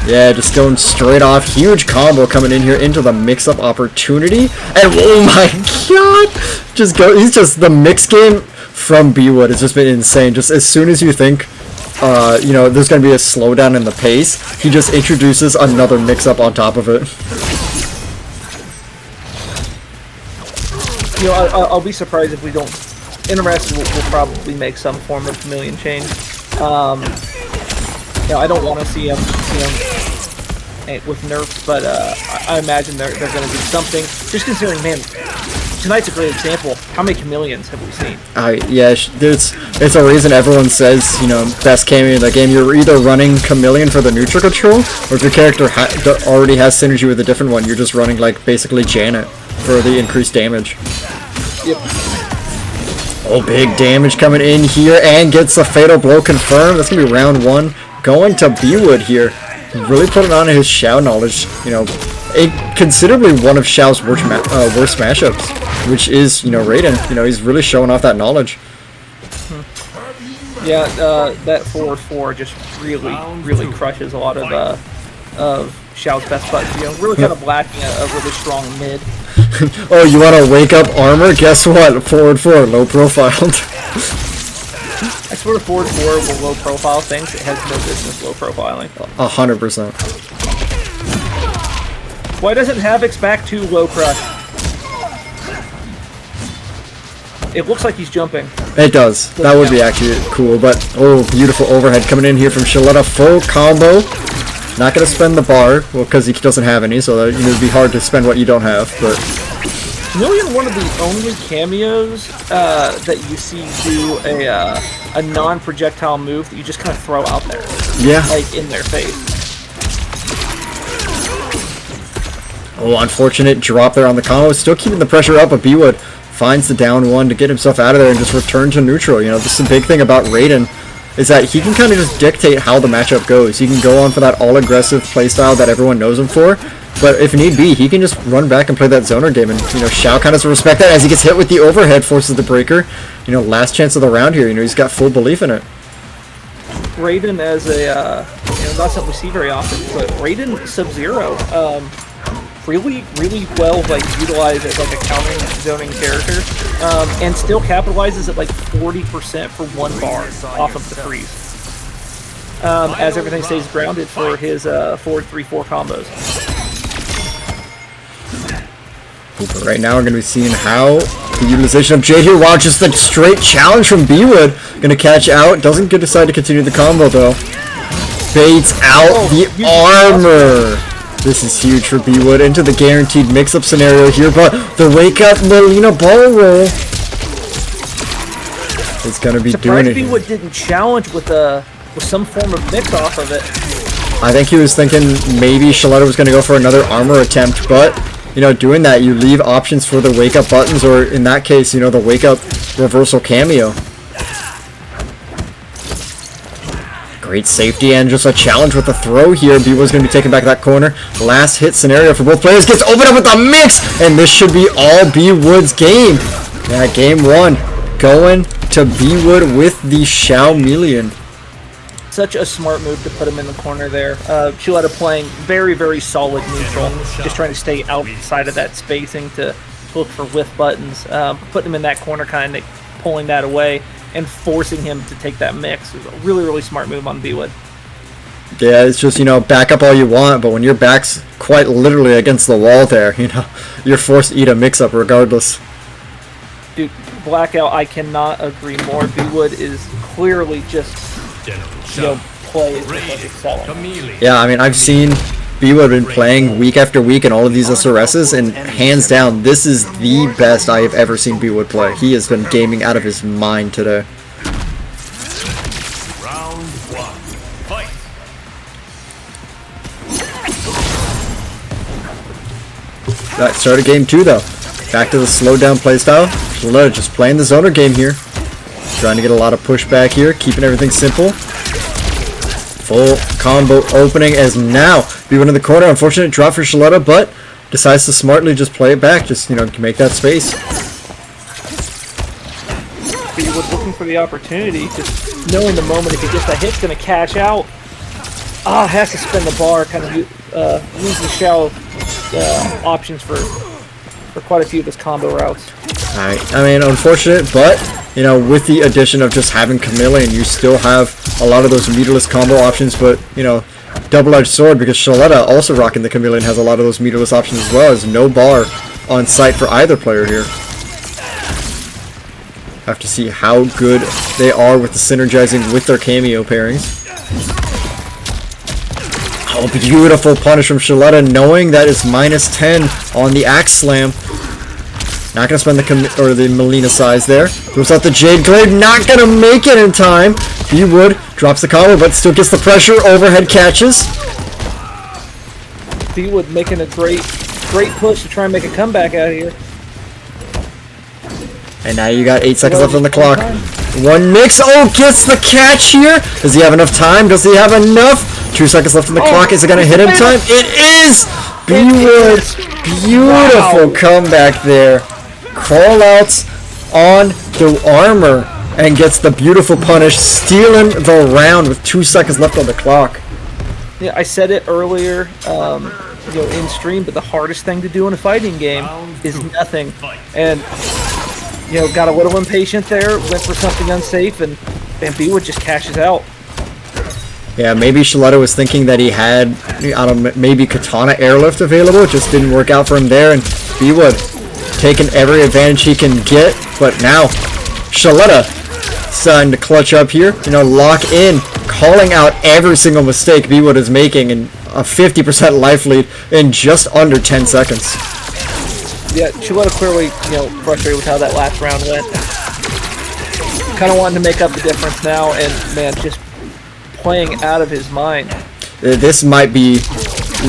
Yeah, just going straight off. Huge combo coming in here into the mix-up opportunity. And oh my god! He's just the mix game from Bwood has just been insane. Just as soon as you think there's going to be a slowdown in the pace, he just introduces another mix-up on top of it. I'll be surprised if we don't. Interested, we'll probably make some form of chameleon change. I don't want to see him with nerfs, but I imagine they're going to do something. Just considering, man, tonight's a great example. How many chameleons have we seen? It's a reason everyone says, best cameo in the game. You're either running chameleon for the neutral control, or if your character already has synergy with a different one, you're just running like basically Janet for the increased damage. Yep. Oh, big damage coming in here and gets a fatal blow confirmed. That's gonna be round one. Going to Bwood here. Really putting on his Xiao knowledge. Considerably one of Xiao's worst matchups, which is Raiden. He's really showing off that knowledge. Yeah, that 4-4 just really crushes a lot of Xiao's best buttons. You know, really kind of lacking a really strong mid. Oh, you want to wake up armor? Guess what? Forward 4, low profiled. I swear forward 4 will low profile things. It has no business low profiling. 100%. Why doesn't Havoc's back to low crush? It looks like he's jumping. It does. That would be actually cool, but oh, beautiful overhead coming in here from Shuletah. Full combo. Not going to spend the bar, well, because he doesn't have any, so you know, it'd be hard to spend what you don't have, but... Million, one of the only cameos that you see do a non-projectile move that you just kind of throw out there. Yeah. Like, in their face. Oh, unfortunate drop there on the combo. Still keeping the pressure up, but Bwood finds the down one to get himself out of there and just return to neutral. You know, this is a big thing about Raiden, is that he can kind of just dictate how the matchup goes. He can go on for that all-aggressive playstyle that everyone knows him for, but if need be, he can just run back and play that zoner game, and, you know, Xiao kind of respect that as he gets hit with the overhead, forces the breaker. You know, last chance of the round here, you know, he's got full belief in it. Raiden as a, you know, not something we see very often, but Raiden Sub-Zero, really well, like, utilized as, like, a countering zoning character, and still capitalizes at, like, 40% for 1 bar off of the freeze. As everything stays grounded for his forward 3-4 combos. But right now we're going to be seeing how the utilization of Jade here. Wow, just a straight challenge from Bwood. Going to catch out. Doesn't decide to continue the combo, though. Baits out the armor. This is huge for Bwood into the guaranteed mix-up scenario here, but the wake-up Melina ball roll is going to be doing it. Bwood didn't challenge with some form of mix off of it. I think he was thinking maybe Shuletah was going to go for another armor attempt, but, you know, doing that, you leave options for the wake-up buttons, or in that case, you know, the wake-up reversal cameo. Great safety and just a challenge with the throw here. Bwood's going to be taking back that corner. Last hit scenario for both players. Gets opened up with the mix! And this should be all Bwood's game. Yeah, game 1 going to Bwood with the Xiao Million. Such a smart move to put him in the corner there. Shuletah playing very solid neutral. Just trying to stay outside of that spacing to look for whiff buttons. Putting him in that corner, kind of pulling that away, and forcing him to take that mix. It was a really smart move on Bwood. Yeah, it's just, you know, back up all you want, but when your back's quite literally against the wall there, you know, you're forced to eat a mix-up regardless. Dude, Blackout, I cannot agree more. Bwood is clearly just, you know, plays like excelling. Yeah, I mean, I've seen Bwood been playing week after week in all of these SRSs, and hands down, this is the best I have ever seen Bwood play. He has been gaming out of his mind today. Round 1. Fight. That started game 2 though. Back to the slowed down playstyle. Shuletah just playing the zoner game here. Trying to get a lot of pushback here, keeping everything simple. Full combo opening as now Bwood in the corner. Unfortunate drop for Shuletah, but decides to smartly just play it back. Just, you know, make that space. Bwood looking for the opportunity, just knowing the moment if he gets that hit's going to cash out. Has to spin the bar, kind of loses Xiao options for quite a few of his combo routes. Alright, I mean, unfortunate, but, you know, with the addition of just having Chameleon, you still have a lot of those meterless combo options, but, you know, double-edged sword, because Shuletah, also rocking the Chameleon, has a lot of those meterless options as well, as no bar on site for either player here. Have to see how good they are with the synergizing with their cameo pairings. Oh, beautiful punish from Shuletah, knowing that it's -10 on the Axe Slam. Not going to spend the Melina size there. Throws out the Jade Glaive, not going to make it in time. Bwood drops the combo, but still gets the pressure. Overhead catches. Bwood making a great push to try and make a comeback out of here. And now you got 8 seconds left on the clock. One mix. Oh, gets the catch here. Does he have enough time? Does he have enough? 2 seconds left on the clock. Is it going to hit him time? It is! Bwood. Beautiful comeback there. Call outs on the armor. and gets the beautiful punish, stealing the round with 2 seconds left on the clock. Yeah, I said it earlier, in stream, but the hardest thing to do in a fighting game is nothing. And got a little impatient there, went for something unsafe, and Bwood just cashes out. Yeah, maybe Shuletah was thinking that he had, maybe Katana Airlift available. It just didn't work out for him there, and Bwood taking every advantage he can get. But now, Shuletah starting to clutch up here, lock in, calling out every single mistake Bwood is making, and a 50% life lead in just under 10 seconds. Yeah, Shuletah clearly, frustrated with how that last round went. Kind of wanting to make up the difference now, and man, just playing out of his mind. This might be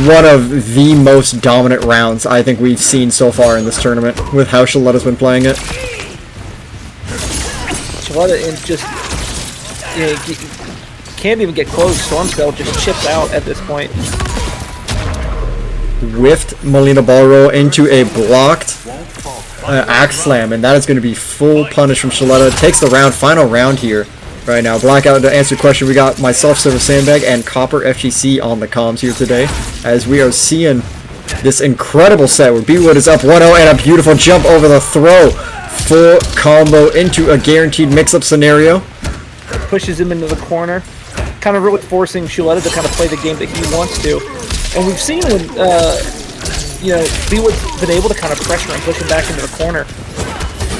one of the most dominant rounds I think we've seen so far in this tournament with how Shuletah's been playing it. Shuletah just can't even get close. Storm Spell just chips out at this point. Whiffed Molina Ball Roll into a blocked Axe Slam, and that is going to be full punish from Shuletah. Takes the round, final round here. Right now, Blackout, to answer your question, we got myself, Silver Sandbag, and Copper FGC on the comms here today, as we are seeing this incredible set where Bwood is up 1-0 and a beautiful jump over the throw. Full combo into a guaranteed mix-up scenario. Pushes him into the corner, kind of really forcing Shuletah to kind of play the game that he wants to. And we've seen when, Bwood's been able to kind of pressure and push him back into the corner.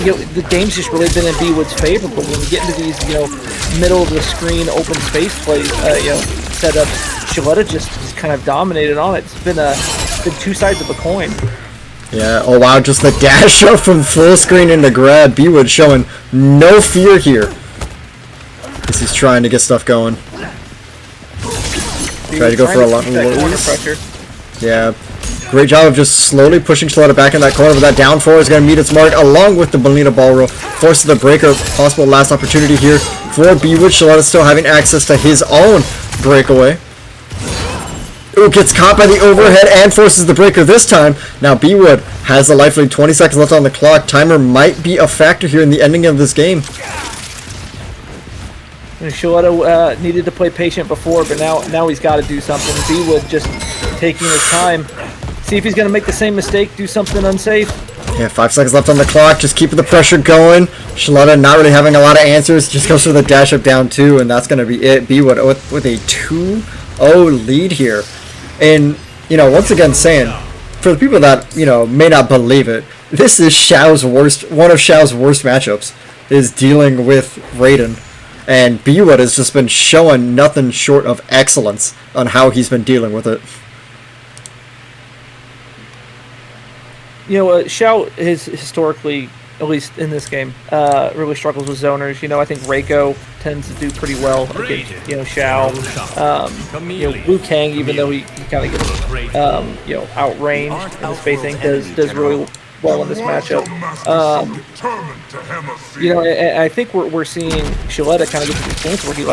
The game's just really been in Bwood's favor, but when we get into these, middle of the screen open space plays, setup, Shuletah just kind of dominated on it. It's been two sides of a coin. Yeah, oh wow, just the dash up from full screen into grab. Bwood showing no fear here as he's trying to get stuff going. Try to go for a lot of pressure. Yeah. Great job of just slowly pushing Shuletah back in that corner, but that down four is going to meet its mark along with the Molina Ball Roll. Forces the breaker, possible last opportunity here for Bwood. Shuletah still having access to his own breakaway. Ooh, gets caught by the overhead and forces the breaker this time. Now Bwood has the life lead, 20 seconds left on the clock. Timer might be a factor here in the ending of this game. And Shuletah needed to play patient before, but now he's got to do something. Bwood just taking his time. See if he's going to make the same mistake, do something unsafe. Yeah, 5 seconds left on the clock, just keeping the pressure going. Shuletah not really having a lot of answers, just goes for the dash up down 2, and that's going to be it. Bwood with a 2-0 lead here. And, once again saying, for the people that, may not believe it, this is one of Xiao's worst matchups, is dealing with Raiden. And Bwood has just been showing nothing short of excellence on how he's been dealing with it. Xiao has historically, at least in this game, really struggles with zoners. I think Reiko tends to do pretty well against, Xiao. Liu Kang, even though he kind of gets, outranged in the spacing, does really well in this matchup. I think we're seeing Shuletah kind of get to these points where he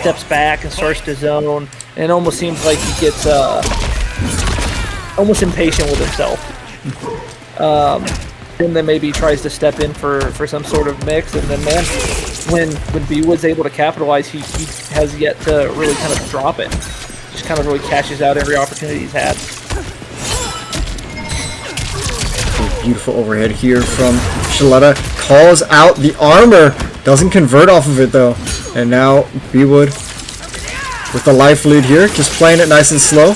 steps back and starts to zone, and it almost seems like he gets almost impatient with himself. And then maybe tries to step in for some sort of mix, and then when Bwood's able to capitalize, he has yet to really kind of drop it. Just kind of really cashes out every opportunity he's had. Beautiful overhead here from Shuletah. Calls out the armor. Doesn't convert off of it though. And now Bwood with the life lead here. Just playing it nice and slow.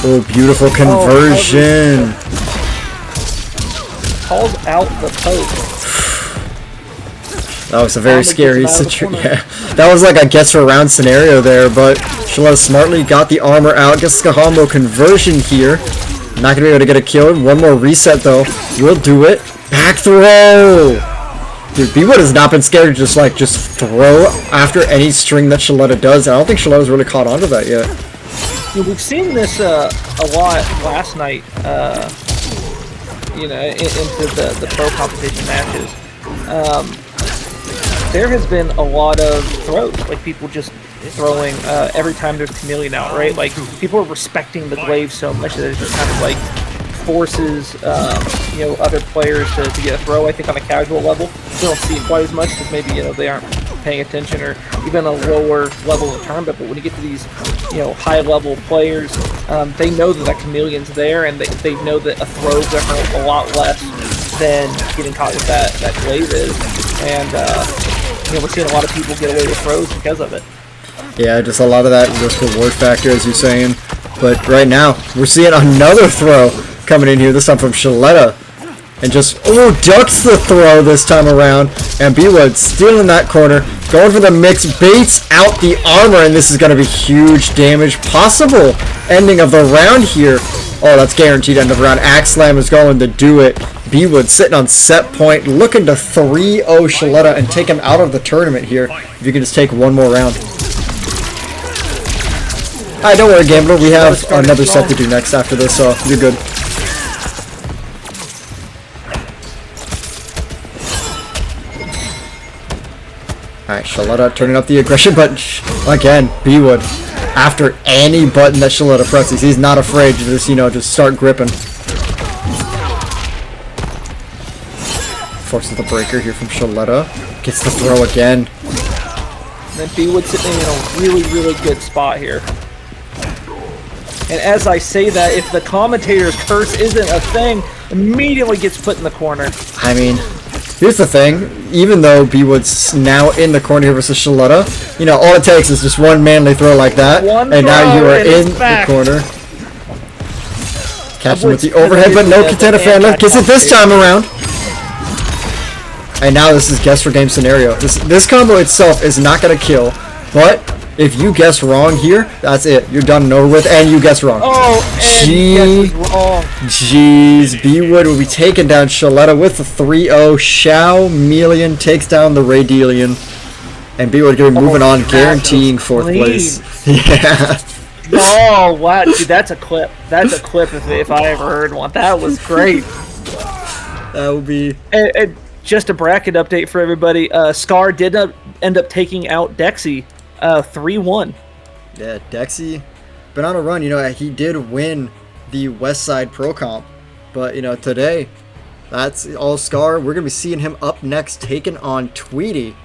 Oh, beautiful conversion. Calls out the poke. That was a very scary situation. Yeah, that was like a guess for round scenario there, but Shuletah smartly got the armor out. Gets the combo conversion here. Not gonna be able to get a kill. One more reset though. Will do it. Back throw. Dude, Bwood has not been scared to just throw after any string that Shuletah does. And I don't think Shuletah's really caught on to that yet. We've seen this a lot last night. Into the pro competition matches. There has been a lot of throws, people just throwing every time there's Chameleon out, right? People are respecting the glaive so much that it's just kind of forces other players to get a throw. I think on a casual level, we don't see it quite as much because maybe they aren't paying attention, or even a lower level of the tournament. But when you get to these high level players, they know that chameleon's there, and they know that a throw is going to hurt a lot less than getting caught with that glaive is, and we're seeing a lot of people get away with throws because of it. Yeah, just a lot of that risk reward factor, as you're saying. But right now, we're seeing another throw coming in here, this time from Shuletah. And just, ducks the throw this time around. And Bwood stealing that corner, going for the mix, baits out the armor, and this is going to be huge damage. Possible ending of the round here. Oh, that's guaranteed end of round. Axe Slam is going to do it. Bwood sitting on set point, looking to 3-0 Shuletah and take him out of the tournament here. If you can just take one more round. Alright, don't worry, Gambler. We have another set to do next after this, so you're good. Alright, Shuletah turning up the aggression button. Again, Bwood. After any button that Shuletah presses, he's not afraid to just, just start gripping. Forces the breaker here from Shuletah. Gets the throw again. And then Bwood sitting in a really, really good spot here. And as I say that, if the commentator's curse isn't a thing, immediately gets put in the corner. I mean, here's the thing. Even though Bwood's now in the corner here versus Shuletah, all it takes is just one manly throw like that, and now you are in the corner. Catch him with the overhead, but no Katana fan left. Gets it this time around. And now this is guess for game scenario. This combo itself is not going to kill, but if you guess wrong here, that's it. You're done and over with, and you guess wrong. Oh, and he guesses wrong. Jeez, Bwood will be taking down Shuletah with the 3-0. Xiao takes down the Raydelian. And Bwood going to be moving on, guaranteeing fourth place. Yeah. Oh, wow. Dude, that's a clip. That's a clip if I ever heard one. That was great. That would be... And just a bracket update for everybody. Skar did end up taking out Dexy 3-1. Yeah, Dexy been on a run. He did win the West Side Pro Comp, but today that's all Skar. We're gonna be seeing him up next, taking on Tweedy.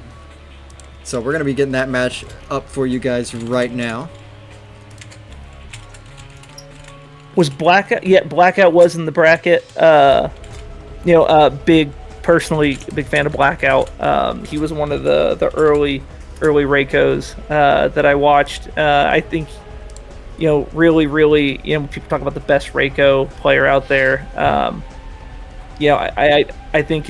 So we're gonna be getting that match up for you guys right now. Was Blackout? Yeah, Blackout was in the bracket. Personally big fan of Blackout. He was one of the early Reikos that I watched. I think really people talk about the best Reiko player out there. I think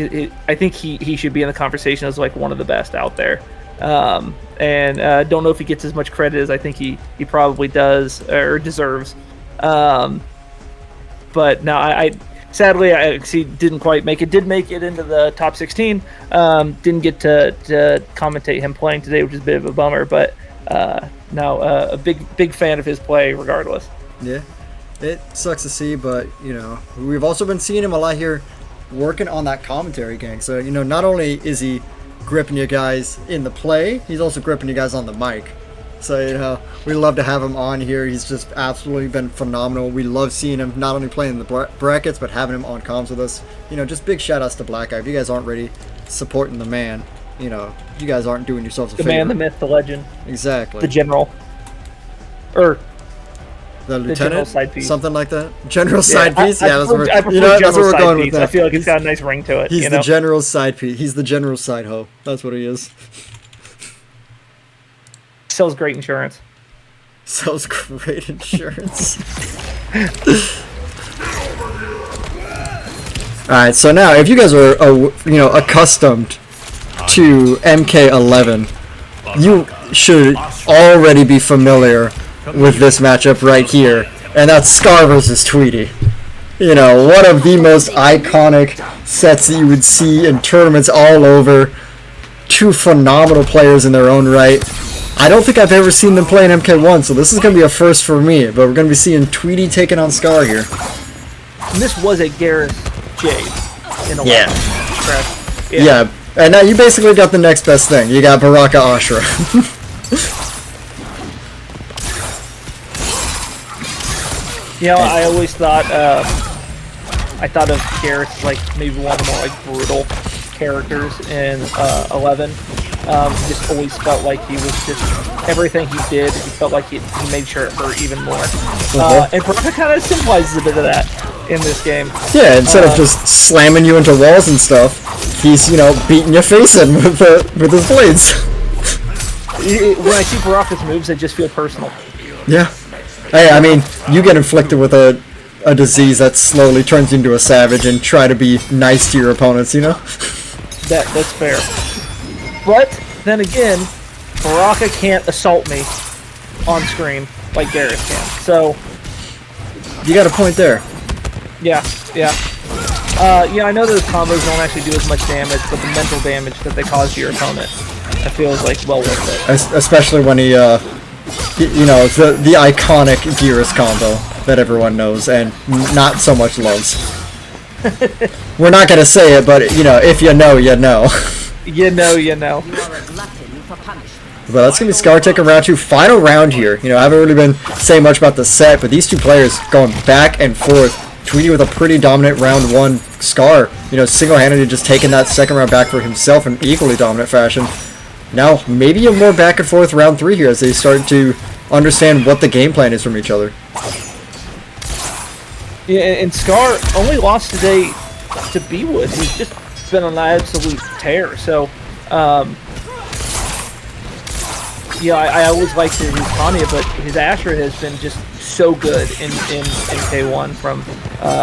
he should be in the conversation as like one of the best out there. And don't know if he gets as much credit as I think he probably does or deserves. But no, I sadly I didn't quite make it. Did make it into the top 16. Didn't get to commentate him playing today, which is a bit of a bummer. But no, a big fan of his play regardless. Yeah, it sucks to see, but we've also been seeing him a lot here, working on that commentary gang. So not only is he gripping you guys in the play, he's also gripping you guys on the mic. So, we love to have him on here. He's just absolutely been phenomenal. We love seeing him not only playing the brackets, but having him on comms with us. Just big shout outs to Black Guy. If you guys aren't ready supporting the man, you guys aren't doing yourselves a favor. The man, the myth, the legend. Exactly. The general. Or the lieutenant? General side piece. Something like that? General side piece? Yeah, that's where we're going with that. I feel like it's got a nice ring to it. He's the general side piece. He's the general side hoe. That's what he is. Sells great insurance. Sells great insurance. Alright, so now if you guys are accustomed to MK11, you should already be familiar with this matchup right here, and that's Skar versus Tweedy. One of the most iconic sets that you would see in tournaments all over. Two phenomenal players in their own right. I don't think I've ever seen them play in MK1, so this is going to be a first for me, but we're going to be seeing Tweedy taking on Skar here. And this was a Gareth Jade in a yeah. Yeah, and now you basically got the next best thing. You got Baraka Ashra. I always thought I thought of Garrett as like maybe one of the more like brutal characters in 11. He just always felt like he was just everything he did. He felt like he made sure it hurt even more. And Baraka kind of symbolizes a bit of that in this game. Yeah, instead of just slamming you into walls and stuff, he's beating your face in with his blades. When I see Baraka's moves, they just feel personal. Yeah. Hey, I mean, you get inflicted with a disease that slowly turns you into a savage and try to be nice to your opponents, That's fair. But then again, Baraka can't assault me on screen like Garrett can. So you got a point there. Yeah. I know those combos don't actually do as much damage, but the mental damage that they cause to your opponent, I feel is like well worth it. Especially when he, it's the iconic Gearus combo that everyone knows and not so much loves. We're not gonna say it, but if you know, you know. You know. But that's gonna be Skar taking round 2, final round here. I haven't really been saying much about the set, but these two players going back and forth. Tweedy with a pretty dominant round 1. Skar, single-handedly just taking that second round back for himself in equally dominant fashion. Now, maybe a more back and forth round 3 here as they start to understand what the game plan is from each other. Yeah, and Skar only lost today to Bwood, who's just been on an absolute tear. So, I always liked his Tanya, but his Asher has been just so good in K1 from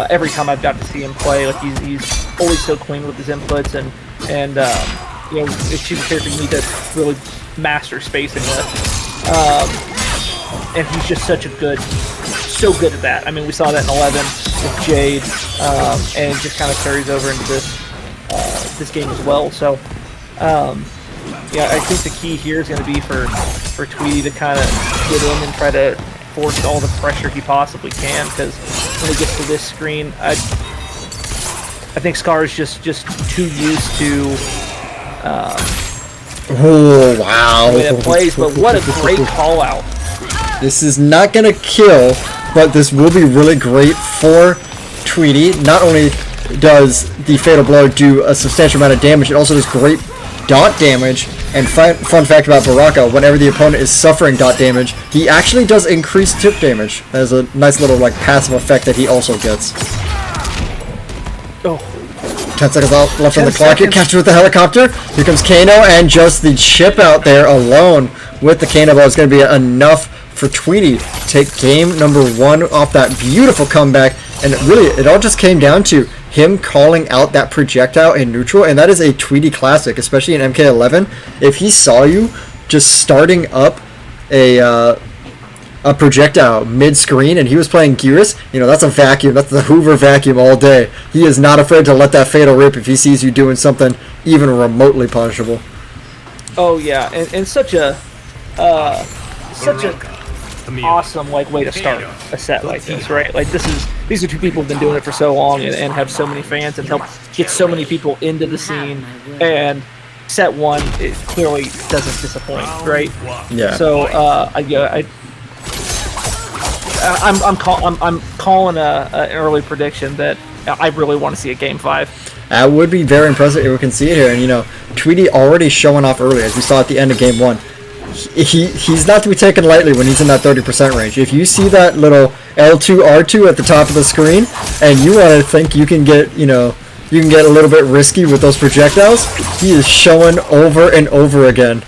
every time I've got to see him play. Like he's always so clean with his inputs, and she's a character you need to really master spacing with. And he's just so good at that. I mean, we saw that in 11 with Jade, and it just kind of carries over into this game as well. So, I think the key here is going to be for Tweedy to kind of get in and try to force all the pressure he possibly can, because when he gets to this screen, I think Skar is just too used to oh, wow. the way it plays, but what a great call out. This is not going to kill, but this will be really great for Tweedy. Not only does the Fatal Blow do a substantial amount of damage, it also does great dot damage. And fun fact about Baraka, whenever the opponent is suffering dot damage, he actually does increase tip damage. There's a nice little passive effect that he also gets. Oh. 10 seconds left on the clock. Here, catch with the helicopter. Here comes Kano, and just the chip out there alone with the Kano ball is going to be enough for Tweedy to take game number 1 off that beautiful comeback. And really, it all just came down to him calling out that projectile in neutral, and that is a Tweedy classic, especially in MK11. If he saw you just starting up a projectile mid-screen and he was playing Gearus, that's a vacuum. That's the Hoover vacuum all day. He is not afraid to let that fatal rip if he sees you doing something even remotely punishable. Oh yeah, and such a awesome way to start a set like this, right? Like these are two people who've been doing it for so long and have so many fans and help get so many people into the scene, and set 1 it clearly doesn't disappoint, right? Yeah. So I'm calling an early prediction that I really want to see a game 5. That would be very impressive if we can see it here. And Tweedy already showing off early, as we saw at the end of game 1. He's not to be taken lightly when he's in that 30% range. If you see that little L2 R2 at the top of the screen, and you want to think you can get you can get a little bit risky with those projectiles, he is showing over and over again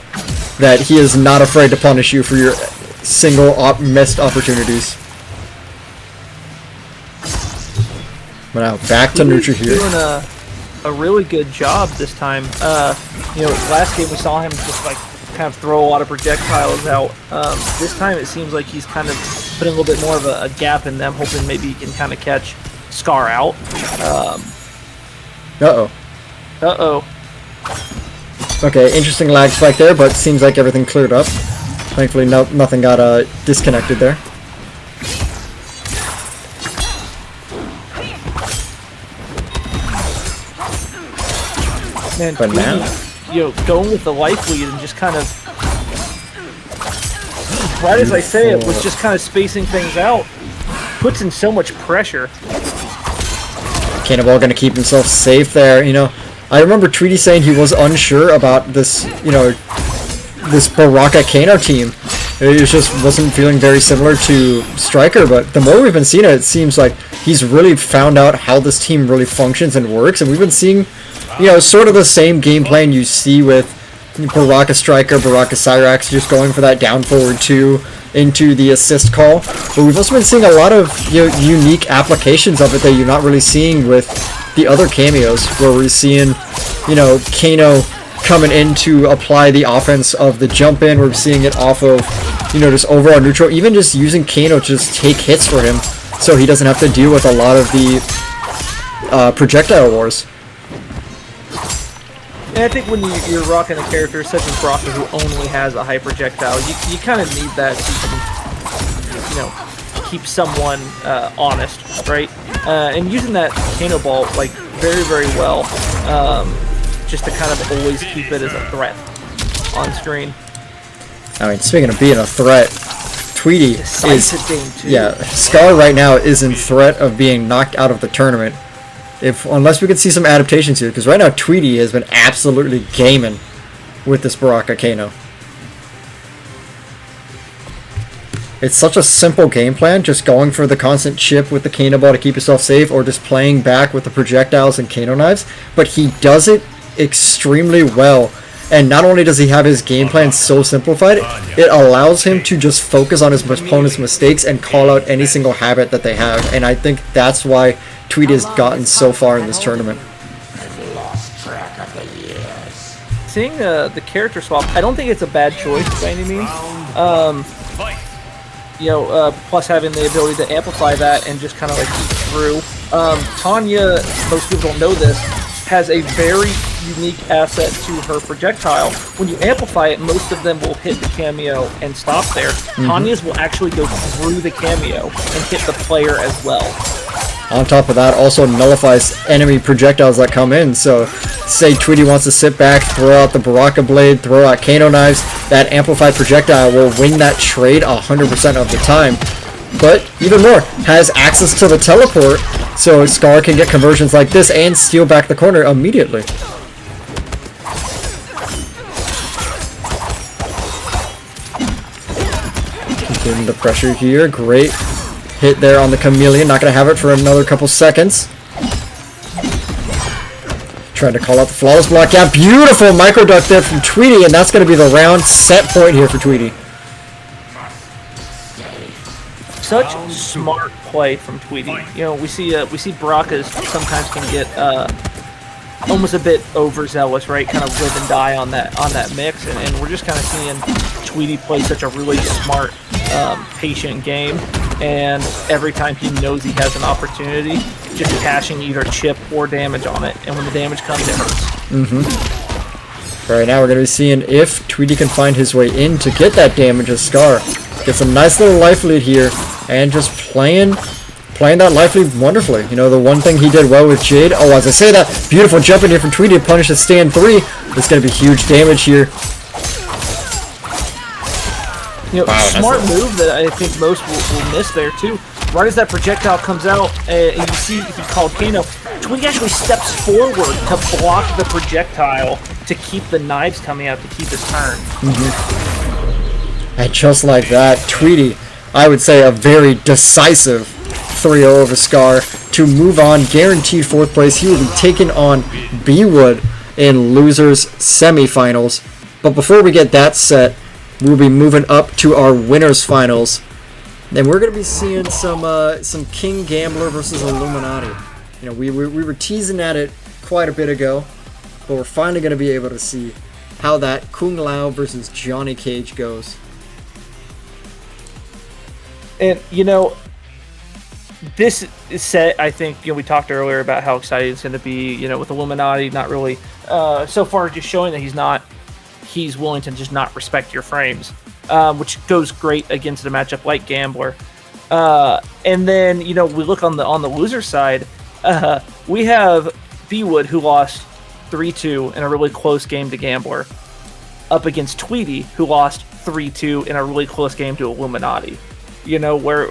that he is not afraid to punish you for your single missed opportunities. But now back to neutral here. Doing a really good job this time. Last game we saw him just kind of throw a lot of projectiles out. This time it seems like he's kind of putting a little bit more of a gap in them, hoping maybe he can kind of catch Skar out. Uh-oh. Okay, interesting lag spike there, but seems like everything cleared up. Thankfully, nothing got disconnected there. Man, but now, going with the life lead and just kind of, right as I say it, was just kind of spacing things out, puts in so much pressure. Cannonball going to keep himself safe there. You know, I remember Tweedy saying he was unsure about this, you know, this Baraka Kano team. It just wasn't feeling very similar to Striker, but the more we've been seeing it, it seems like he's really found out how this team really functions and works, and we've been seeing, you know, sort of the same game plan you see with Baraka Striker, Baraka Cyrax, just going for that down forward 2 into the assist call. But we've also been seeing a lot of, you know, unique applications of it that you're not really seeing with the other cameos, where we're seeing, you know, Kano coming in to apply the offense of the jump in. We're seeing it off of, you know, just overall neutral, even just using Kano to just take hits for him so he doesn't have to deal with a lot of the projectile wars. And I think when you're rocking a character such as Baraka who only has a high projectile, you kind of need that so you can, you know, keep someone honest, right? And using that Kano ball like very, very well, just to kind of always keep it as a threat on screen. I mean, speaking of being a threat, Tweedy Decisive game too. Yeah, Skar right now is in threat of being knocked out of the tournament. Unless we can see some adaptations here, because right now Tweedy has been absolutely gaming with this Baraka Kano. It's such a simple game plan, just going for the constant chip with the Kano ball to keep yourself safe, or just playing back with the projectiles and Kano knives, but he does it extremely well. And not only does he have his game plan so simplified, it allows him to just focus on his opponent's mistakes and call out any single habit that they have. And I think that's why Tweedy has gotten so far in this tournament. Seeing the character swap, I don't think it's a bad choice by any means. You know, plus having the ability to amplify that and just kind of like keep through. Tanya, most people don't know this, has a very unique asset to her projectile. When you amplify it, most of them will hit the cameo and stop there. Tanya's will actually go through the cameo and hit the player as well. On top of that, also nullifies enemy projectiles that come in. So, say Tweedy wants to sit back, throw out the Baraka Blade, throw out Kano Knives, that amplified projectile will win that trade 100% of the time. But, even more, has access to the teleport, so Skar can get conversions like this and steal back the corner immediately. Continuing the pressure here, great hit there on the Chameleon, not going to have it for another couple seconds. Trying to call out the flawless block. Yeah, beautiful micro duck there from Tweedy, and that's going to be the round set point here for Tweedy. Such smart play from Tweedy. You know, we see Barakas sometimes can get almost a bit overzealous, right? Kind of live and die on that mix, and we're just kind of seeing Tweedy play such a really smart, patient game. And every time he knows he has an opportunity, just cashing either chip or damage on it. And when the damage comes, it hurts. Right now we're going to be seeing if Tweedy can find his way in to get that damage as Skar. Gets a nice little life lead here, and just playing that life lead wonderfully. You know, the one thing he did well with Jade, oh, as I say that, beautiful jump in here from Tweedy to punish the stand 3. It's going to be huge damage here. You know, wow, smart move that I think most will miss there too. Right as that projectile comes out, and you see if you call Kano, Tweedy actually steps forward to block the projectile to keep the knives coming out to keep his turn. And just like that, Tweedy, I would say a very decisive 3-0 over Skar to move on, guaranteed 4th place. He will be taking on Bwood in losers semifinals. But before we get that set, we'll be moving up to our winners finals, and we're going to be seeing some King Gambler versus Illuminati. You know, we were teasing at it quite a bit ago, but we're finally going to be able to see how that Kung Lao versus Johnny Cage goes. And you know, this set, I think, you know, we talked earlier about how excited it's going to be. You know, with Illuminati not really so far just showing that he's willing to just not respect your frames, which goes great against a matchup like Gambler. And then, you know, we look on the loser side, we have Bwood, who lost 3-2 in a really close game to Gambler, up against Tweedy, who lost 3-2 in a really close game to Illuminati. You know, where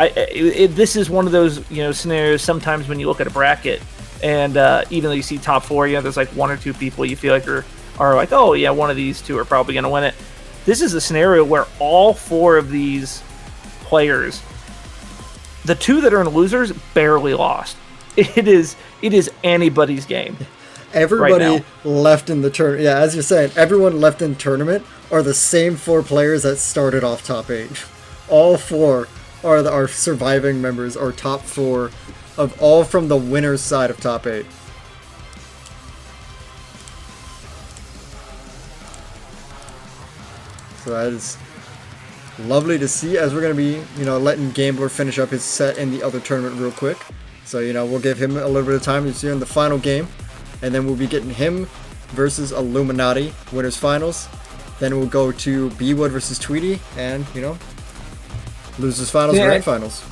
this is one of those scenarios. Sometimes when you look at a bracket, and even though you see top four, there's like one or two people you feel like are like, oh yeah, one of these two are probably going to win it. This is a scenario where all four of these players, the two that are in losers, barely lost. It is anybody's game. Everybody right left in the tournament. Yeah, as you're saying, everyone left in tournament are the same four players that started off top 8. All four are our surviving members, our top 4 of all from the winner's side of top 8. So that is lovely to see, as we're going to be, letting Gambler finish up his set in the other tournament real quick. So, we'll give him a little bit of time. He's here in the final game. And then we'll be getting him versus Illuminati, winners finals. Then we'll go to Bwood versus Tweedy, and, losers finals, grand finals.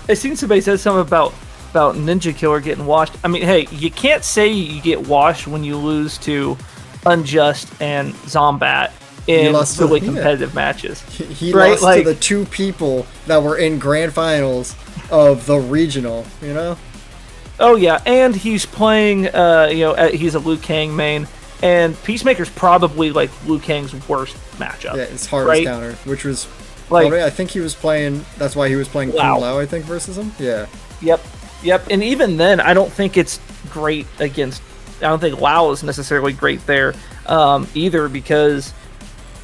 I seen somebody said something about Ninja Killer getting washed. I mean, hey, you can't say you get washed when you lose to Unjust and Zombat in really competitive matches. He lost to the 2 people that were in grand finals of the regional, Oh yeah, and he's playing, he's a Liu Kang main, and Peacemaker's probably like Liu Kang's worst matchup. Yeah, his hardest counter, which was probably, I think he was playing, that's why he was playing Kung Lao, I think, versus him. Yeah. Yep, and even then, I don't think it's great against, I don't think Lao is necessarily great there either, because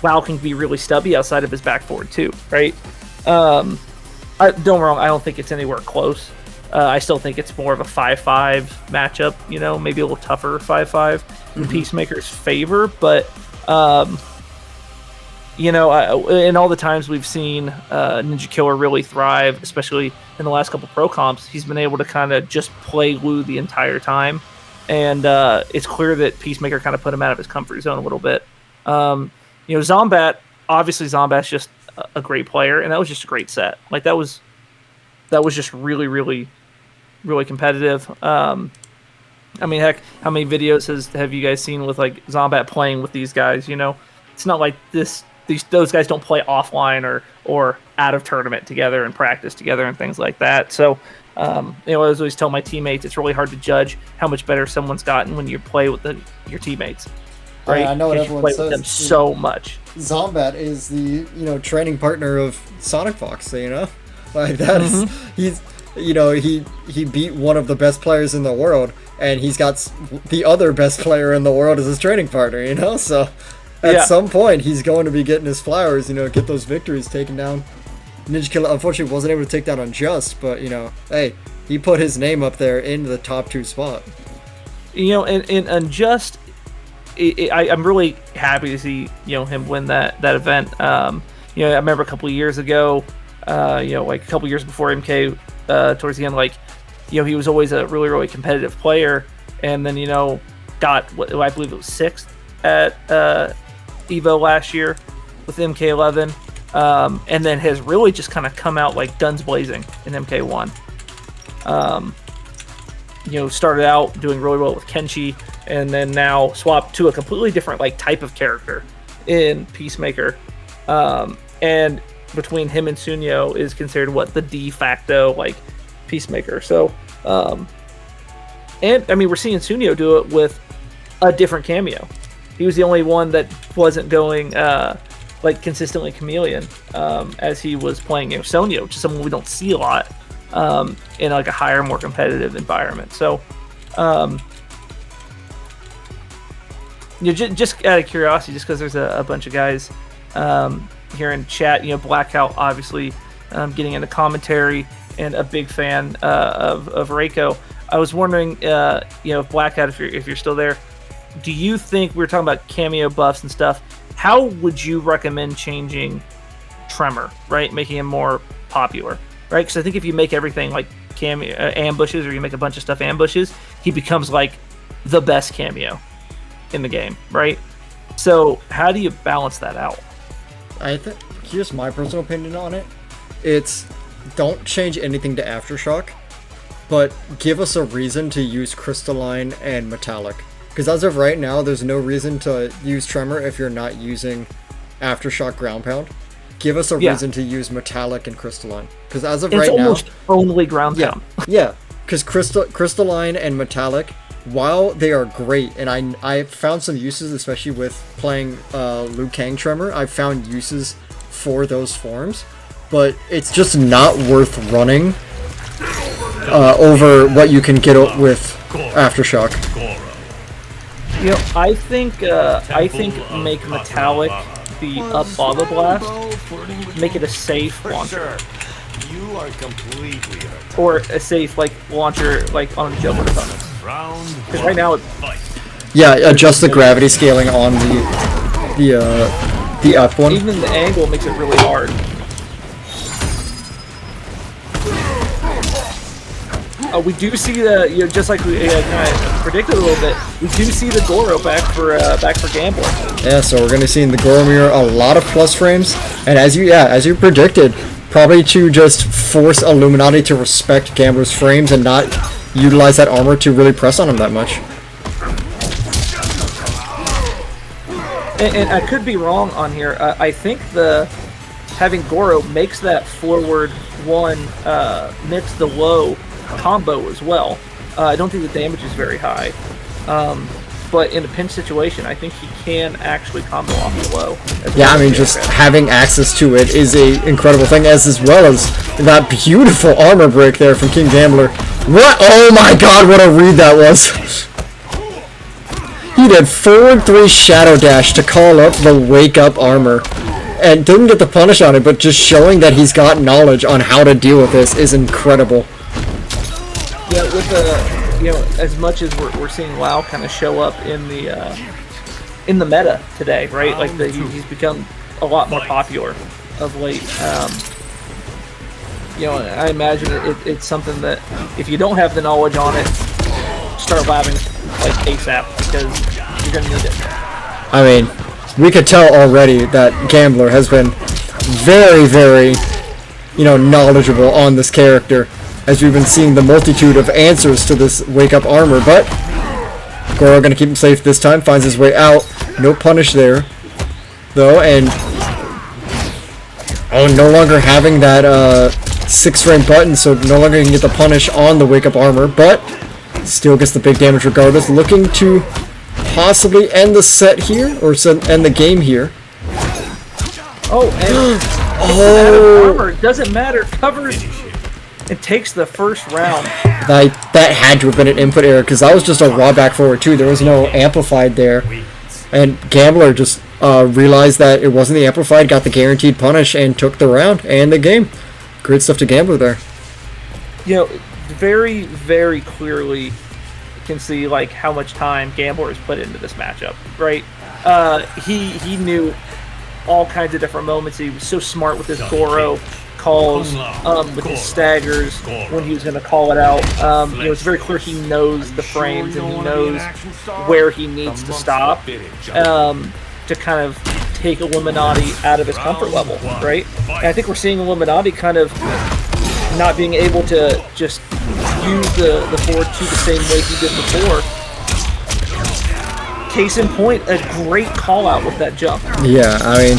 Lao can be really stubby outside of his back forward too, right? Don't get me wrong, I don't think it's anywhere close. I still think it's more of a 5-5 matchup, maybe a little tougher 5-5 in Peacemaker's favor. But, in all the times we've seen Ninja Killer really thrive, especially in the last couple pro comps, he's been able to kind of just play Wu the entire time. And it's clear that Peacemaker kind of put him out of his comfort zone a little bit. Zombat, obviously Zombat's just a great player, and that was just a great set. Like, that was just really, really, really competitive. I mean, heck, how many videos have you guys seen with like Zombat playing with these guys? It's not like those guys don't play offline or out of tournament together and practice together and things like that. So, I always tell my teammates, it's really hard to judge how much better someone's gotten when you play with your teammates. Right? Yeah, I know what everyone says. With them so much. Zombat is the training partner of Sonic Fox. Like that is he beat one of the best players in the world, and he's got the other best player in the world as his training partner. So at some point he's going to be getting his flowers. Get those victories taken down. Ninja Killer unfortunately wasn't able to take down Unjust, but hey, he put his name up there in the top 2 spot. And Unjust, I'm really happy to see him win that event. I remember a couple of years ago, like a couple years before MK, towards the end, he was always a really, really competitive player, and then got what I believe it was 6th at Evo last year with MK11, and then has really just kind of come out like guns blazing in MK1. Started out doing really well with Kenshi, and then now swapped to a completely different type of character in Peacemaker. And between him and Sunyo is considered the de facto Peacemaker. So, and I mean, we're seeing Sunyo do it with a different cameo. He was the only one that wasn't going consistently Chameleon, as he was playing Sonyo, which is someone we don't see a lot in a higher, more competitive environment. So, just out of curiosity, just because there's a bunch of guys here in chat, Blackout obviously getting into commentary and a big fan of Reiko. I was wondering, Blackout, if you're still there, do you think, we were talking about cameo buffs and stuff, how would you recommend changing Tremor, right, making him more popular, right? Because I think if you make everything cameo ambushes, or you make a bunch of stuff ambushes, he becomes the best cameo in the game, right? So how do you balance that out? I think, here's my personal opinion on it. It's, don't change anything to Aftershock, but give us a reason to use Crystalline and Metallic. Because as of right now, there's no reason to use Tremor if you're not using Aftershock Ground Pound. give us a Yeah. reason to use Metallic and Crystalline. Because as of It's right now, almost only ground yeah, pound. yeah, because Crystalline and Metallic, while they are great, and I found some uses, especially with playing Liu Kang Tremor, I've found uses for those forms, but it's just not worth running over what you can get with Aftershock. You know, I think make Metallic the up Lava Blast, make it a safe launcher. You are completely hurt. Or a safe launcher on Joker opponents. Because right now Yeah, adjust the gravity scaling on the up one. even the angle makes it really hard. We do see the just like we kind of predicted a little bit. We do see the Goro back for Gambler. Yeah, so we're gonna see in the Goro mirror a lot of plus frames, and as you predicted, probably to just force Illuminati to respect Gambler's frames and not utilize that armor to really press on him that much. And I could be wrong on here. I think having Goro makes that forward one mix the low combo as well. I don't think the damage is very high, but in a pinch situation, I think he can actually combo off the low. Yeah, I mean, just having access to it is a incredible thing, as well as that beautiful armor break there from King Gambler. What? Oh my God! What a read that was. He did forward 3 shadow dash to call up the wake up armor, and didn't get the punish on it, but just showing that he's got knowledge on how to deal with this is incredible. Yeah, with as much as we're seeing Lau kind of show up in the meta today, right? Like he's become a lot more popular of late. I imagine it's something that if you don't have the knowledge on it, start labbing ASAP because you're gonna need it. I mean, we could tell already that Gambler has been very, very, knowledgeable on this character, as we've been seeing the multitude of answers to this wake-up armor, but Goro gonna keep him safe this time, finds his way out. No punish there, though, and no longer having that 6-frame button, so no longer can get the punish on the wake-up armor, but still gets the big damage regardless. Looking to possibly end the set here, or end the game here. Oh, and oh, armor, it doesn't matter, covers. It takes the first round. That had to have been an input error, because that was just a raw back forward too. There was no amplified there. And Gambler just realized that it wasn't the amplified, got the guaranteed punish, and took the round and the game. Great stuff to Gambler there. Very, very clearly can see how much time Gambler has put into this matchup, right? He knew all kinds of different moments. He was so smart with his Goro calls, with his staggers, when he was going to call it out. It's very clear he knows the frames and he knows where he needs to stop to kind of take Illuminati out of his comfort level, right? And I think we're seeing Illuminati kind of not being able to just use the forward 2 the same way he did before. Case in point, a great call out with that jump. Yeah, I mean,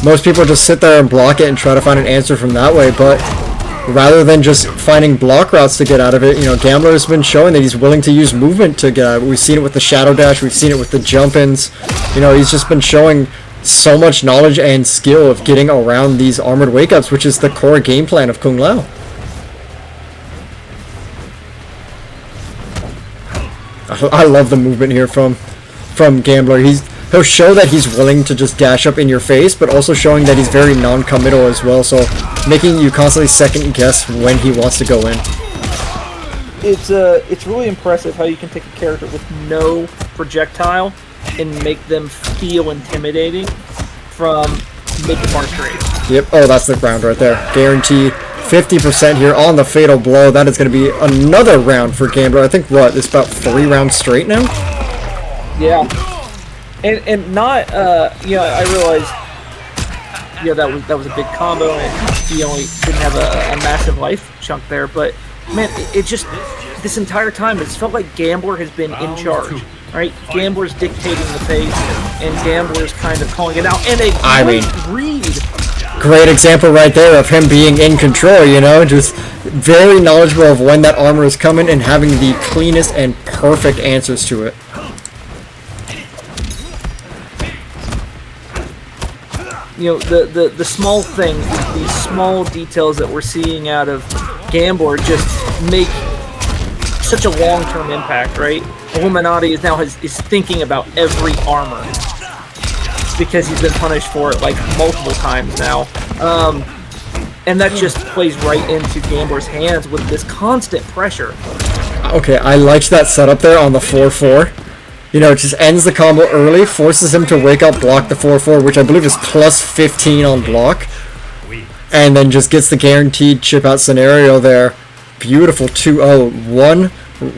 most people just sit there and block it and try to find an answer from that way, but rather than just finding block routes to get out of it, Gambler has been showing that he's willing to use movement to get out of it. We've seen it with the shadow dash, we've seen it with the jump-ins. He's just been showing so much knowledge and skill of getting around these armored wake-ups, which is the core game plan of Kung Lao. I love the movement here from Gambler. He'll show that he's willing to just dash up in your face, but also showing that he's very non-committal as well, so making you constantly second guess when he wants to go in. It's really impressive how you can take a character with no projectile and make them feel intimidating from mid-to-far straight. Yep, oh, that's the round right there. Guaranteed 50% here on the fatal blow. That is going to be another round for Gambler. I think, it's about 3 rounds straight now? Yeah. And not, I realized, that was a big combo, and he only didn't have a massive life chunk there, but, man, it just, this entire time, it's felt like Gambler has been in charge, right? Gambler's dictating the pace, and Gambler's kind of calling it out, and a great read great example right there of him being in control, you know, just very knowledgeable of when that armor is coming and having the cleanest and perfect answers to it. You know, the small things, these small details that we're seeing out of Gambler just make such a long-term impact, right? Illuminati is now is thinking about every armor because he's been punished for it like multiple times now. And that just plays right into Gambler's hands with this constant pressure. Okay, I liked that setup there on the 4-4. You know, it just ends the combo early, forces him to wake up, block the 4-4, which I believe is plus 15 on block. And then just gets the guaranteed chip out scenario there. Beautiful 2-0. 1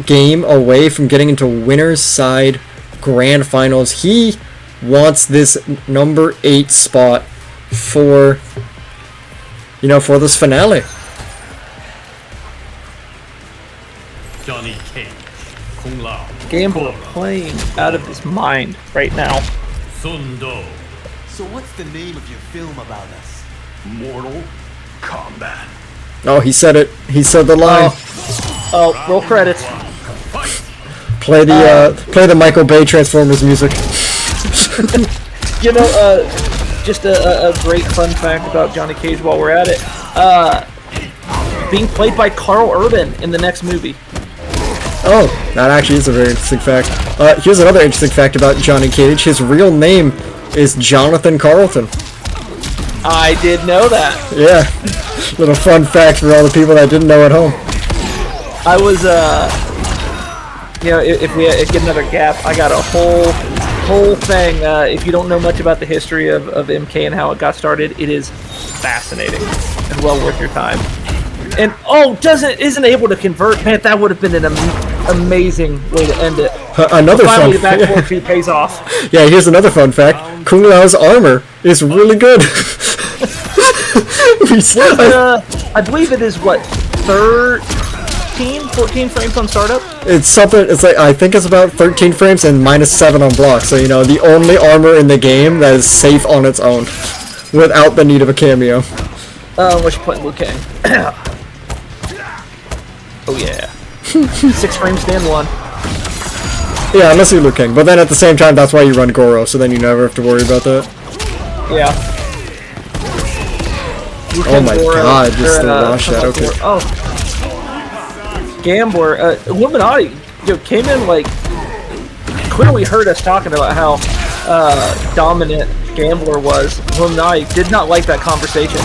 game away from getting into winner's side grand finals. He wants this number 8 spot for, you know, for this finale. Johnny Cage, Kung Lao, Gambler playing out of his mind right now. Sundo. So what's the name of your film about us? Mortal Kombat. Oh, he said it. He said the line. Oh, roll credits. Play the Michael Bay Transformers music. You know, just a great fun fact about Johnny Cage while we're at it. Being played by Carl Urban in the next movie. Oh, that actually is a very interesting fact. Here's another interesting fact about Johnny Cage. His real name is Jonathan Carlton. I did know that. Yeah. Little fun fact for all the people that didn't know at home. I was, you know, if we get another gap, I got a whole thing. If you don't know much about the history of MK and how it got started, it is fascinating and well worth your time. And isn't able to convert. Man, that would have been an amazing way to end it. Another finally, fun the back 4 pays off. Yeah, here's another fun fact. Kung Lao's armor is really good. I believe it is what 14 frames on startup. It's something. It's like I think it's about 13 frames and -7 on block. So you know the only armor in the game that is safe on its own, without the need of a cameo. Unless you're playing Liu Kang. Oh yeah. 6 frames stand 1. Yeah, unless you're Liu Kang. But then at the same time, that's why you run Goro, so then you never have to worry about that. Yeah. Oh my god, just the raw shadow kick. Oh. Gambler, Illuminati, came in like clearly heard us talking about how dominant Gambler was. Illuminati did not like that conversation.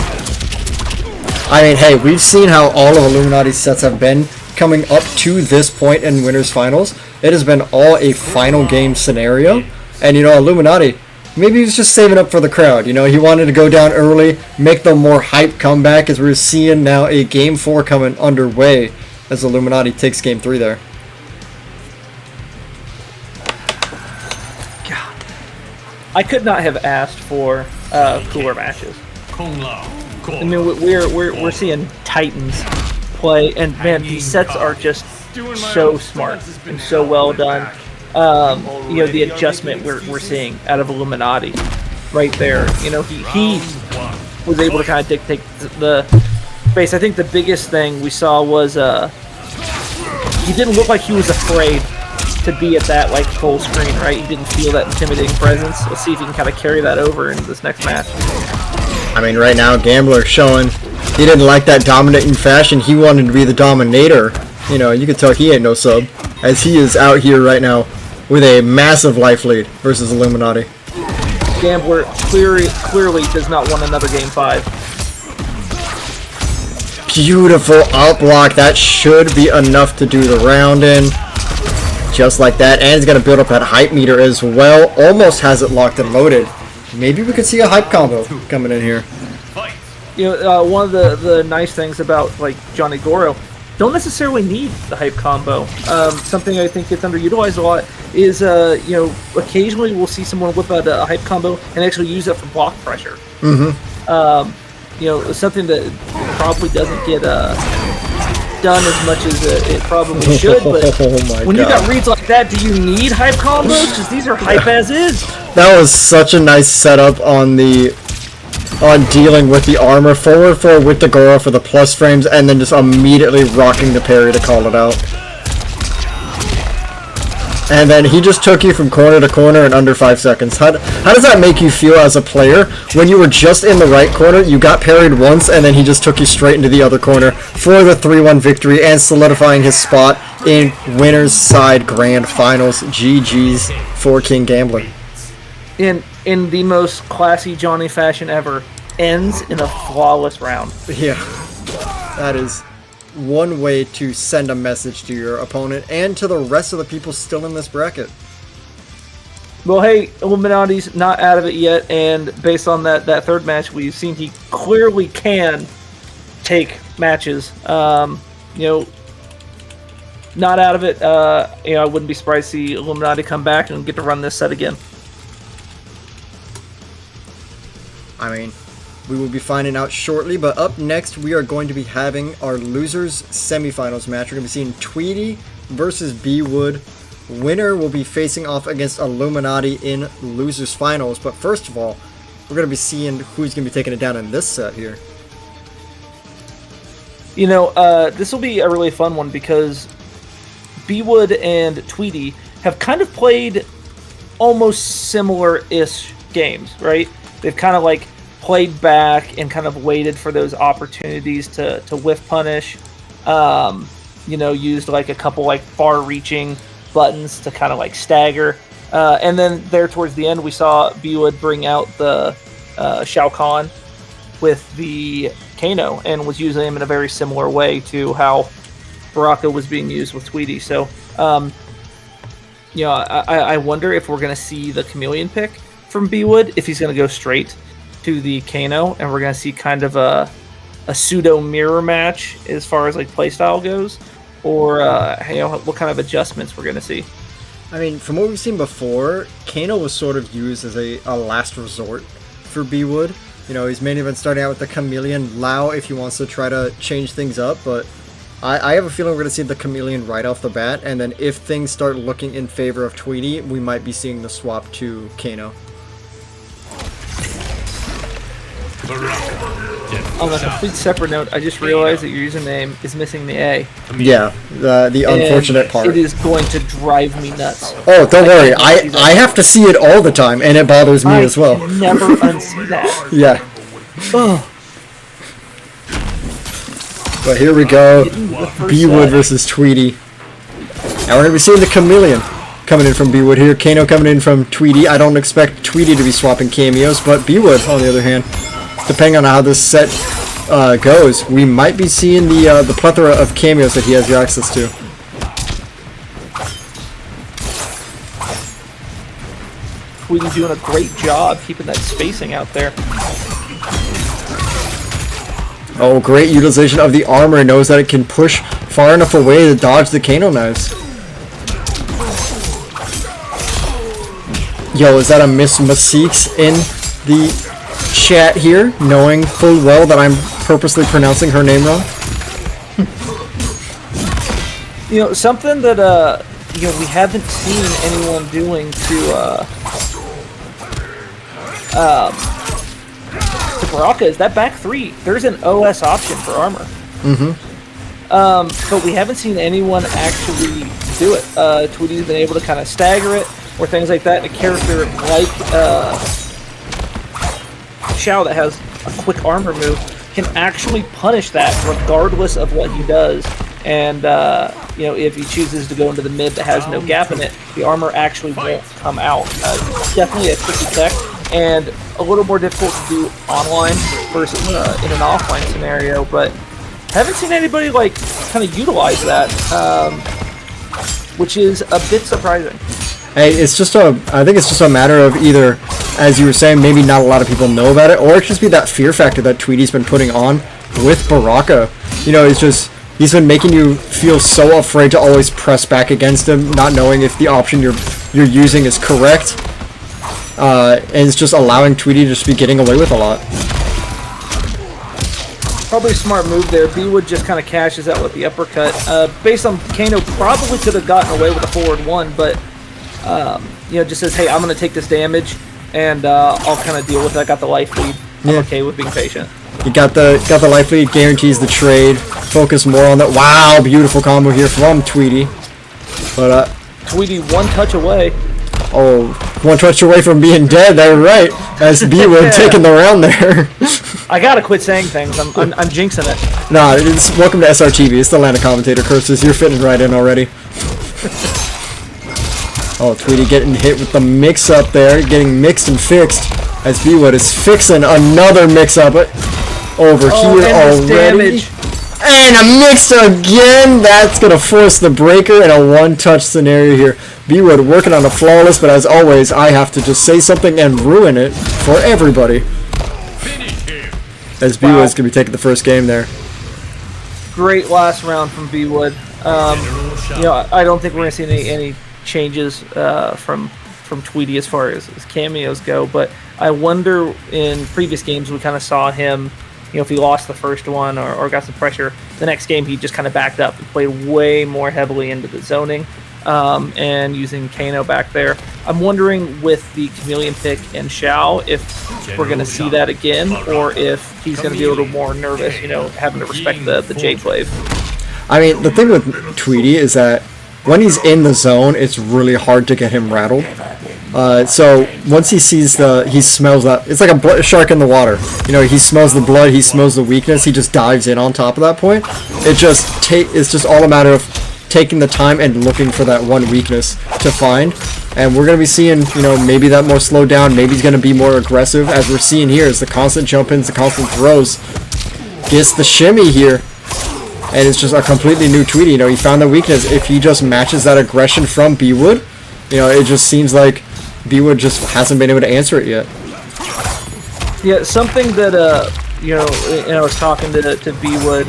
I mean, hey, we've seen how all of Illuminati's sets have been coming up to this point in Winners Finals. It has been all a final game scenario. And, you know, Illuminati, maybe he was just saving up for the crowd. You know, he wanted to go down early, make the more hype comeback, as we're seeing now a Game 4 coming underway as Illuminati takes Game 3 there. God. I could not have asked for cooler matches. Kung Lao. I mean, we're seeing Titans play, and man, these sets are just so smart and so well done. You know, the adjustment we're seeing out of Illuminati right there. You know, he was able to kind of dictate the space. I think the biggest thing we saw was he didn't look like he was afraid to be at that like full screen, right? He didn't feel that intimidating presence. Let's see if he can kind of carry that over into this next match. I mean, right now, Gambler showing he didn't like that dominating fashion. He wanted to be the dominator. You know, you can tell he ain't no sub, as he is out here right now with a massive life lead versus Illuminati. Gambler clearly does not want another Game 5. Beautiful up block. That should be enough to do the round in. Just like that. And he's going to build up that hype meter as well. Almost has it locked and loaded. Maybe we could see a hype combo coming in here. You know, one of the nice things about like Johnny Goro, don't necessarily need the hype combo. Something I think gets underutilized a lot is you know, occasionally we'll see someone whip out a hype combo and actually use it for block pressure. Mm-hmm. You know, something that probably doesn't get done as much as it probably should. But when you got reads like that, do you need hype combos? Because these are hype as is. That was such a nice setup on the on dealing with the armor, forward four with the Goro for the plus frames, and then just immediately rocking the parry to call it out. And then he just took you from corner to corner in under 5 seconds. How does that make you feel as a player when you were just in the right corner, you got parried once, and then he just took you straight into the other corner for the 3-1 victory and solidifying his spot in Winners Side Grand Finals. GG's for King Gambler. In the most classy Johnny fashion ever, ends in a flawless round. Yeah, that is one way to send a message to your opponent and to the rest of the people still in this bracket. Well, hey, Illuminati's not out of it yet, and based on that third match, we've seen he clearly can take matches. You know, not out of it. You know, I wouldn't be surprised to see Illuminati come back and get to run this set again. I mean, we will be finding out shortly, but up next we are going to be having our losers semifinals match. We're going to be seeing Tweedy versus Bwood. Winner will be facing off against Illuminati in losers finals, but first of all, we're going to be seeing who's going to be taking it down in this set here. You know, this will be a really fun one because Bwood and Tweedy have kind of played almost similar-ish games, right? They've kind of like played back and kind of waited for those opportunities to whiff punish. You know, used like a couple like far-reaching buttons to kind of like stagger. And then there towards the end, we saw Bwood bring out the Shao Kahn with the Kano and was using him in a very similar way to how Baraka was being used with Tweedy. So, you know, I wonder if we're going to see the Chameleon pick from Bwood, if he's going to go straight to the Kano, and we're going to see kind of a pseudo mirror match as far as like playstyle goes, or you know, what kind of adjustments we're going to see. I mean, from what we've seen before, Kano was sort of used as a last resort for Bwood. You know, he's mainly been starting out with the Chameleon Lao if he wants to try to change things up, but I have a feeling we're going to see the Chameleon right off the bat, and then if things start looking in favor of Tweedy, we might be seeing the swap to Kano. On a complete separate note, I just realized that your username is missing the A. Yeah, the unfortunate part. It is going to drive me nuts. Oh, don't worry. I have to see it all the time, and it bothers me as well. I never unsee that. Yeah. Oh. But here we go. Bwood versus Tweedy. Now we're going to be seeing the Chameleon coming in from Bwood here. Kano coming in from Tweedy. I don't expect Tweedy to be swapping cameos, but Bwood, on the other hand, depending on how this set goes, we might be seeing the plethora of cameos that he has access to. Tweedy doing a great job keeping that spacing out there. Oh, great utilization of the armor. Knows that it can push far enough away to dodge the Kano knives. Yo, is that a Miss Masik's in the chat here, knowing full well that I'm purposely pronouncing her name wrong? You know, something that you know, we haven't seen anyone doing to Baraka is that back three. There's an OS option for armor. But we haven't seen anyone actually do it. Tweedy's been able to kind of stagger it or things like that. And a character like Shao that has a quick armor move can actually punish that regardless of what he does. And you know, if he chooses to go into the mid that has no gap in it, the armor actually won't come out. Definitely a tricky tech and a little more difficult to do online versus in an offline scenario. But haven't seen anybody like kind of utilize that, which is a bit surprising. Hey, it's just I think it's just a matter of either, as you were saying, maybe not a lot of people know about it, or it just be that fear factor that Tweedy's been putting on with Baraka. You know, it's just, he's been making you feel so afraid to always press back against him, not knowing if the option you're using is correct. And it's just allowing Tweedy to just be getting away with a lot. Probably a smart move there. Bwood just kind of cashes out with the uppercut. Based on Kano, probably could have gotten away with a forward one, but you know, just says, hey, I'm going to take this damage, and I'll kind of deal with it. I got the life lead. I'm okay with being patient. You got the life lead, guarantees the trade. Focus more on that. Wow, beautiful combo here from Tweedy. But Tweedy one touch away. Oh, one touch away from being dead. They're right. As Bwood taking the round there. I gotta quit saying things. I'm jinxing it. Nah, it's welcome to SRTV. It's the land of commentator curses. You're fitting right in already. Oh, Tweedy getting hit with the mix-up there, getting mixed and fixed. As Bwood is fixing another mix-up over here already. Damage. And a mix again. That's gonna force the breaker in a one-touch scenario here. Bwood working on a flawless, but as always, I have to just say something and ruin it for everybody. As Bwood's gonna be taking the first game there. Great last round from Bwood. You know, I don't think we're gonna see any changes from Tweedy as far as cameos go, but I wonder in previous games we kind of saw him, you know, if he lost the first one or got some pressure, the next game he just kind of backed up and played way more heavily into the zoning and using Kano back there. I'm wondering with the Chameleon pick and Shao if we're going to see that again or if he's going to be a little more nervous, you know, having to respect the J-Wave. I mean, the thing with Tweedy is that when he's in the zone, it's really hard to get him rattled. So once he sees he smells that, it's like a shark in the water. You know, he smells the blood, he smells the weakness, he just dives in on top of that point. It's just all a matter of taking the time and looking for that one weakness to find. And we're going to be seeing, you know, maybe that more slowed down, maybe he's going to be more aggressive, as we're seeing here is the constant jump-ins, the constant throws. Gets the shimmy here. And it's just a completely new Tweedy. You know, he found the weakness. If he just matches that aggression from Bwood, you know, it just seems like Bwood just hasn't been able to answer it yet. Yeah, something that you know, and I was talking to Bwood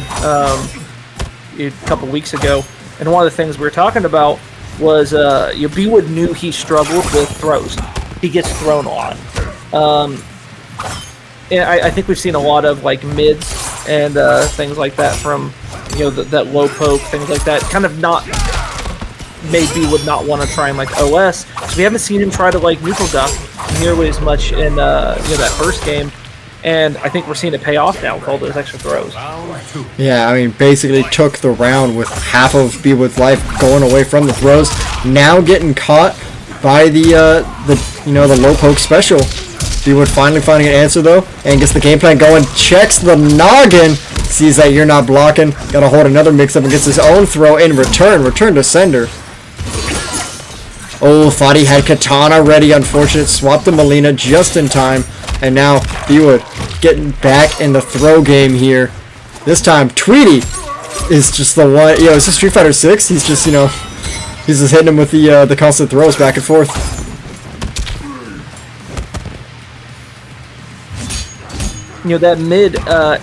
a couple weeks ago, and one of the things we were talking about was you know, Bwood knew he struggled with throws. He gets thrown a lot. And I think we've seen a lot of like mids and things like that from, you know, that low poke, things like that. Kind of not maybe would not want to try and like OS. So we haven't seen him try to like neutral duck nearly as much in you know, that first game. And I think we're seeing it pay off now with all those extra throws. Yeah, I mean, basically took the round with half of Bwood's life going away from the throws. Now getting caught by the you know, the low poke special. Bwood finally finding an answer though, and gets the game plan going. Checks the noggin. Sees that you're not blocking. Gotta hold another mix up and gets his own throw in return. Return to sender. Oh, thought he had Katana ready. Unfortunate. Swapped to Melina just in time. And now Bwood getting back in the throw game here. This time Tweedy is just the one. You know, it's just Street Fighter 6. He's just, you know, he's just hitting him with the constant throws back and forth. You know, that mid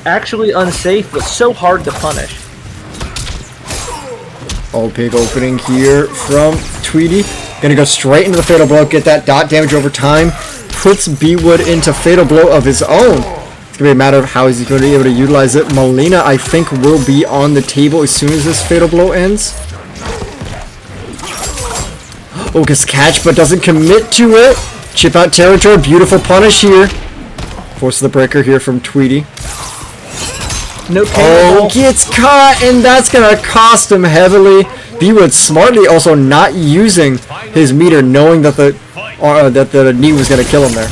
actually unsafe, but so hard to punish. Oh, big opening here from Tweedy. Gonna go straight into the fatal blow, get that dot damage over time. Puts Bwood into fatal blow of his own. It's gonna be a matter of how he's going to be able to utilize it. Melina, I think, will be on the table as soon as this fatal blow ends. Oh, gets catch, but doesn't commit to it. Chip out territory, beautiful punish here. Forces the breaker here from Tweedy. No oh, gets caught, and that's gonna cost him heavily. Bwood smartly also not using his meter, knowing that the knee was gonna kill him there.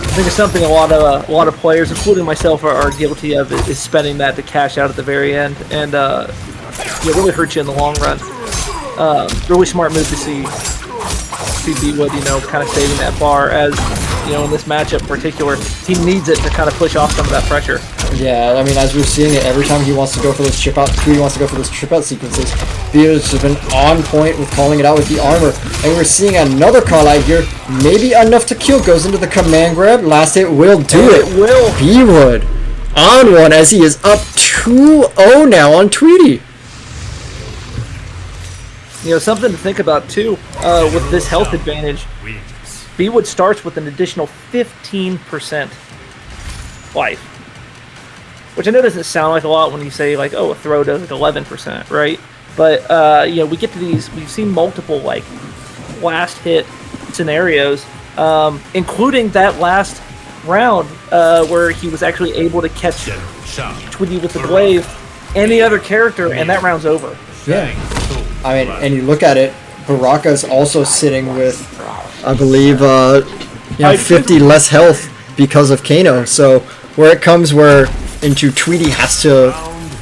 I think it's something a lot of players, including myself, are guilty of is spending that to cash out at the very end, and it really hurts you in the long run. Really smart move to see Bwood, you know, kind of saving that bar, as you know, in this matchup in particular, he needs it to kind of push off some of that pressure. Yeah, I mean, as we're seeing it, every time he wants to go for those chip out, Tweedy wants to go for those chip out sequences. Bwood's just been on point with calling it out with the armor, and we're seeing another call out here, maybe enough to kill. Goes into the command grab, last hit will do it. It will. Bwood on one as he is up 2-0 now on Tweedy. You know, something to think about too, with this health advantage, Bwood starts with an additional 15% life. Which I know doesn't sound like a lot when you say, like, oh, a throw does like 11%, right? But, you know, we get to these, we've seen multiple, like, last hit scenarios including that last round where he was actually able to catch Tweedy with the glaive, any other character, and that round's over. Yeah. I mean, and you look at it, Baraka's also sitting with, I believe, 50 less health because of Kano. So where it comes into Tweedy has to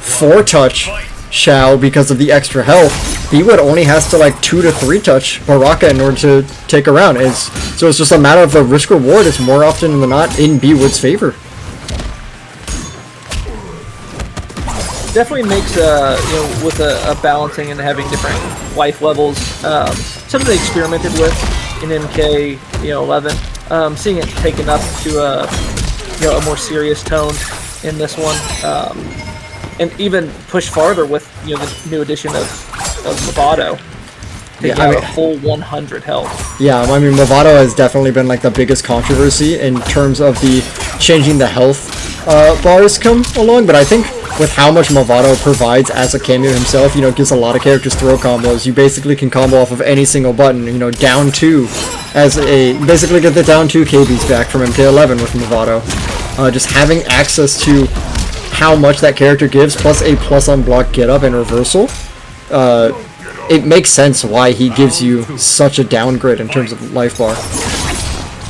4-touch Shao because of the extra health, Bwood only has to like 2 to 3 touch Baraka in order to take a round. So it's just a matter of the risk reward is more often than not in Bwood's favor. Definitely makes with a balancing and having different life levels, something they experimented with in MK 11. Seeing it taken up to a more serious tone in this one, and even push farther with the new addition of Movado, taking out a full 100 health. Yeah, I mean Movado has definitely been like the biggest controversy in terms of the changing the health bars come along, but I think with how much Movado provides as a cameo himself, gives a lot of characters throw combos. You basically can combo off of any single button, down 2 basically get the down 2 KBs back from MK11 with Movado. Just having access to how much that character gives, plus a plus unblock get up and reversal, it makes sense why he gives you such a downgrade in terms of life bar.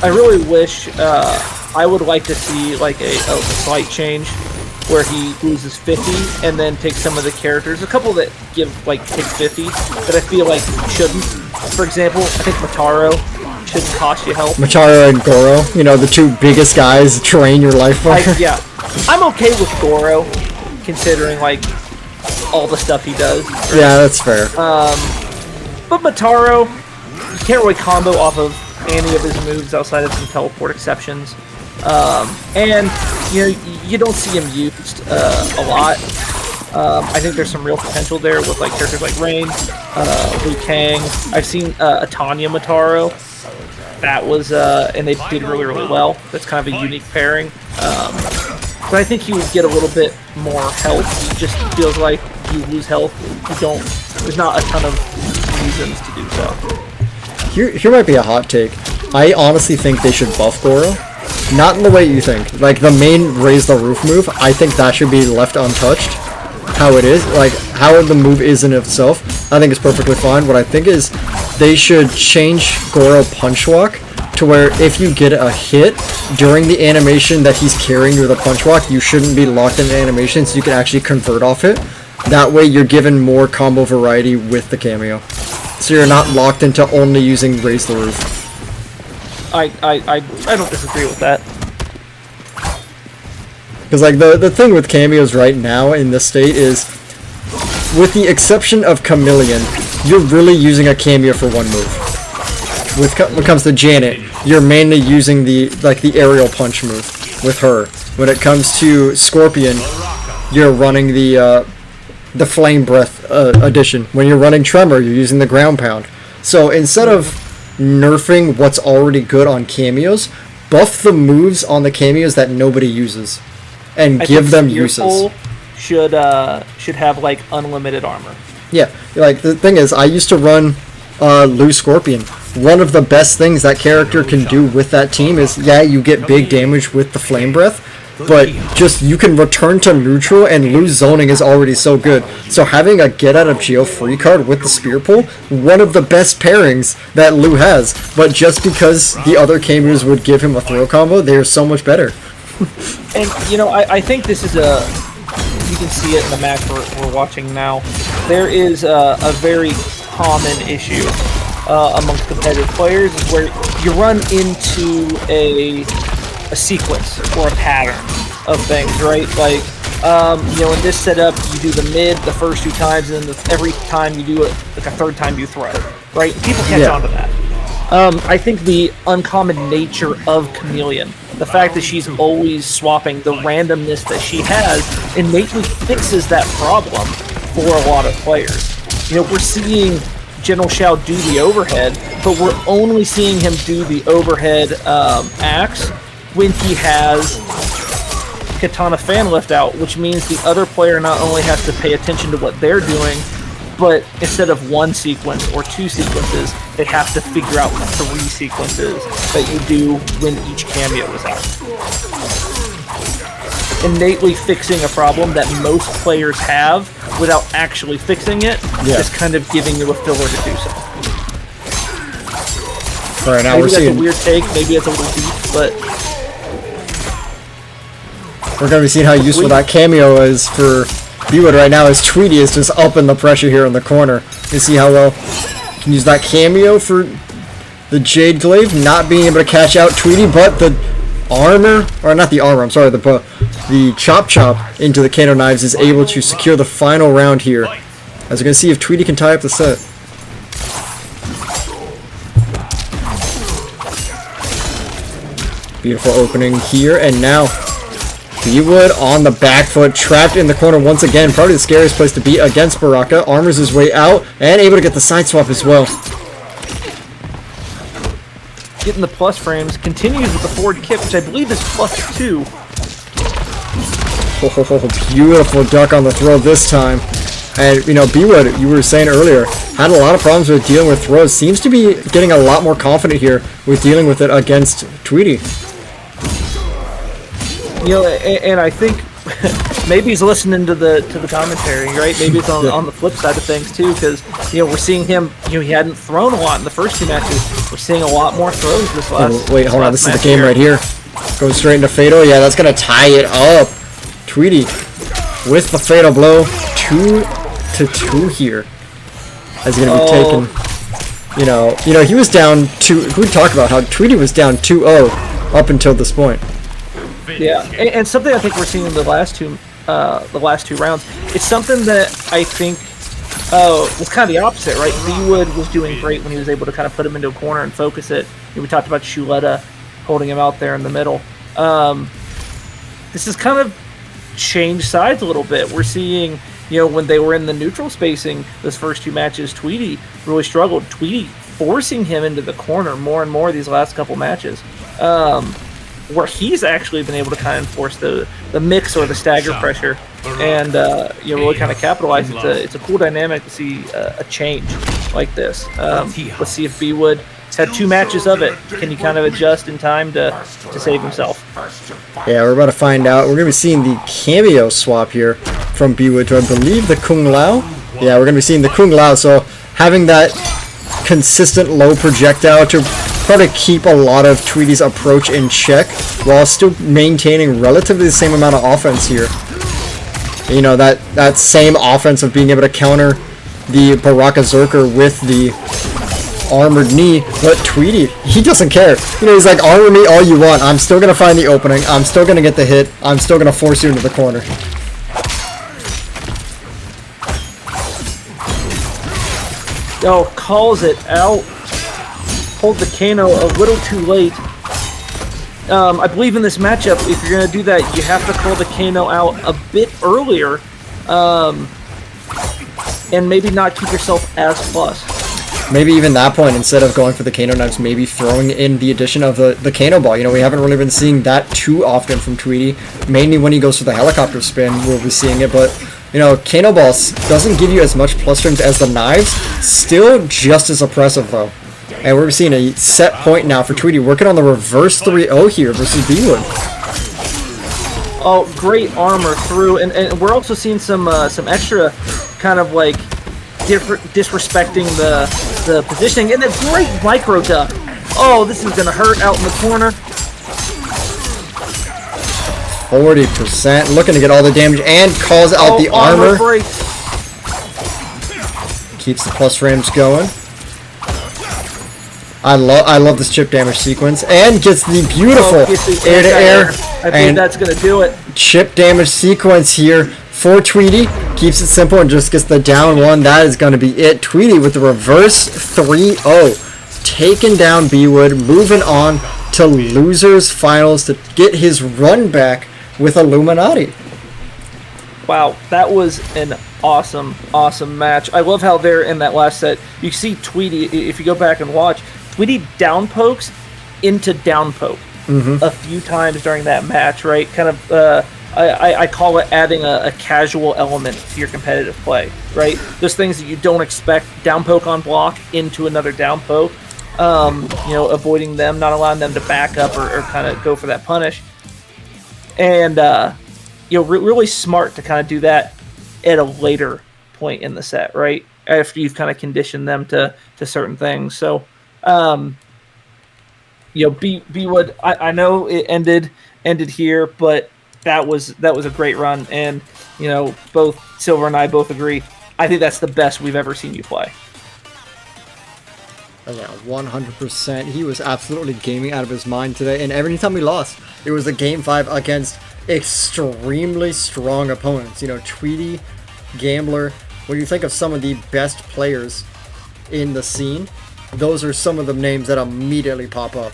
I really wish, I would like to see like a slight change where he loses 50 and then takes some of the characters. A couple that take 50 that I feel like shouldn't. For example, I think Mataro shouldn't cost you health. Mataro and Goro, the 2 biggest guys, drain your life bar. Yeah. I'm okay with Goro, considering like all the stuff he does. Yeah, that's fair. But Mataro, you can't really combo off of any of his moves outside of some teleport exceptions. And you don't see him used a lot. I think there's some real potential there with like characters like Rain, Liu Kang. I've seen a Tanya Mataro. That was and they did really well. That's kind of a unique pairing. But I think he would get a little bit more health. It just feels like you lose health. There's not a ton of reasons to do so. Here might be a hot take. I honestly think they should buff Goro. Not in the way you think. Like, the main raise the roof move, I think that should be left untouched. How it is. Like, how the move is in itself, I think is perfectly fine. What I think is they should change Goro Punch Walk to where if you get a hit during the animation that he's carrying with a Punch Walk, you shouldn't be locked in animation, so you can actually convert off it. That way you're given more combo variety with the cameo. So you're not locked into only using Raise the Roof. I don't disagree with that. Because like the thing with cameos right now in this state is, with the exception of Chameleon, you're really using a cameo for one move. When it comes to Janet, you're mainly using the aerial punch move with her. When it comes to Scorpion, you're running the flame breath addition. When you're running Tremor, you're using the ground pound. So instead of nerfing what's already good on cameos, buff the moves on the cameos that nobody uses, and give them uses. Should have like unlimited armor. Yeah, like the thing is, I used to run Lu Scorpion. One of the best things that character can do with that team is, yeah, you get big damage with the flame breath, but just you can return to neutral, and Lu's zoning is already so good. So having a get out of jail free card with the spear pull, one of the best pairings that Lu has. But just because the other cameos would give him a throw combo, they are so much better. And I think this is you can see it in the match we're watching now. There is a very common issue amongst competitive players is where you run into a sequence or a pattern of things, right? Like, in this setup, you do the mid the first 2 times, and then every time you do it, like a third time you throw, right? People catch on to that. I think the uncommon nature of Chameleon, the fact that she's always swapping, the randomness that she has, innately fixes that problem for a lot of players. We're seeing General Shao do the overhead, but we're only seeing him do the overhead axe when he has Katana fan lift out, which means the other player not only has to pay attention to what they're doing, but instead of one sequence or two sequences, they have to figure out 3 sequences that you do when each cameo is out. Innately fixing a problem that most players have without actually fixing it, just kind of giving you a filler to do so. All right, now maybe we're that's seeing a weird take, maybe it's a little deep, but we're gonna be seeing how useful that cameo is for Bwood right now, as Tweedy is just upping the pressure here in the corner. You see how well you can use that cameo for the Jade Glaive, not being able to catch out Tweedy, but the armor, or not the armor, I'm sorry, the chop into the Kano knives is able to secure the final round here. As we're going to see if Tweedy can tie up the set. Beautiful opening here, and now Bwood on the back foot, trapped in the corner once again. Probably the scariest place to be against Baraka. Armors his way out, and able to get the side swap as well. getting the plus frames, continues with the forward kick, which I believe is +2. Oh, beautiful duck on the throw this time. And, you know, Bwood, you were saying earlier, had a lot of problems with dealing with throws. Seems to be getting a lot more confident here with dealing with it against Tweedy. You know, and I think maybe he's listening to the commentary, right? Maybe it's on the flip side of things too, because you know we're seeing him. You know, he hadn't thrown a lot in the first two matches. We're seeing a lot more throws this last. Oh, wait, hold on. This is the game right here. Goes straight into Fatal. Yeah, that's gonna tie it up. Tweedy with the Fatal blow. 2-2 here. As he's gonna be taken. You know, he was down 2. We talked about how Tweedy was down 2-0 up until this point. Yeah, and something I think we're seeing in the last two rounds, it's something that I think was kind of the opposite, right? Bwood was doing great when he was able to kind of put him into a corner and focus it. We talked about Shuletah holding him out there in the middle. This has kind of changed sides a little bit. We're seeing, you know, when they were in the neutral spacing, those first two matches, Tweedy really struggled. Tweedy forcing him into the corner more and more these last couple matches. Where he's actually been able to kind of enforce the mix or the stagger pressure and you know, really kind of capitalize. It's a cool dynamic to see a change like this. Let's see if Bwood has had 2 matches of it. Can he kind of adjust in time to save himself? Yeah, we're about to find out. We're going to be seeing the cameo swap here from Bwood to, I believe, the Kung Lao. Yeah, we're going to be seeing the Kung Lao, so having that consistent low projectile to try to keep a lot of Tweedy's approach in check while still maintaining relatively the same amount of offense here. You know, that same offense of being able to counter the Baraka Zerker with the armored knee, but Tweedy, he doesn't care. You know, he's like, armor me all you want, I'm still going to find the opening, I'm still going to get the hit, I'm still going to force you into the corner. Oh, calls it out. Hold the Kano a little too late. I believe in this matchup, if you're going to do that, you have to call the Kano out a bit earlier, and maybe not keep yourself as plus. Maybe even that point, instead of going for the Kano knives, maybe throwing in the addition of the Kano ball. You know, we haven't really been seeing that too often from Tweedy. Mainly when he goes for the helicopter spin, we'll be seeing it, but you know, Kano balls doesn't give you as much plus strings as the knives. Still just as oppressive though. And we're seeing a set point now for Tweedy, working on the reverse 3-0 here versus Bwood. Oh, great armor through, and we're also seeing some extra kind of like disrespecting the positioning, and a great micro duck. Oh, this is gonna hurt out in the corner. 40%, looking to get all the damage, and calls out the armor. Keeps the plus frames going. I love this chip damage sequence, and gets the beautiful air to air. I think that's gonna do it. Chip damage sequence here for Tweedy. Keeps it simple and just gets the down one. That is gonna be it. Tweedy with the reverse 3-0, taking down Bwood, moving on to losers finals to get his run back with Illuminati. Wow, that was an awesome match. I love how they're in that last set. You see Tweedy, if you go back and watch, Tweedy down pokes into down poke a few times during that match, right? Kind of I call it adding a casual element to your competitive play, right? Those things that you don't expect, down poke on block into another down poke, avoiding them, not allowing them to back up or kind of go for that punish. And, really smart to kind of do that at a later point in the set, right? After you've kind of conditioned them to certain things. So, Bwood, I know it ended here, but that was a great run, and both Silver and I both agree. I think that's the best we've ever seen you play. Oh, yeah, 100%. He was absolutely gaming out of his mind today, and every time we lost, it was a game 5 against extremely strong opponents. Tweedy, Gambler. When you think of some of the best players in the scene, those are some of the names that immediately pop up.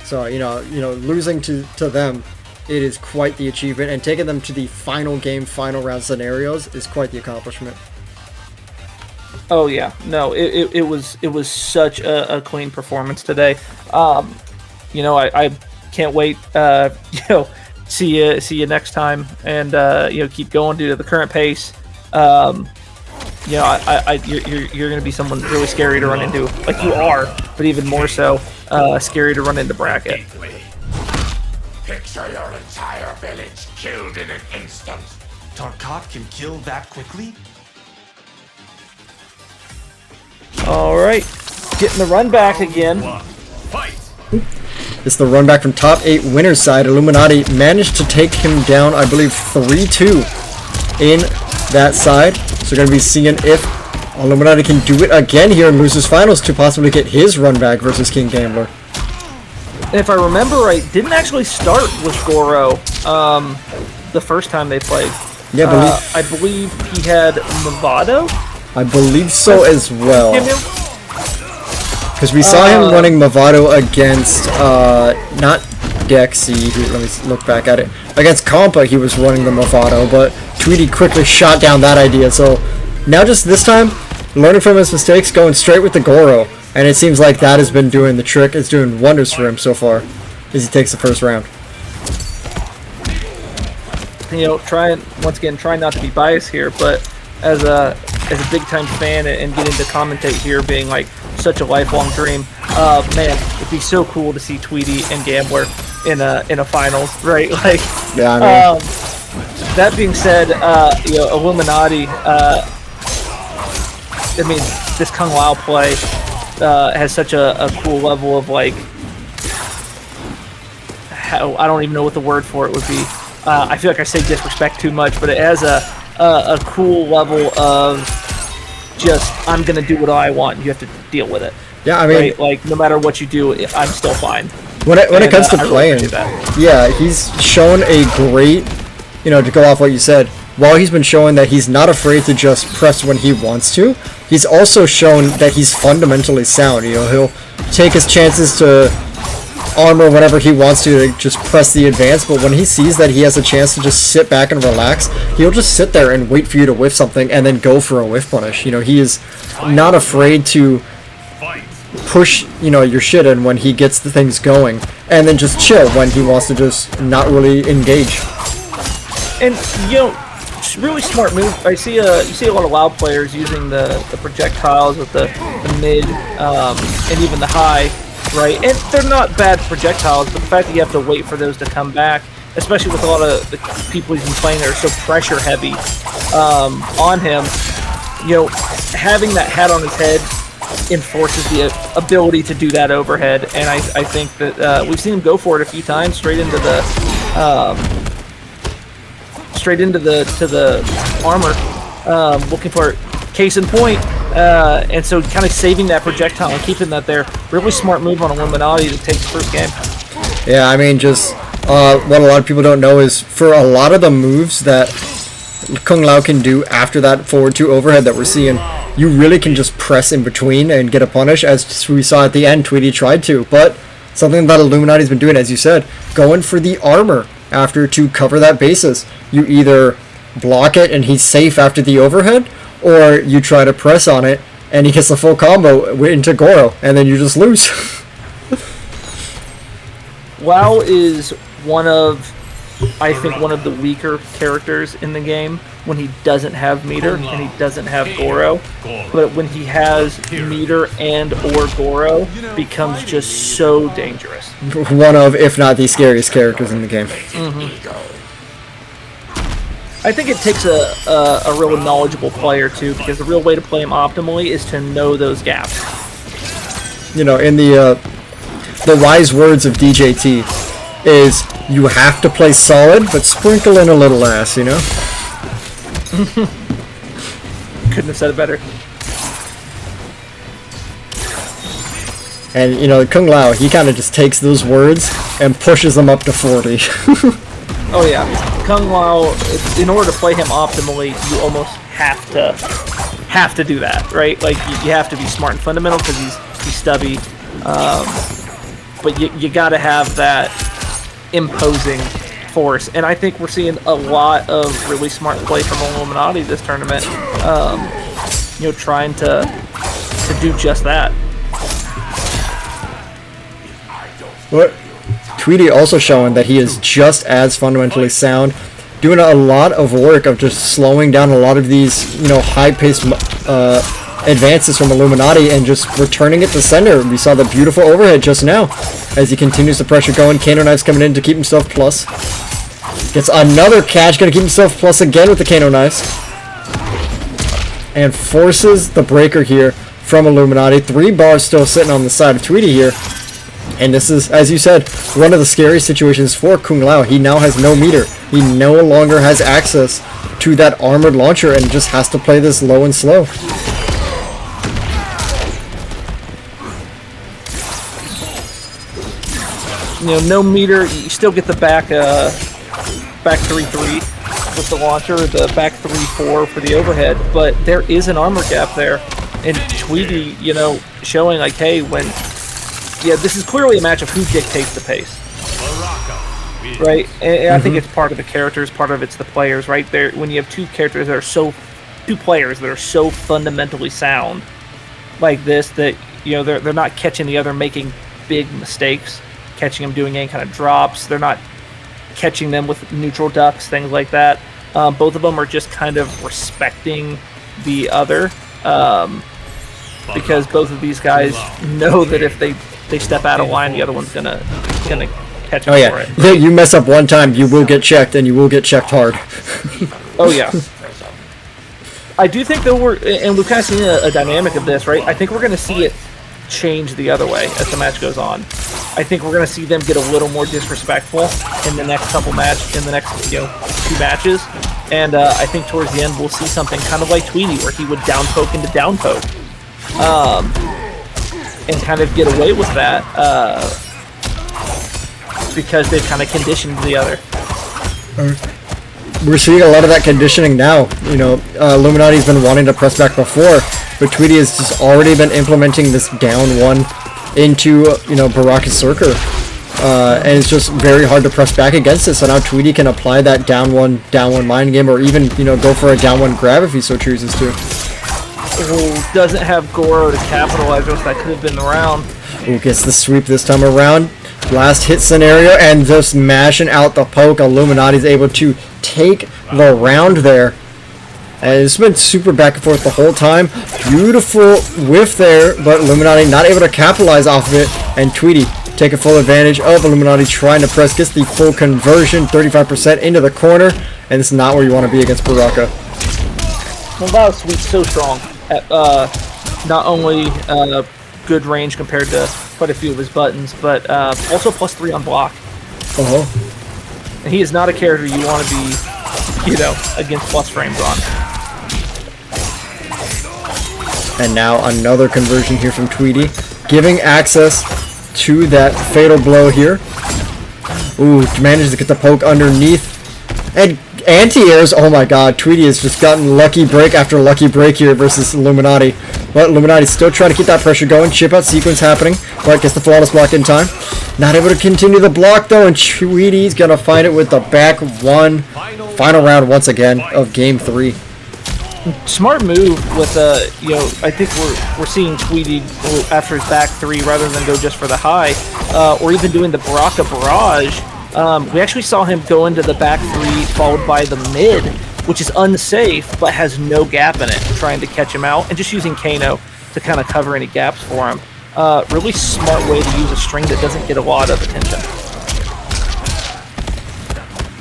So losing to them, it is quite the achievement, and taking them to the final game, final round scenarios is quite the accomplishment. Oh yeah, no, it was such a clean performance today. I can't wait. See you next time, and keep going due to the current pace. You're going to be someone really scary to run into, like you are, but even more so, scary to run into bracket. Picture your entire village killed in an instant. Tarkat can kill that quickly? All right, getting the run back again. It's the run back from top 8 winners side. Illuminati managed to take him down, I believe, 3-2 in that side. So we're going to be seeing if Illuminati can do it again here and lose his finals to possibly get his run back versus King Gambler. And if I remember right, didn't actually start with Goro the first time they played. Yeah, I believe he had Movado. I believe so as well. Because we saw him running Movado against, not Dexy, let me look back at it. Against Compa, he was running the Movado, but Tweedy quickly shot down that idea. So now just this time, learning from his mistakes, going straight with the Goro. And it seems like that has been doing the trick. It's doing wonders for him so far as he takes the first round. Try not to be biased here, but as a big time fan and getting to commentate here being like such a lifelong dream, man, it'd be so cool to see Tweedy and Gambler in a finals, right? Like, yeah, that being said, Illuminati, this Kung Lao play has such a cool level of like, I don't even know what the word for it would be. I feel like I say disrespect too much, but it has a cool level of just, I'm gonna do what I want. You have to deal with it. Yeah, I mean, right? Like no matter what you do, I'm still fine. When it comes to playing, yeah, he's shown a great, to go off what you said. While he's been showing that he's not afraid to just press when he wants to, he's also shown that he's fundamentally sound. He'll take his chances to armor whenever he wants to just press the advance, but when he sees that he has a chance to just sit back and relax, he'll just sit there and wait for you to whiff something and then go for a whiff punish. He is not afraid to push, your shit in when he gets the things going, and then just chill when he wants to just not really engage. And really smart move. You see a lot of loud players using the projectiles with the mid and even the high, right? And they're not bad projectiles, but the fact that you have to wait for those to come back, especially with a lot of the people he's been playing that are so pressure heavy on him, having that hat on his head enforces the ability to do that overhead. And I think that we've seen him go for it a few times straight into the armor, looking for case in point, and so kind of saving that projectile and keeping that there. Really smart move on Illuminati to take the first game. Yeah, I mean, just what a lot of people don't know is for a lot of the moves that Kung Lao can do after that forward 2 overhead that we're seeing, you really can just press in between and get a punish, as we saw at the end. Tweedy tried to, but something that Illuminati's been doing, as you said, going for the armor after to cover that basis. You either block it and he's safe after the overhead, or you try to press on it and he gets the full combo into Goro, and then you just lose. WoW is one of I think, one of the weaker characters in the game when he doesn't have meter and he doesn't have Goro. But when he has meter and or Goro, becomes just so dangerous. One of, if not the scariest characters in the game. I think it takes a real knowledgeable player too, because the real way to play him optimally is to know those gaps. You know, in the wise words of DJT is you have to play solid, but sprinkle in a little ass, you know? Couldn't have said it better. And, you know, Kung Lao, he kind of just takes those words and pushes them up to 40. Oh yeah, Kung Lao, in order to play him optimally, you almost have to do that, right? Like, you have to be smart and fundamental because he's stubby, but you gotta have that imposing force, and I think we're seeing a lot of really smart play from Illuminati this tournament, you know, trying to do just that. What? Tweedy also showing that he is just as fundamentally sound, doing a lot of work of just slowing down a lot of these, you know, high-paced advances from Illuminati and just returning it to center. We saw the beautiful overhead just now as he continues the pressure going. Kano Knives coming in to keep himself plus. Gets another catch, gonna keep himself plus again with the Kano Knives. And forces the breaker here from Illuminati. 3 bars still sitting on the side of Tweedy here. And this is, as you said, one of the scariest situations for Kung Lao. He now has no meter. He no longer has access to that armored launcher and just has to play this low and slow. You know, no meter, you still get the back 3-3 with the launcher, the back 3-4 for the overhead, but there is an armor gap there. And Tweedy, you know, showing like, hey, yeah, this is clearly a match of who dictates the pace, right? And I think it's part of the characters, part of it's the players, right? There, when you have two players that are so fundamentally sound, like this, that, you know, they're not catching the other making big mistakes, catching them doing any kind of drops. They're not catching them with neutral ducks, things like that. Both of them are just kind of respecting the other, because both of these guys know that if they step out of line, the other one's gonna catch them for it. Oh yeah, you mess up one time, you will get checked, and you will get checked hard. Oh yeah. I do think that and we've kind of seen a dynamic of this, right? I think we're going to see it change the other way as the match goes on. I think we're going to see them get a little more disrespectful in the next two matches, and I think towards the end we'll see something kind of like Tweedy, where he would down poke into down poke, and kind of get away with that, because they've kind of conditioned the other. We're seeing a lot of that conditioning now. You know, Illuminati's been wanting to press back before, but Tweedy has just already been implementing this down one into, you know, Baraka's Circle. And it's just very hard to press back against it, so now Tweedy can apply that down one mind game, or even, you know, go for a down one grab if he so chooses to. Who doesn't have Goro to capitalize, or that could have been the round. Who gets the sweep this time around. Last hit scenario, and just mashing out the poke. Illuminati's able to take the round there. And it's been super back and forth the whole time. Beautiful whiff there, but Illuminati not able to capitalize off of it. And Tweedy taking full advantage of Illuminati trying to press, gets the full conversion, 35% into the corner. And it's not where you want to be against Baraka. Well, that was sweep so strong. At, not only good range compared to quite a few of his buttons, but also +3 on block. And he is not a character you want to be, you know, against plus frames on. And now another conversion here from Tweedy, giving access to that fatal blow here. Ooh, manages to get the poke underneath. And anti-airs, oh my god, Tweedy has just gotten lucky break after lucky break here versus Illuminati. But Illuminati's still trying to keep that pressure going. Chip out sequence happening. Right, gets the flawless block in time. Not able to continue the block though, and Tweedy's gonna find it with the back one. Final round once again of game 3. Smart move with you know, I think we're seeing Tweedy after his back 3 rather than go just for the high, or even doing the Baraka barrage We actually saw him go into the back three, followed by the mid, which is unsafe, but has no gap in it, trying to catch him out, and just using Kano to kind of cover any gaps for him. Really smart way to use a string that doesn't get a lot of attention.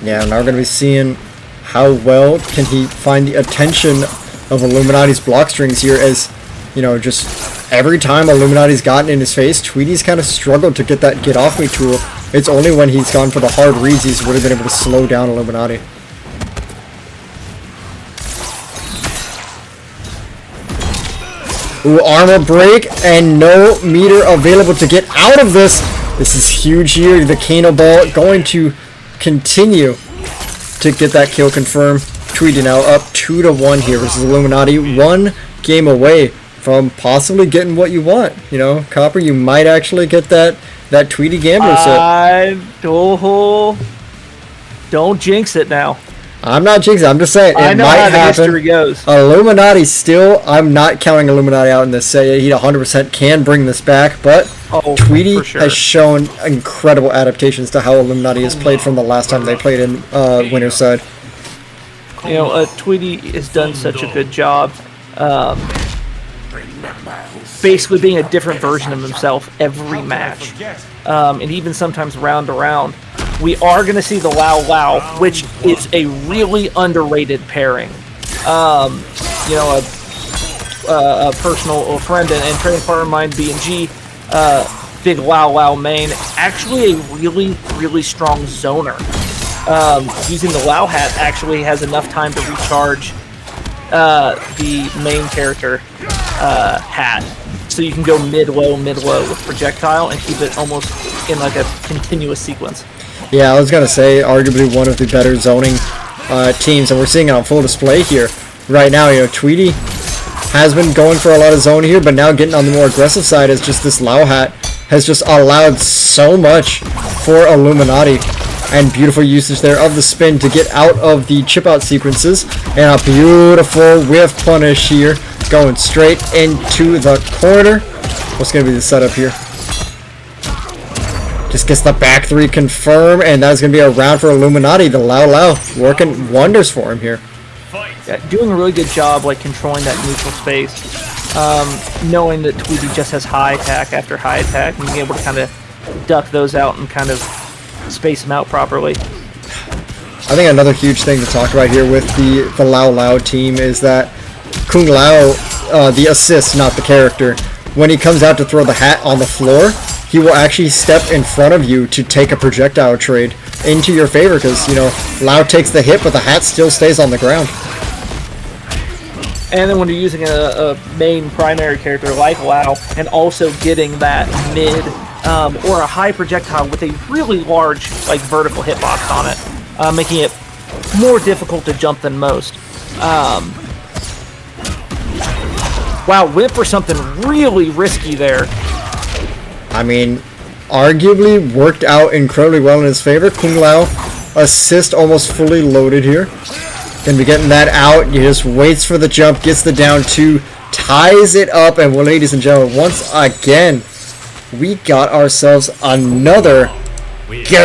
Yeah, now we're going to be seeing how well can he find the attention of Illuminati's block strings here, as, you know, just every time Illuminati's gotten in his face, Tweedy's kind of struggled to get that get off me tool. It's only when he's gone for the hard reads he's really been able to slow down Illuminati. Ooh, armor break, and no meter available to get out of this. This is huge here. The Kano ball going to continue to get that kill confirmed. Tweedy now up 2-1 here versus Illuminati. 1 game away from possibly getting what you want. You know, Copper, you might actually get that Tweedy Gambler set. Don't jinx it now. I'm not jinxing. I'm just saying I it know might how the happen. history goes. Illuminati still. I'm not counting Illuminati out in this set. He 100% can bring this back, but Tweedy for sure. has shown incredible adaptations to how Illuminati has played from the last time they played in Winner's Side. You know, Tweedy has done such a good job, basically being a different version of himself every match, and even sometimes round to round. We are going to see the Lao Lao, which is a really underrated pairing. You know, a personal friend and training partner of mine, B&G, big Lao Lao main, actually a really, really strong zoner. Using the Lao hat actually has enough time to recharge the main character hat. So you can go mid-low with projectile and keep it almost in like a continuous sequence. Yeah, I was going to say, arguably one of the better zoning teams, and we're seeing it on full display here. Right now, you know, Tweedy has been going for a lot of zone here, but now getting on the more aggressive side is just this Lao hat has just allowed so much for Illuminati. And beautiful usage there of the spin to get out of the chip out sequences. And a beautiful whiff punish here, going straight into the corner. What's going to be the setup here? Just gets the back three confirmed, and that's going to be a round for Illuminati. The Lao Lao working wonders for him here. Yeah, doing a really good job, like controlling that neutral space, knowing that Tweedy just has high attack after high attack, and being able to kind of duck those out and kind of space them out properly. I think another huge thing to talk about here with the Lao Lao team is that Kung Lao, the assist, not the character, when he comes out to throw the hat on the floor, he will actually step in front of you to take a projectile trade into your favor, because, you know, Lao takes the hit, but the hat still stays on the ground. And then when you're using a main primary character like Lao, and also getting that mid or a high projectile with a really large, like, vertical hitbox on it, making it more difficult to jump than most. Wow, went for something really risky there. I mean, arguably worked out incredibly well in his favor. Kung Lao, assist almost fully loaded here. Gonna be getting that out. He just waits for the jump, gets the down two, ties it up, and well, ladies and gentlemen, once again, we got ourselves another game.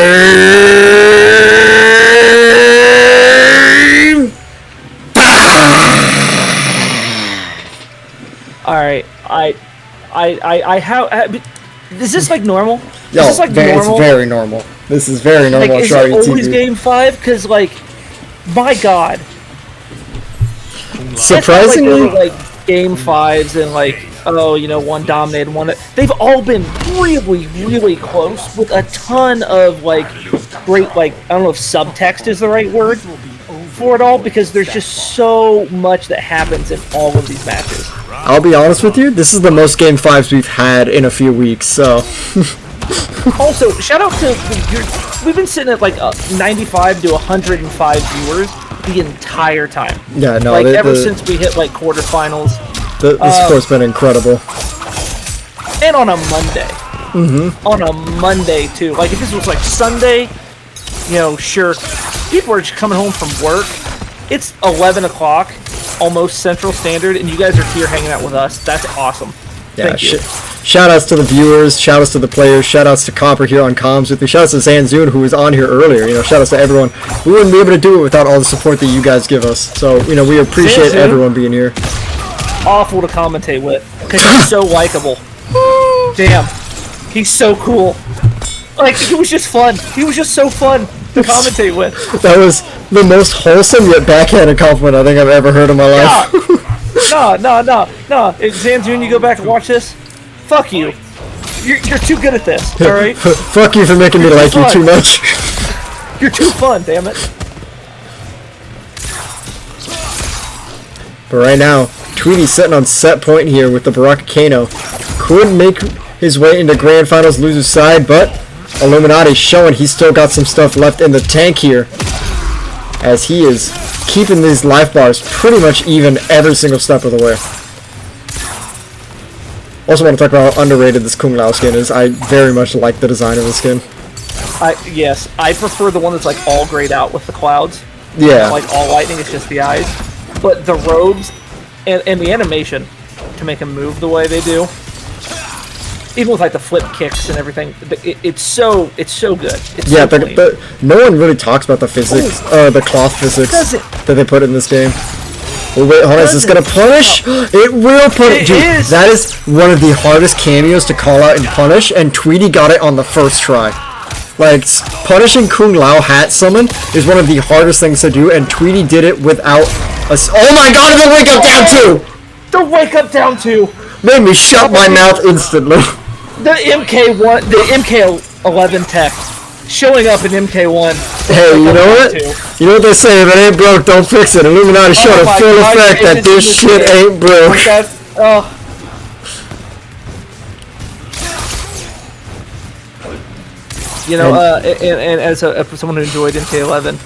All right, I have. Is this like normal? Yo, is this like normal? It's very normal. This is very normal. Like, is it always game 5? Because, like, my God. Surprisingly, like game 5s and like, oh, you know, one dominated, one. They've all been really, really close with a ton of like great, like, I don't know if subtext is the right word for it all, because there's just so much that happens in all of these matches. I'll be honest with you, this is the most game 5s we've had in a few weeks, so. Also, shout out to, we've been sitting at like 95 to 105 viewers the entire time. Yeah, no, like ever since we hit like quarterfinals. The support's been incredible. And on a Monday. Mm-hmm. On a Monday too. Like if this was like Sunday, you know, sure, people are just coming home from work. It's 11 o'clock, almost Central Standard, and you guys are here hanging out with us. That's awesome. Yeah, Thank you. shout outs to the viewers, shout outs to the players, shout outs to Compa here on comms with me, shout outs to Zanzoon who was on here earlier, shout outs to everyone. We wouldn't be able to do it without all the support that you guys give us. So, we appreciate Zanzoon, everyone being here. Awful to commentate with, because he's so likable. Damn. He's so cool. Like, he was just fun. He was just so fun to commentate with. That was the most wholesome yet backhanded compliment I think I've ever heard in my life. No. If Zanzoon, you go back and watch this, fuck you. You're too good at this, alright? Fuck you for making me like you too much. You're too fun, damn it. But right now, Tweedy's sitting on set point here with the Baraka Kano. Couldn't make his way into Grand Finals loser's side, but Illuminati showing he's still got some stuff left in the tank here, as he is keeping these life bars pretty much even every single step of the way. Also want to talk about how underrated this Kung Lao skin is. I very much like the design of the skin. Yes, I prefer the one that's like all grayed out with the clouds. Yeah. Like all lightning, it's just the eyes. But the robes and the animation to make him move the way they do, even with like the flip kicks and everything, it's so good. It's yeah, so but no one really talks about the physics, the cloth physics that they put in this game. Oh wait, hold on, is this gonna punish? It will punish! Dude, that is one of the hardest cameos to call out and punish, and Tweedy got it on the first try. Like, punishing Kung Lao hat summon is one of the hardest things to do, and Tweedy did it without a... Oh my god, the wake up down 2! The wake up down 2! Made me shut my mouth instantly. The MK1, the MK11 tech showing up in MK1. Hey, you know what? You know what they say, if it ain't broke, don't fix it. Illuminati showed a full effect that this shit ain't broke. And as someone who enjoyed MK11,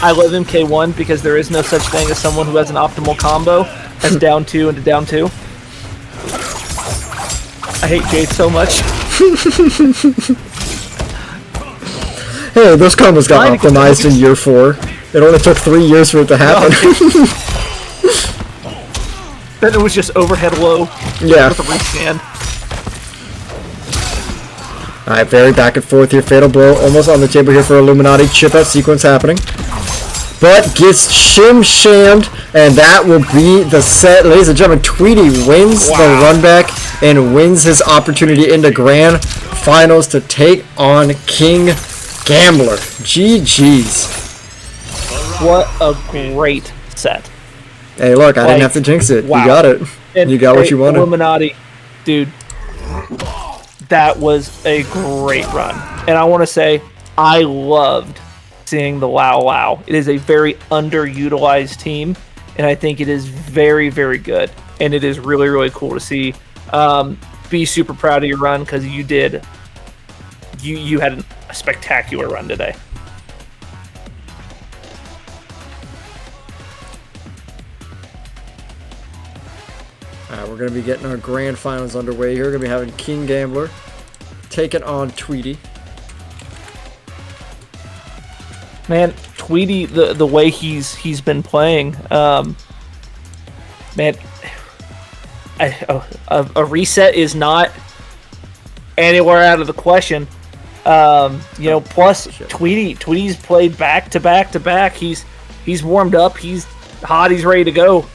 I love MK1 because there is no such thing as someone who has an optimal combo as down 2 into down 2. I hate Jade so much. Hey, those combos got optimized in year 4. It only took 3 years for it to happen. Then it was just overhead low. Yeah. With a rescan. Alright, very back and forth here. Fatal blow almost on the table here for Illuminati. Chip out sequence happening. But gets shim-shammed, and that will be the set. Ladies and gentlemen, Tweedy wins the runback and wins his opportunity into Grand Finals to take on King Gambler. GG's. What a great set. Hey, look, I didn't have to jinx it. Wow. You got it. And you got what you wanted. Illuminati, dude, that was a great run. And I want to say, I loved seeing the Lao Lao. It is a very underutilized team, and I think it is very, very good. And it is really, really cool to see. Be super proud of your run, because you did. You had a spectacular run today. Alright, we're going to be getting our Grand Finals underway here. We're going to be having King Gambler taking on Tweedy. Man, Tweedy, the way he's been playing, man, a reset is not anywhere out of the question. Plus Tweedy's played back to back to back. He's warmed up. He's hot. He's ready to go.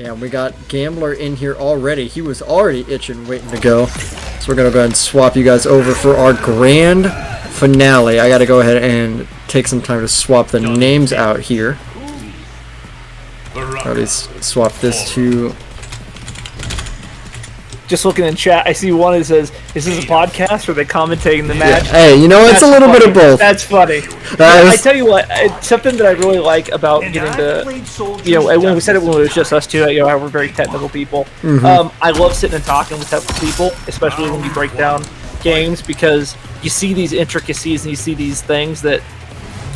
Yeah, we got Gambler in here already. He was already itching, waiting to go. So we're going to go ahead and swap you guys over for our grand finale. I got to go ahead and take some time to swap the names out here. At least swap this to... Just looking in chat, I see one that says, "Is this a podcast or are they commentating the match?" Yeah. Hey, you know, it's a little bit of both. That's funny. I tell you what, it's something that I really like about getting to, when we said it when it was just us two, how we're very technical people. I love sitting and talking with technical people, especially when we break down games, because you see these intricacies and you see these things that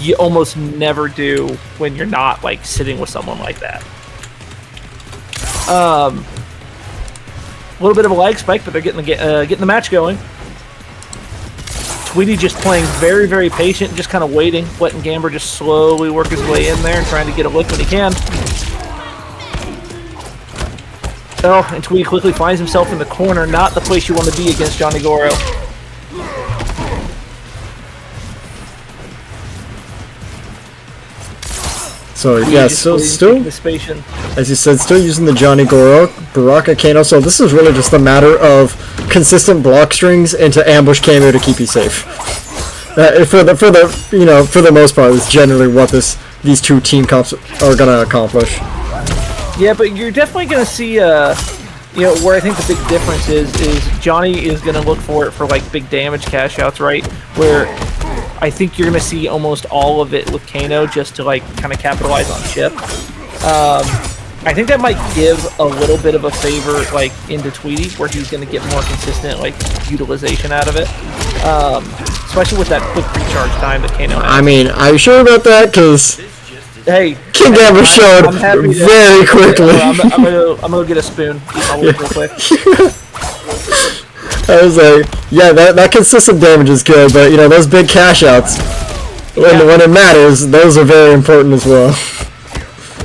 you almost never do when you're not like sitting with someone like that. A little bit of a lag spike, but they're getting the match going. Tweedy just playing very, very patient, just kind of waiting, letting Gambler just slowly work his way in there and trying to get a look when he can. Oh, and Tweedy quickly finds himself in the corner, not the place you want to be against Johnny Goro. So yeah, so still, Anticipation. as you said, still using the Johnny Goro, Baraka Kano. So this is really just a matter of consistent block strings into ambush Kano to keep you safe. For the most part, is generally what these two team comps are gonna accomplish. Yeah, but you're definitely gonna see, where I think the big difference is Johnny is gonna look for it for like big damage cash outs, right? Where I think you're gonna see almost all of it with Kano just to like kind of capitalize on chip. I think that might give a little bit of a favor like into Tweedy, where he's gonna get more consistent like utilization out of it. Especially with that quick recharge time that Kano has. I mean, are you sure about that? Because hey, King Gamma showed very quickly. I'm gonna get a spoon. Eat my whip real quick. I was like, yeah, that consistent damage is good, but those big cash outs, when it matters, those are very important as well.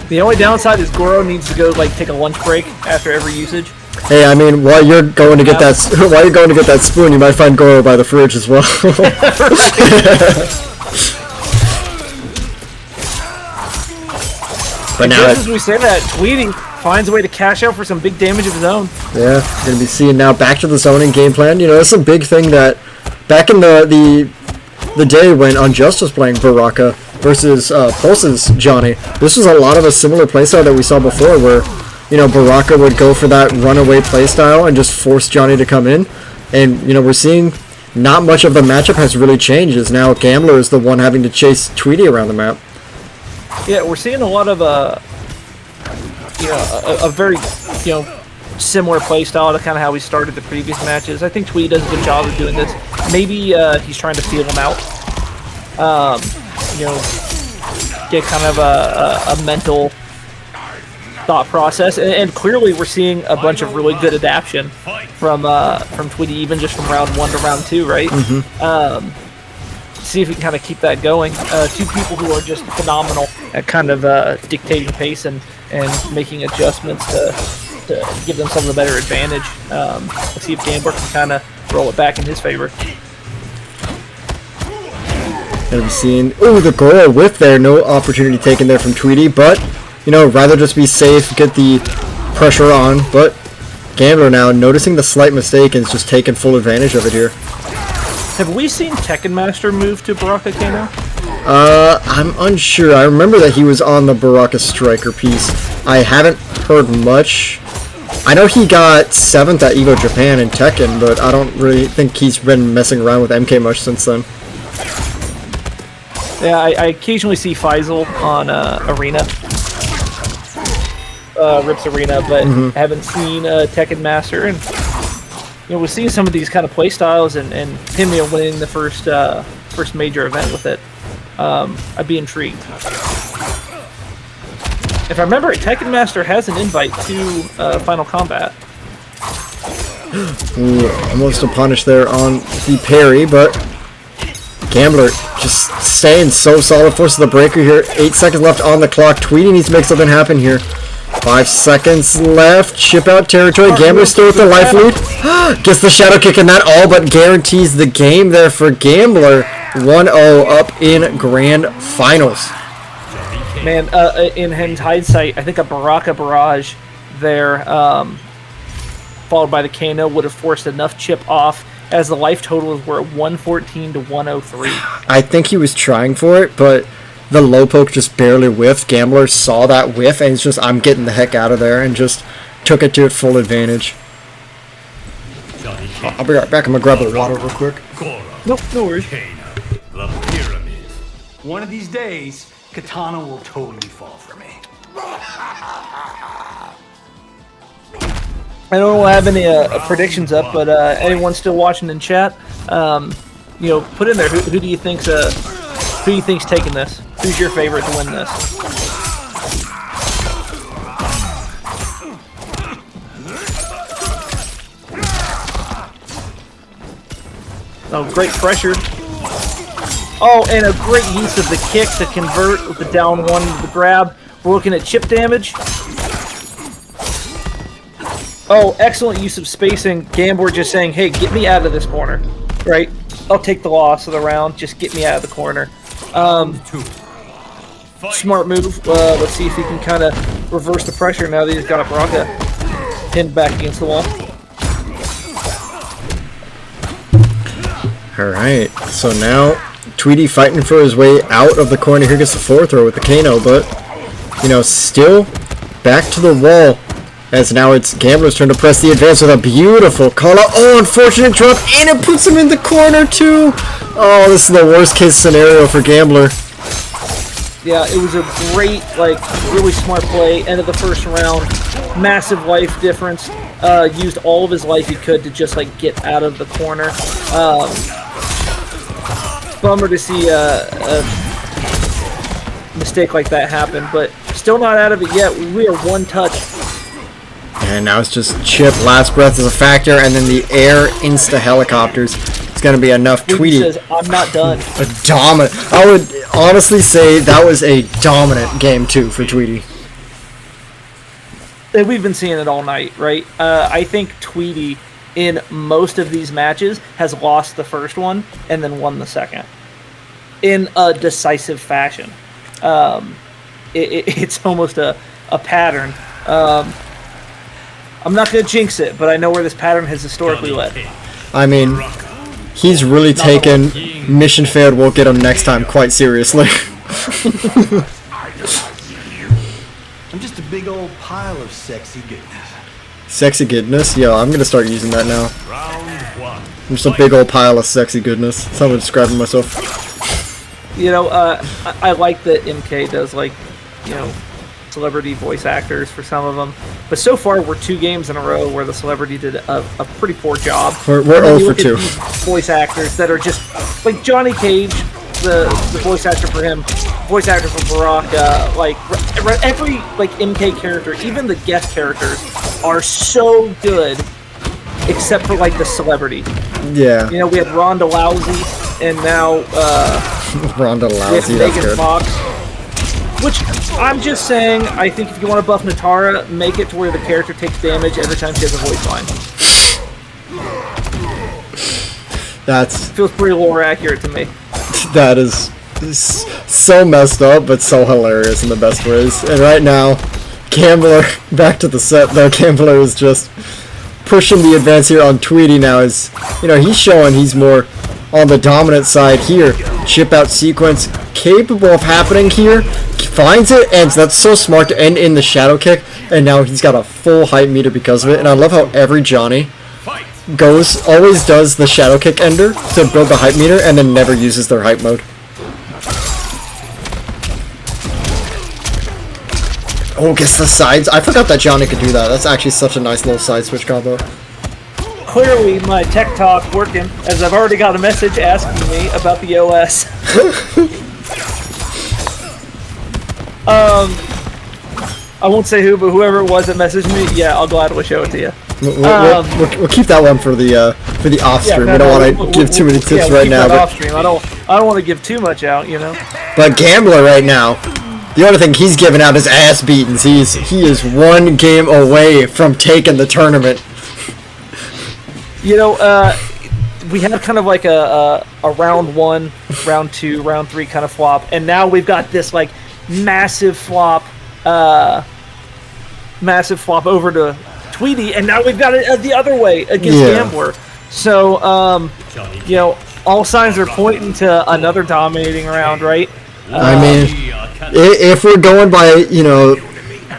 The only downside is Goro needs to go like take a lunch break after every usage. Hey, I mean, while you're going to get that spoon, you might find Goro by the fridge as well. But now, just as we say that, Tweedy finds a way to cash out for some big damage of his own. Yeah, we're gonna be seeing now back to the zoning game plan. It's a big thing that back in the day when Unjust was playing Baraka versus Pulse's Johnny, this was a lot of a similar playstyle that we saw before, where Baraka would go for that runaway playstyle and just force Johnny to come in, and we're seeing not much of the matchup has really changed. As now Gambler is the one having to chase Tweedy around the map. Yeah, we're seeing a lot of a very similar play style to kind of how we started the previous matches. I think Tweedy does a good job of doing this. Maybe he's trying to feel him out. Get kind of a mental thought process, and clearly we're seeing a bunch of really good adaptation from Tweedy, even just from round 1 to round 2, right? Mm-hmm. See if we can kind of keep that going. Two people who are just phenomenal at kind of dictating pace and making adjustments to give themselves a better advantage. Let's see if Gambler can kind of roll it back in his favor. And we've seen, the Goro whiff there, no opportunity taken there from Tweedy, but, rather just be safe, get the pressure on, but Gambler now noticing the slight mistake and is just taking full advantage of it here. Have we seen Tekken Master move to Baraka Kano? I'm unsure. I remember that he was on the Baraka Striker piece. I haven't heard much. I know he got 7th at EVO Japan in Tekken, but I don't really think he's been messing around with MK much since then. Yeah, I occasionally see Faisal on Arena. Rips Arena, but haven't seen Tekken Master, and we're seeing some of these kind of play styles, and him winning the first major event with it. I'd be intrigued. If I remember it, Tekken Master has an invite to Final Combat. Ooh, almost a punish there on the parry, but Gambler just staying so solid, forces the breaker here. 8 seconds left on the clock. Tweedy needs to make something happen here. 5 seconds left. Chip out territory. Gambler still with the life lead. Gets the shadow kick and that all but guarantees the game there for Gambler. 1-0 up in grand finals. Man, in hindsight, I think a Baraka barrage there, followed by the Kano, would have forced enough chip off, as the life totals were at 114 to 103. I think he was trying for it, but the low poke just barely whiffed. Gambler saw that whiff and it's just, I'm getting the heck out of there, and just took it to its full advantage. I'll be right back. I'm gonna grab a water real quick. Nope, no worries. The pyramid. One of these days, Katana will totally fall for me. I don't have any predictions up, but anyone still watching in chat, put in there who do you think's taking this? Who's your favorite to win this? Oh, great pressure. Oh, and a great use of the kick to convert with the down one to the grab. We're looking at chip damage. Oh, excellent use of spacing. Gambler just saying, hey, get me out of this corner. Right? I'll take the loss of the round. Just get me out of the corner. Smart move. Let's see if he can kind of reverse the pressure now that he's got a Baraka pinned back against the wall. Alright, so now Tweedy fighting for his way out of the corner. Here gets the forward throw with the Kano, but, you know, still back to the wall. As now it's Gambler's turn to press the advance with a beautiful call out. Oh, unfortunate drop, and it puts him in the corner too. Oh, this is the worst case scenario for Gambler. Yeah, it was a great, like, really smart play. End of the first round. Massive life difference. Used all of his life he could to just, like, get out of the corner. Bummer to see a mistake like that happen, but still not out of it yet. We are one touch. And now it's just Chip, last breath is a factor, and then the air insta-helicopters. It's going to be enough. Tweedy says, I'm not done. A dominant. I would honestly say that was a dominant game, too, for Tweedy. We've been seeing it all night, right? I think Tweedy, in most of these matches, has lost the first one and then won the second. In a decisive fashion. It's almost a pattern. I'm not going to jinx it, but I know where this pattern has historically led. I mean, he's really taken mission failed, we'll get him next time quite seriously. I'm just a big old pile of sexy goodness. Sexy goodness? Yo, I'm going to start using that now. Round one. I'm just a big old pile of sexy goodness. That's how I'm describing myself. You know, I like that MK does, like, you know, celebrity voice actors for some of them. But so far, we're 2 games in a row where the celebrity did a pretty poor job. We're 0 for 2. Voice actors that are just, like Johnny Cage, the voice actor for him, voice actor for Baraka, like, every, like, MK character, even the guest characters, are so good, except for, like, the celebrity. Yeah. You know, we have Ronda Rousey, and now, Ronda Rousey, that's Megan good. Fox. Which, I'm just saying, I think if you want to buff Natara, make it to where the character takes damage every time she has a voice line. That's... Feels pretty lore accurate to me. That is so messed up, but so hilarious in the best ways. And right now, Gambler, back to the set though, Gambler is just pushing the advance here on Tweedy now. Is, you know, he's showing he's more on the dominant side here. Chip out sequence capable of happening here. Finds it, and that's so smart to end in the shadow kick. And now he's got a full hype meter because of it. And I love how every Johnny always does the shadow kick ender to build the hype meter and then never uses their hype mode. Oh, gets the sides. I forgot that Johnny could do that. That's actually such a nice little side switch combo. Clearly, my tech talk working, as I've already got a message asking me about the OS. I won't say who, but whoever it was that messaged me, yeah, I'll gladly show it to you. We'll keep that one for the off stream. We don't want to give too many tips right now. Off stream. I don't want to give too much out, you know. But Gambler right now, the only thing he's giving out is ass beatings. He is 1 game away from taking the tournament. You know, we had kind of like a round 1, round 2, round 3 kind of flop, and now we've got this like massive flop over to Tweedy, and now we've got it the other way against Gambler. So, you know, all signs are pointing to another dominating round, right? I mean, if we're going by, you know,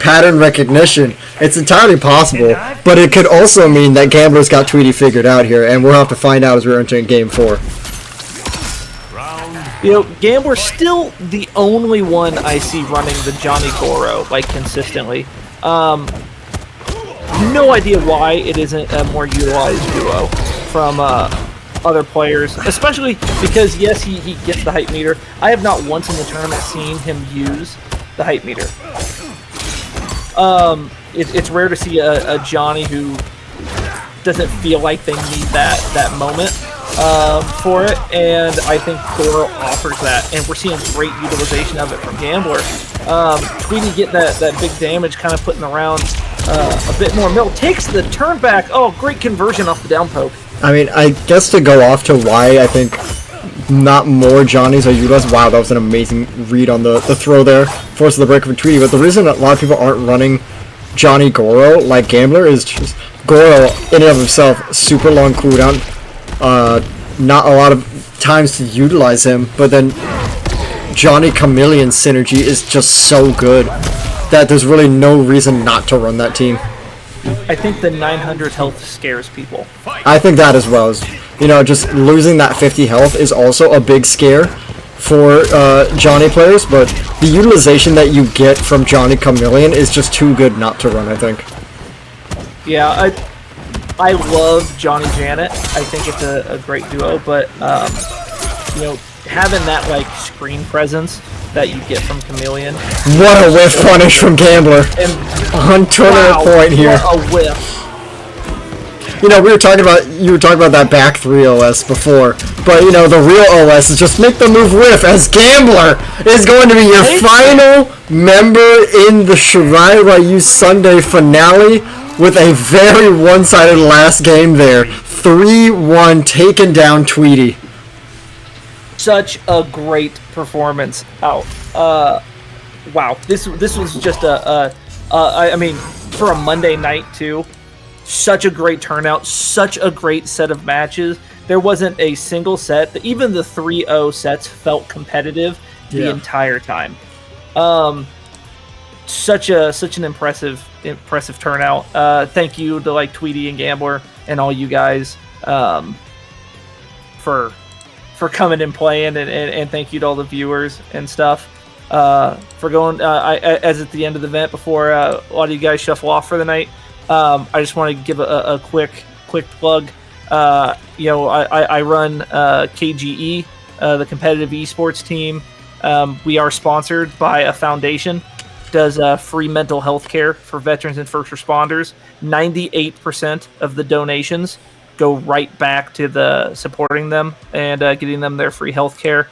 pattern recognition, it's entirely possible, but it could also mean that Gambler's got Tweedy figured out here, and we'll have to find out as we're entering Game 4. You know, Gambler's still the only one I see running the Johnny Goro, like, consistently. No idea why it isn't a more utilized duo from other players, especially because, yes, he gets the hype meter. I have not once in the tournament seen him use the hype meter. It's rare to see a Johnny who doesn't feel like they need that moment for it, and I think Goro offers that, and we're seeing great utilization of it from Gambler. Tweedy get that big damage kind of putting the round a bit more middle. Takes the turn back. Oh, great conversion off the down poke. I mean, I guess to go off to why I think not more Johnnies are utilized. Wow, that was an amazing read on the throw there. Forces the break of a Tweedy. But the reason a lot of people aren't running Johnny Goro like Gambler is just Goro in and of himself, super long cooldown. Not a lot of times to utilize him, but then Johnny Chameleon synergy is just so good that there's really no reason not to run that team. I think the 900 health scares people. I think that as well. Just losing that 50 health is also a big scare for Johnny players, but the utilization that you get from Johnny Chameleon is just too good not to run, I think. Yeah, I love Johnny Janet. I think it's a great duo, but having that like screen presence that you get from Chameleon. What a whiff punish from Gambler on tournament point here. What a whiff. You were talking about that back 3 OS before, but the real OS is just make the move whiff, as Gambler is going to be your final member in the Shirai Ryu Sunday finale with a very one-sided last game there. 3-1 taken down Tweedy. Such a great performance out. Wow, this was just I mean, for a Monday night too, such a great turnout, such a great set of matches. There wasn't a single set, even the 3-0 sets felt competitive the entire time. Such an impressive turnout. Thank you to like Tweedy and Gambler and all you guys for coming and playing, and thank you to all the viewers and stuff for going. As at the end of the event, before a lot of you guys shuffle off for the night, I just want to give a quick plug. I run KGE, the competitive esports team. We are sponsored by a foundation. Does free mental health care for veterans and first responders. 98% of the donations go right back to the supporting them and getting them their free health care.